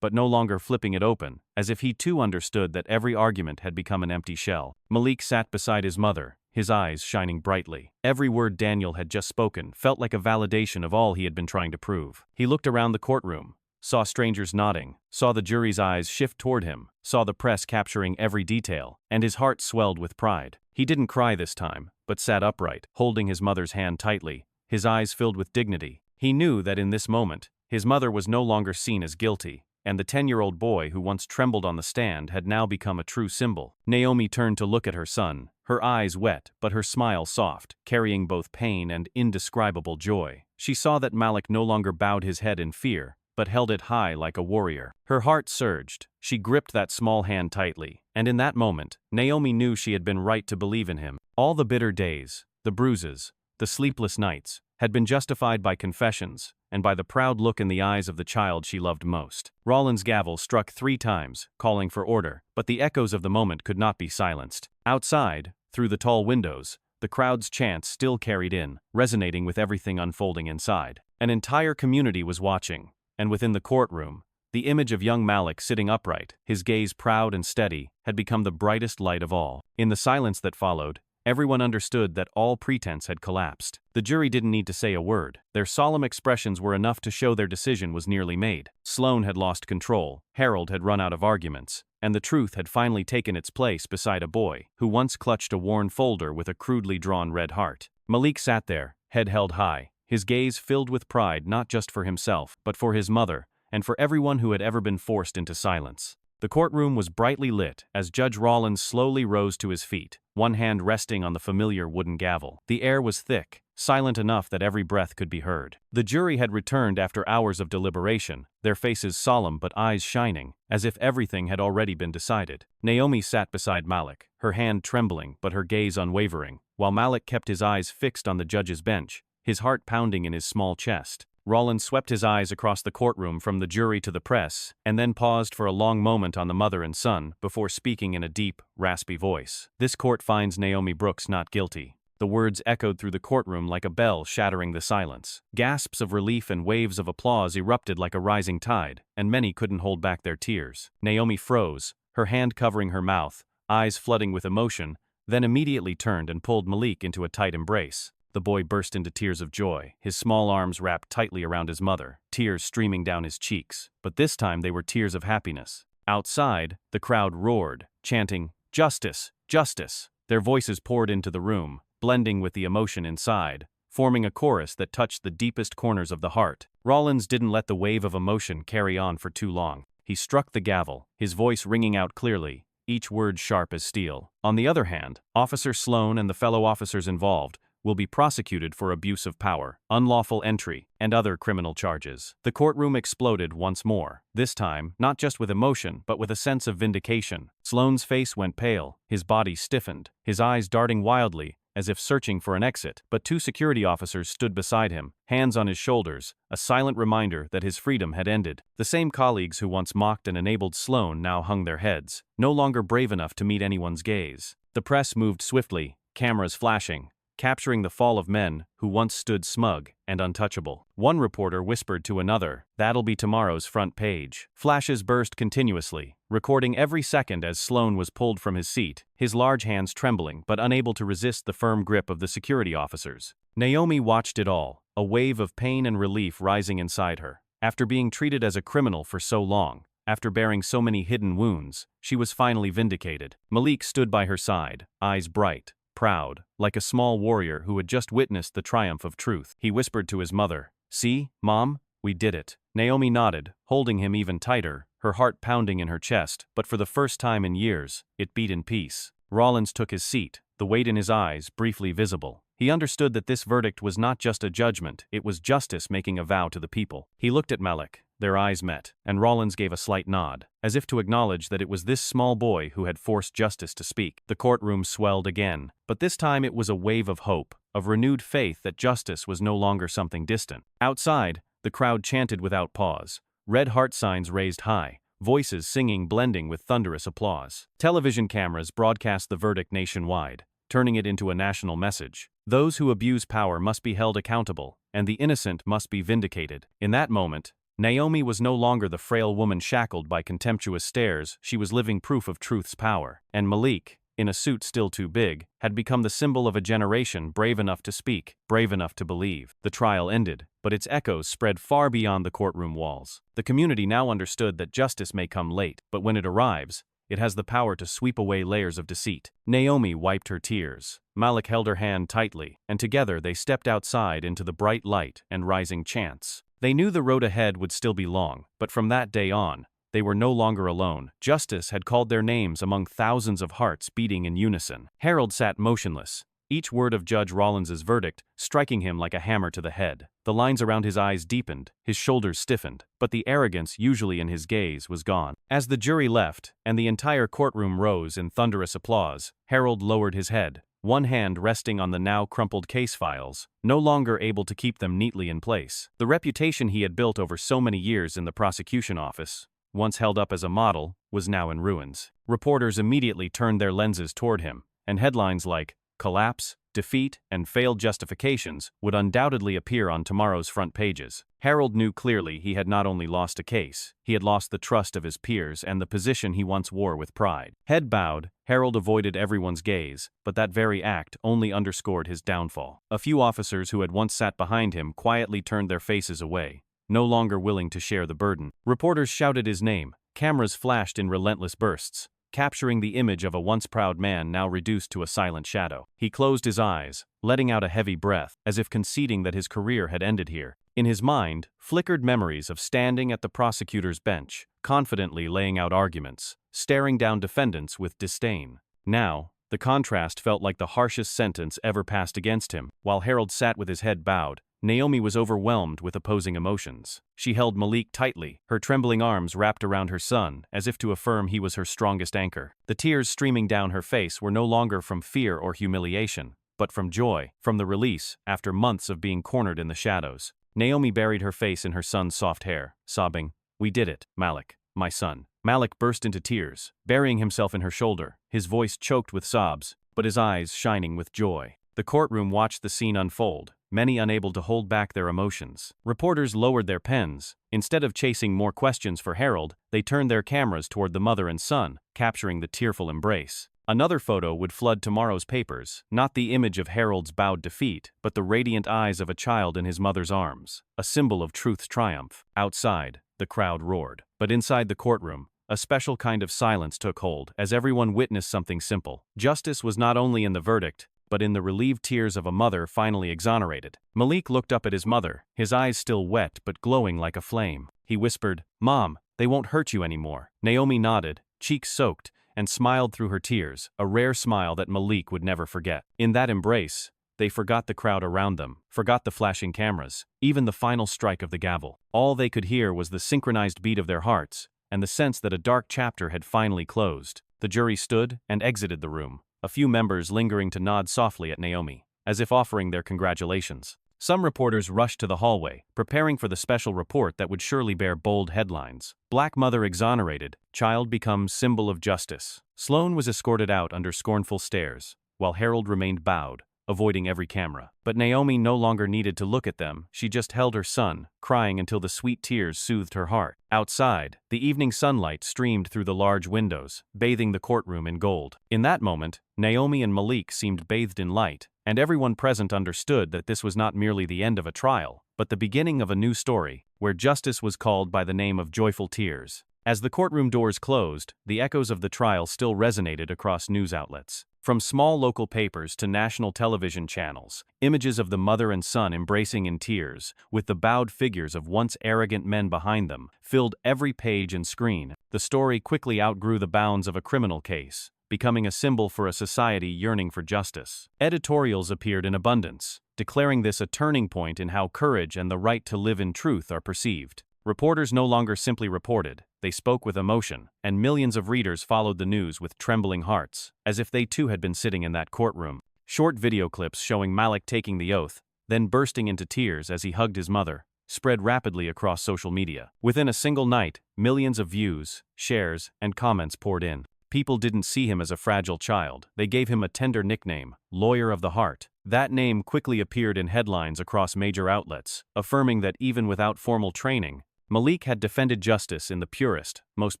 but no longer flipping it open, as if he too understood that every argument had become an empty shell. Malik sat beside his mother, his eyes shining brightly. Every word Daniel had just spoken felt like a validation of all he had been trying to prove. He looked around the courtroom, saw strangers nodding, saw the jury's eyes shift toward him, saw the press capturing every detail, and his heart swelled with pride. He didn't cry this time, but sat upright, holding his mother's hand tightly, his eyes filled with dignity. He knew that in this moment, his mother was no longer seen as guilty, and the 10-year-old boy who once trembled on the stand had now become a true symbol. Naomi turned to look at her son, her eyes wet but her smile soft, carrying both pain and indescribable joy. She saw that Malik no longer bowed his head in fear, but held it high like a warrior. Her heart surged, she gripped that small hand tightly, and in that moment, Naomi knew she had been right to believe in him. All the bitter days, the bruises, the sleepless nights, had been justified by confessions, and by the proud look in the eyes of the child she loved most. Rollins' gavel struck 3 times, calling for order, but the echoes of the moment could not be silenced. Outside, through the tall windows, the crowd's chants still carried in, resonating with everything unfolding inside. An entire community was watching, and within the courtroom, the image of young Malik sitting upright, his gaze proud and steady, had become the brightest light of all. In the silence that followed, everyone understood that all pretense had collapsed. The jury didn't need to say a word. Their solemn expressions were enough to show their decision was nearly made. Sloan had lost control, Harold had run out of arguments, and the truth had finally taken its place beside a boy who once clutched a worn folder with a crudely drawn red heart. Malik sat there, head held high, his gaze filled with pride not just for himself, but for his mother, and for everyone who had ever been forced into silence. The courtroom was brightly lit as Judge Rollins slowly rose to his feet, one hand resting on the familiar wooden gavel. The air was thick, silent enough that every breath could be heard. The jury had returned after hours of deliberation, their faces solemn but eyes shining, as if everything had already been decided. Naomi sat beside Malik, her hand trembling but her gaze unwavering, while Malik kept his eyes fixed on the judge's bench, his heart pounding in his small chest. Rollins swept his eyes across the courtroom from the jury to the press, and then paused for a long moment on the mother and son before speaking in a deep, raspy voice. "This court finds Naomi Brooks not guilty." The words echoed through the courtroom like a bell shattering the silence. Gasps of relief and waves of applause erupted like a rising tide, and many couldn't hold back their tears. Naomi froze, her hand covering her mouth, eyes flooding with emotion, then immediately turned and pulled Malik into a tight embrace. The boy burst into tears of joy, his small arms wrapped tightly around his mother, tears streaming down his cheeks. But this time they were tears of happiness. Outside, the crowd roared, chanting, "Justice! Justice!" Their voices poured into the room, blending with the emotion inside, forming a chorus that touched the deepest corners of the heart. Rollins didn't let the wave of emotion carry on for too long. He struck the gavel, his voice ringing out clearly, each word sharp as steel. On the other hand, Officer Sloan and the fellow officers involved will be prosecuted for abuse of power, unlawful entry, and other criminal charges. The courtroom exploded once more, this time not just with emotion but with a sense of vindication. Sloan's face went pale, his body stiffened, his eyes darting wildly, as if searching for an exit, but 2 security officers stood beside him, hands on his shoulders, a silent reminder that his freedom had ended. The same colleagues who once mocked and enabled Sloan now hung their heads, no longer brave enough to meet anyone's gaze. The press moved swiftly, cameras flashing, capturing the fall of men who once stood smug and untouchable. One reporter whispered to another, "That'll be tomorrow's front page." Flashes burst continuously, recording every second as Sloan was pulled from his seat, his large hands trembling but unable to resist the firm grip of the security officers. Naomi watched it all, a wave of pain and relief rising inside her. After being treated as a criminal for so long, after bearing so many hidden wounds, she was finally vindicated. Malik stood by her side, eyes bright, proud, like a small warrior who had just witnessed the triumph of truth. He whispered to his mother, "See, Mom, we did it." Naomi nodded, holding him even tighter, her heart pounding in her chest, but for the first time in years, it beat in peace. Rollins took his seat, the weight in his eyes briefly visible. He understood that this verdict was not just a judgment, it was justice making a vow to the people. He looked at Malik. Their eyes met, and Rollins gave a slight nod, as if to acknowledge that it was this small boy who had forced justice to speak. The courtroom swelled again, but this time it was a wave of hope, of renewed faith that justice was no longer something distant. Outside, the crowd chanted without pause, red heart signs raised high, voices singing blending with thunderous applause. Television cameras broadcast the verdict nationwide, turning it into a national message. Those who abuse power must be held accountable, and the innocent must be vindicated. In that moment, Naomi was no longer the frail woman shackled by contemptuous stares, she was living proof of truth's power. And Malik, in a suit still too big, had become the symbol of a generation brave enough to speak, brave enough to believe. The trial ended, but its echoes spread far beyond the courtroom walls. The community now understood that justice may come late, but when it arrives, it has the power to sweep away layers of deceit. Naomi wiped her tears. Malik held her hand tightly, and together they stepped outside into the bright light and rising chants. They knew the road ahead would still be long, but from that day on, they were no longer alone. Justice had called their names among thousands of hearts beating in unison. Harold sat motionless, each word of Judge Rollins's verdict striking him like a hammer to the head. The lines around his eyes deepened, his shoulders stiffened, but the arrogance usually in his gaze was gone. As the jury left, and the entire courtroom rose in thunderous applause, Harold lowered his head, one hand resting on the now crumpled case files, no longer able to keep them neatly in place. The reputation he had built over so many years in the prosecution office, once held up as a model, was now in ruins. Reporters immediately turned their lenses toward him, and headlines like "Collapse," "Defeat," and "Failed Justifications" would undoubtedly appear on tomorrow's front pages. Harold knew clearly he had not only lost a case, he had lost the trust of his peers and the position he once wore with pride. Head bowed, Harold avoided everyone's gaze, but that very act only underscored his downfall. A few officers who had once sat behind him quietly turned their faces away, no longer willing to share the burden. Reporters shouted his name, cameras flashed in relentless bursts, capturing the image of a once proud man now reduced to a silent shadow. He closed his eyes, letting out a heavy breath, as if conceding that his career had ended here. In his mind, flickered memories of standing at the prosecutor's bench, confidently laying out arguments, staring down defendants with disdain. Now, the contrast felt like the harshest sentence ever passed against him. While Harold sat with his head bowed, Naomi was overwhelmed with opposing emotions. She held Malik tightly, her trembling arms wrapped around her son, as if to affirm he was her strongest anchor. The tears streaming down her face were no longer from fear or humiliation, but from joy, from the release, after months of being cornered in the shadows. Naomi buried her face in her son's soft hair, sobbing, "We did it, Malik, my son." Malik burst into tears, burying himself in her shoulder, his voice choked with sobs, but his eyes shining with joy. The courtroom watched the scene unfold, many unable to hold back their emotions. Reporters lowered their pens. Instead of chasing more questions for Harold, they turned their cameras toward the mother and son, capturing the tearful embrace. Another photo would flood tomorrow's papers, not the image of Harold's bowed defeat, but the radiant eyes of a child in his mother's arms, a symbol of truth's triumph. Outside, the crowd roared. But inside the courtroom, a special kind of silence took hold as everyone witnessed something simple. Justice was not only in the verdict, but in the relieved tears of a mother finally exonerated. Malik looked up at his mother, his eyes still wet but glowing like a flame. He whispered, "Mom, they won't hurt you anymore." Naomi nodded, cheeks soaked, and smiled through her tears, a rare smile that Malik would never forget. In that embrace, they forgot the crowd around them, forgot the flashing cameras, even the final strike of the gavel. All they could hear was the synchronized beat of their hearts, and the sense that a dark chapter had finally closed. The jury stood and exited the room, a few members lingering to nod softly at Naomi, as if offering their congratulations. Some reporters rushed to the hallway, preparing for the special report that would surely bear bold headlines. Black mother exonerated, child becomes symbol of justice. Sloan was escorted out under scornful stares, while Harold remained bowed, avoiding every camera. But Naomi no longer needed to look at them, she just held her son, crying until the sweet tears soothed her heart. Outside, the evening sunlight streamed through the large windows, bathing the courtroom in gold. In that moment, Naomi and Malik seemed bathed in light, and everyone present understood that this was not merely the end of a trial, but the beginning of a new story, where justice was called by the name of joyful tears. As the courtroom doors closed, the echoes of the trial still resonated across news outlets. From small local papers to national television channels, images of the mother and son embracing in tears, with the bowed figures of once arrogant men behind them, filled every page and screen. The story quickly outgrew the bounds of a criminal case, becoming a symbol for a society yearning for justice. Editorials appeared in abundance, declaring this a turning point in how courage and the right to live in truth are perceived. Reporters no longer simply reported, they spoke with emotion, and millions of readers followed the news with trembling hearts, as if they too had been sitting in that courtroom. Short video clips showing Malik taking the oath, then bursting into tears as he hugged his mother, spread rapidly across social media. Within a single night, millions of views, shares, and comments poured in. People didn't see him as a fragile child, they gave him a tender nickname, Lawyer of the Heart. That name quickly appeared in headlines across major outlets, affirming that even without formal training, Malik had defended justice in the purest, most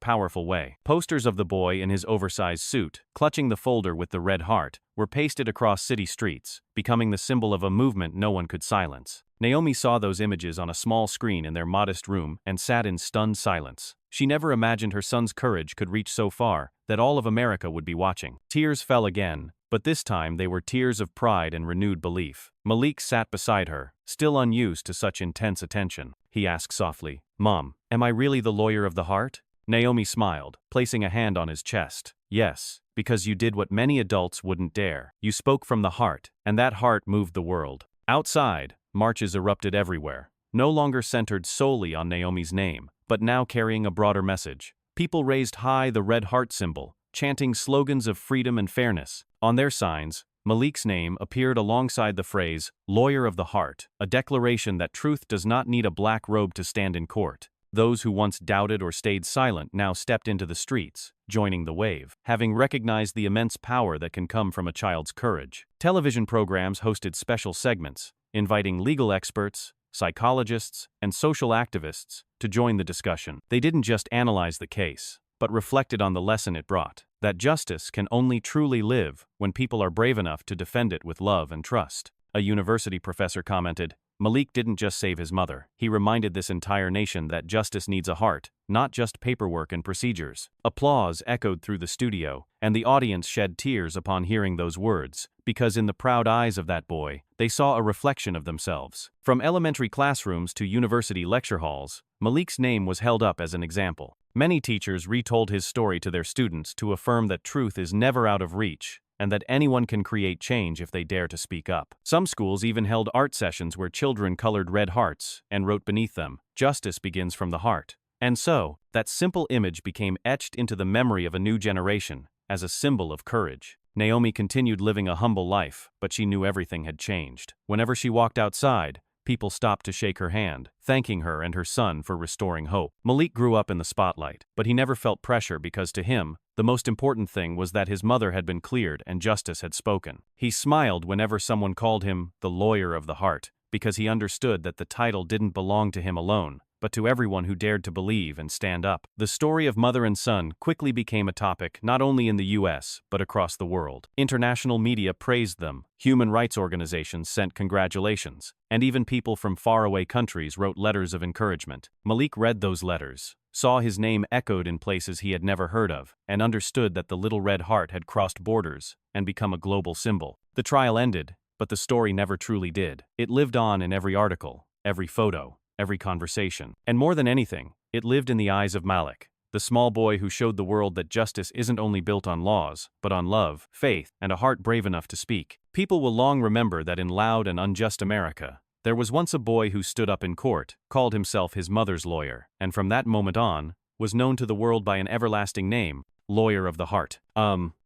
powerful way. Posters of the boy in his oversized suit, clutching the folder with the red heart, were pasted across city streets, becoming the symbol of a movement no one could silence. Naomi saw those images on a small screen in their modest room and sat in stunned silence. She never imagined her son's courage could reach so far that all of America would be watching. Tears fell again, but this time they were tears of pride and renewed belief. Malik sat beside her, still unused to such intense attention. He asked softly, "Mom, am I really the lawyer of the heart?" Naomi smiled, placing a hand on his chest. "Yes, because you did what many adults wouldn't dare. You spoke from the heart, and that heart moved the world." Outside, marches erupted everywhere, no longer centered solely on Naomi's name, but now carrying a broader message. People raised high the red heart symbol, chanting slogans of freedom and fairness. On their signs, Malik's name appeared alongside the phrase, "lawyer of the heart," a declaration that truth does not need a black robe to stand in court. Those who once doubted or stayed silent now stepped into the streets, joining the wave, having recognized the immense power that can come from a child's courage. Television programs hosted special segments, inviting legal experts, psychologists, and social activists to join the discussion. They didn't just analyze the case, but reflected on the lesson it brought, that justice can only truly live when people are brave enough to defend it with love and trust. A university professor commented, "Malik didn't just save his mother. He reminded this entire nation that justice needs a heart, not just paperwork and procedures." Applause echoed through the studio, and the audience shed tears upon hearing those words, because in the proud eyes of that boy, they saw a reflection of themselves. From elementary classrooms to university lecture halls, Malik's name was held up as an example. Many teachers retold his story to their students to affirm that truth is never out of reach, and that anyone can create change if they dare to speak up. Some schools even held art sessions where children colored red hearts and wrote beneath them, "Justice begins from the heart." And so, that simple image became etched into the memory of a new generation, as a symbol of courage. Naomi continued living a humble life, but she knew everything had changed. Whenever she walked outside, people stopped to shake her hand, thanking her and her son for restoring hope. Malik grew up in the spotlight, but he never felt pressure because to him, the most important thing was that his mother had been cleared and justice had spoken. He smiled whenever someone called him the lawyer of the heart, because he understood that the title didn't belong to him alone, but to everyone who dared to believe and stand up. The story of mother and son quickly became a topic not only in the US, but across the world. International media praised them, human rights organizations sent congratulations, and even people from faraway countries wrote letters of encouragement. Malik read those letters, saw his name echoed in places he had never heard of, and understood that the little red heart had crossed borders and become a global symbol. The trial ended, but the story never truly did. It lived on in every article, every photo, every conversation. And more than anything, it lived in the eyes of Malik, the small boy who showed the world that justice isn't only built on laws, but on love, faith, and a heart brave enough to speak. People will long remember that in loud and unjust America, there was once a boy who stood up in court, called himself his mother's lawyer, and from that moment on, was known to the world by an everlasting name, lawyer of the heart.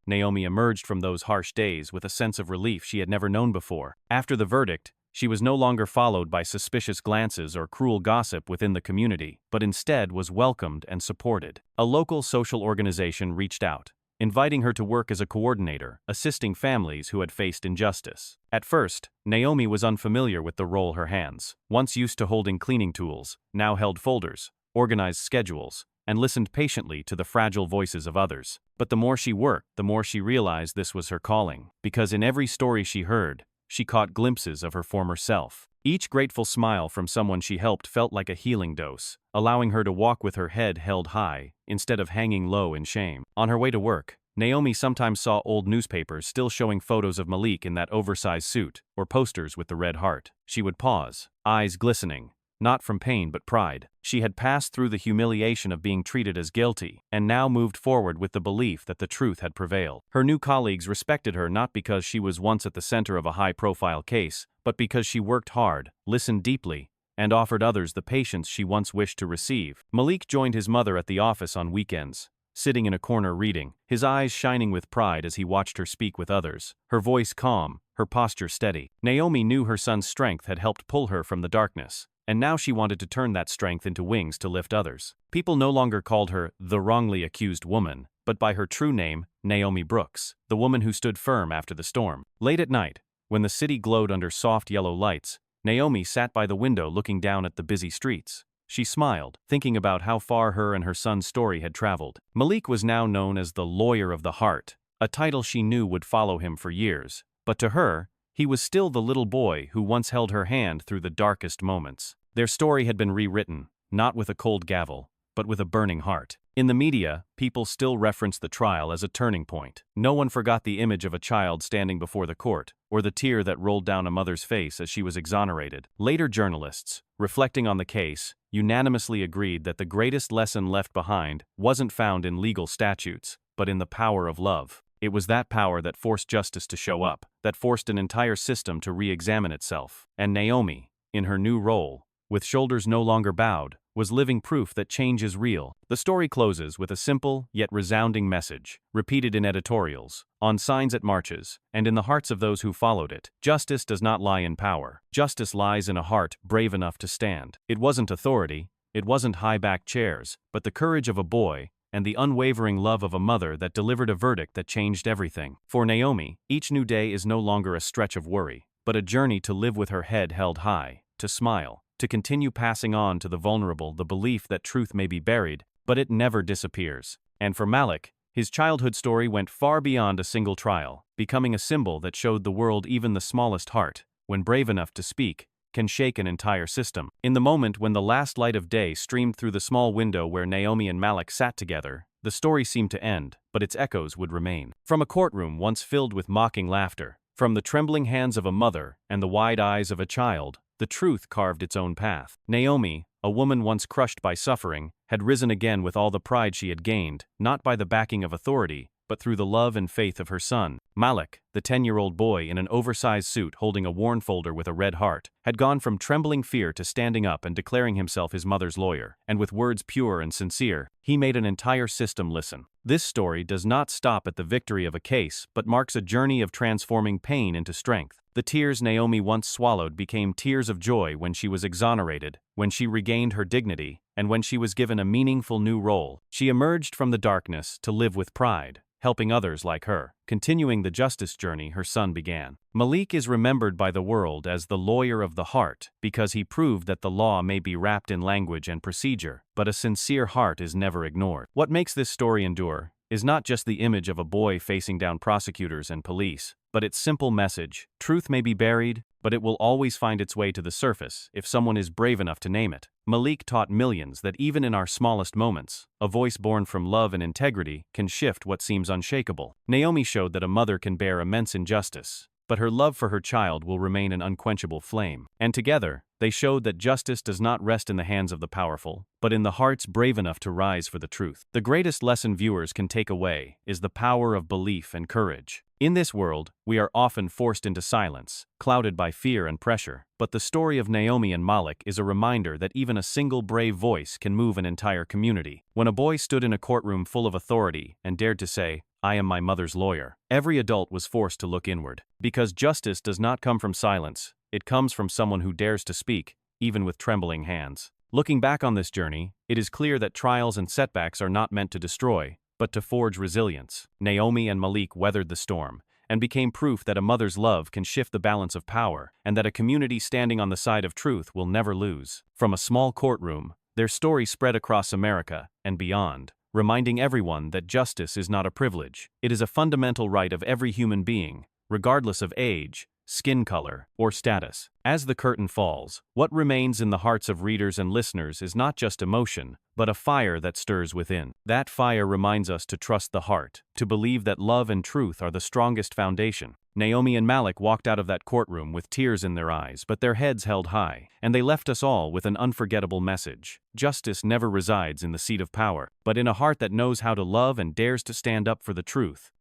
Naomi emerged from those harsh days with a sense of relief she had never known before. After the verdict, she was no longer followed by suspicious glances or cruel gossip within the community, but instead was welcomed and supported. A local social organization reached out, inviting her to work as a coordinator, assisting families who had faced injustice. At first, Naomi was unfamiliar with the role her hands, once used to holding cleaning tools, now held folders, organized schedules, and listened patiently to the fragile voices of others. But the more she worked, the more she realized this was her calling, because in every story she heard, she caught glimpses of her former self. Each grateful smile from someone she helped felt like a healing dose, allowing her to walk with her head held high, instead of hanging low in shame. On her way to work, Naomi sometimes saw old newspapers still showing photos of Malik in that oversized suit, or posters with the red heart. She would pause, eyes glistening, not from pain but pride. She had passed through the humiliation of being treated as guilty, and now moved forward with the belief that the truth had prevailed. Her new colleagues respected her not because she was once at the center of a high-profile case, but because she worked hard, listened deeply, and offered others the patience she once wished to receive. Malik joined his mother at the office on weekends, sitting in a corner reading, his eyes shining with pride as he watched her speak with others, her voice calm, her posture steady. Naomi knew her son's strength had helped pull her from the darkness, and now she wanted to turn that strength into wings to lift others. People no longer called her the wrongly accused woman, but by her true name, Naomi Brooks, the woman who stood firm after the storm. Late at night, when the city glowed under soft yellow lights, Naomi sat by the window looking down at the busy streets. She smiled, thinking about how far her and her son's story had traveled. Malik was now known as the lawyer of the heart, a title she knew would follow him for years, but to her, he was still the little boy who once held her hand through the darkest moments. Their story had been rewritten, not with a cold gavel, but with a burning heart. In the media, people still referenced the trial as a turning point. No one forgot the image of a child standing before the court, or the tear that rolled down a mother's face as she was exonerated. Later journalists, reflecting on the case, unanimously agreed that the greatest lesson left behind wasn't found in legal statutes, but in the power of love. It was that power that forced justice to show up, that forced an entire system to re-examine itself. And Naomi, in her new role, with shoulders no longer bowed, was living proof that change is real. The story closes with a simple yet resounding message, repeated in editorials, on signs at marches, and in the hearts of those who followed it. Justice does not lie in power. Justice lies in a heart brave enough to stand. It wasn't authority, it wasn't high-backed chairs, but the courage of a boy and the unwavering love of a mother that delivered a verdict that changed everything. For Naomi, each new day is no longer a stretch of worry, but a journey to live with her head held high, to smile, to continue passing on to the vulnerable the belief that truth may be buried, but it never disappears. And for Malik, his childhood story went far beyond a single trial, becoming a symbol that showed the world even the smallest heart, when brave enough to speak, can shake an entire system. In the moment when the last light of day streamed through the small window where Naomi and Malik sat together, the story seemed to end, but its echoes would remain. From a courtroom once filled with mocking laughter, from the trembling hands of a mother and the wide eyes of a child, the truth carved its own path. Naomi, a woman once crushed by suffering, had risen again with all the pride she had gained, not by the backing of authority, but through the love and faith of her son. Malik, the 10-year-old boy in an oversized suit holding a worn folder with a red heart, had gone from trembling fear to standing up and declaring himself his mother's lawyer, and with words pure and sincere, he made an entire system listen. This story does not stop at the victory of a case, but marks a journey of transforming pain into strength. The tears Naomi once swallowed became tears of joy when she was exonerated, when she regained her dignity, and when she was given a meaningful new role. She emerged from the darkness to live with pride, helping others like her, continuing the justice journey her son began. Malik is remembered by the world as the lawyer of the heart because he proved that the law may be wrapped in language and procedure, but a sincere heart is never ignored. What makes this story endure is not just the image of a boy facing down prosecutors and police, but its simple message: truth may be buried, but it will always find its way to the surface if someone is brave enough to name it. Malik taught millions that even in our smallest moments, a voice born from love and integrity can shift what seems unshakable. Naomi showed that a mother can bear immense injustice, but her love for her child will remain an unquenchable flame. And together, they showed that justice does not rest in the hands of the powerful, but in the hearts brave enough to rise for the truth. The greatest lesson viewers can take away is the power of belief and courage. In this world, we are often forced into silence, clouded by fear and pressure, but the story of Naomi and Malik is a reminder that even a single brave voice can move an entire community. When a boy stood in a courtroom full of authority and dared to say, "I am my mother's lawyer," every adult was forced to look inward. Because justice does not come from silence, it comes from someone who dares to speak, even with trembling hands. Looking back on this journey, it is clear that trials and setbacks are not meant to destroy, but to forge resilience. Naomi and Malik weathered the storm, and became proof that a mother's love can shift the balance of power, and that a community standing on the side of truth will never lose. From a small courtroom, their story spread across America and beyond, reminding everyone that justice is not a privilege. It is a fundamental right of every human being, regardless of age, skin color, or status. As the curtain falls, what remains in the hearts of readers and listeners is not just emotion, but a fire that stirs within. That fire reminds us to trust the heart, to believe that love and truth are the strongest foundation. Naomi and Malik walked out of that courtroom with tears in their eyes, but their heads held high, and they left us all with an unforgettable message. Justice never resides in the seat of power, but in a heart that knows how to love and dares to stand up for the truth.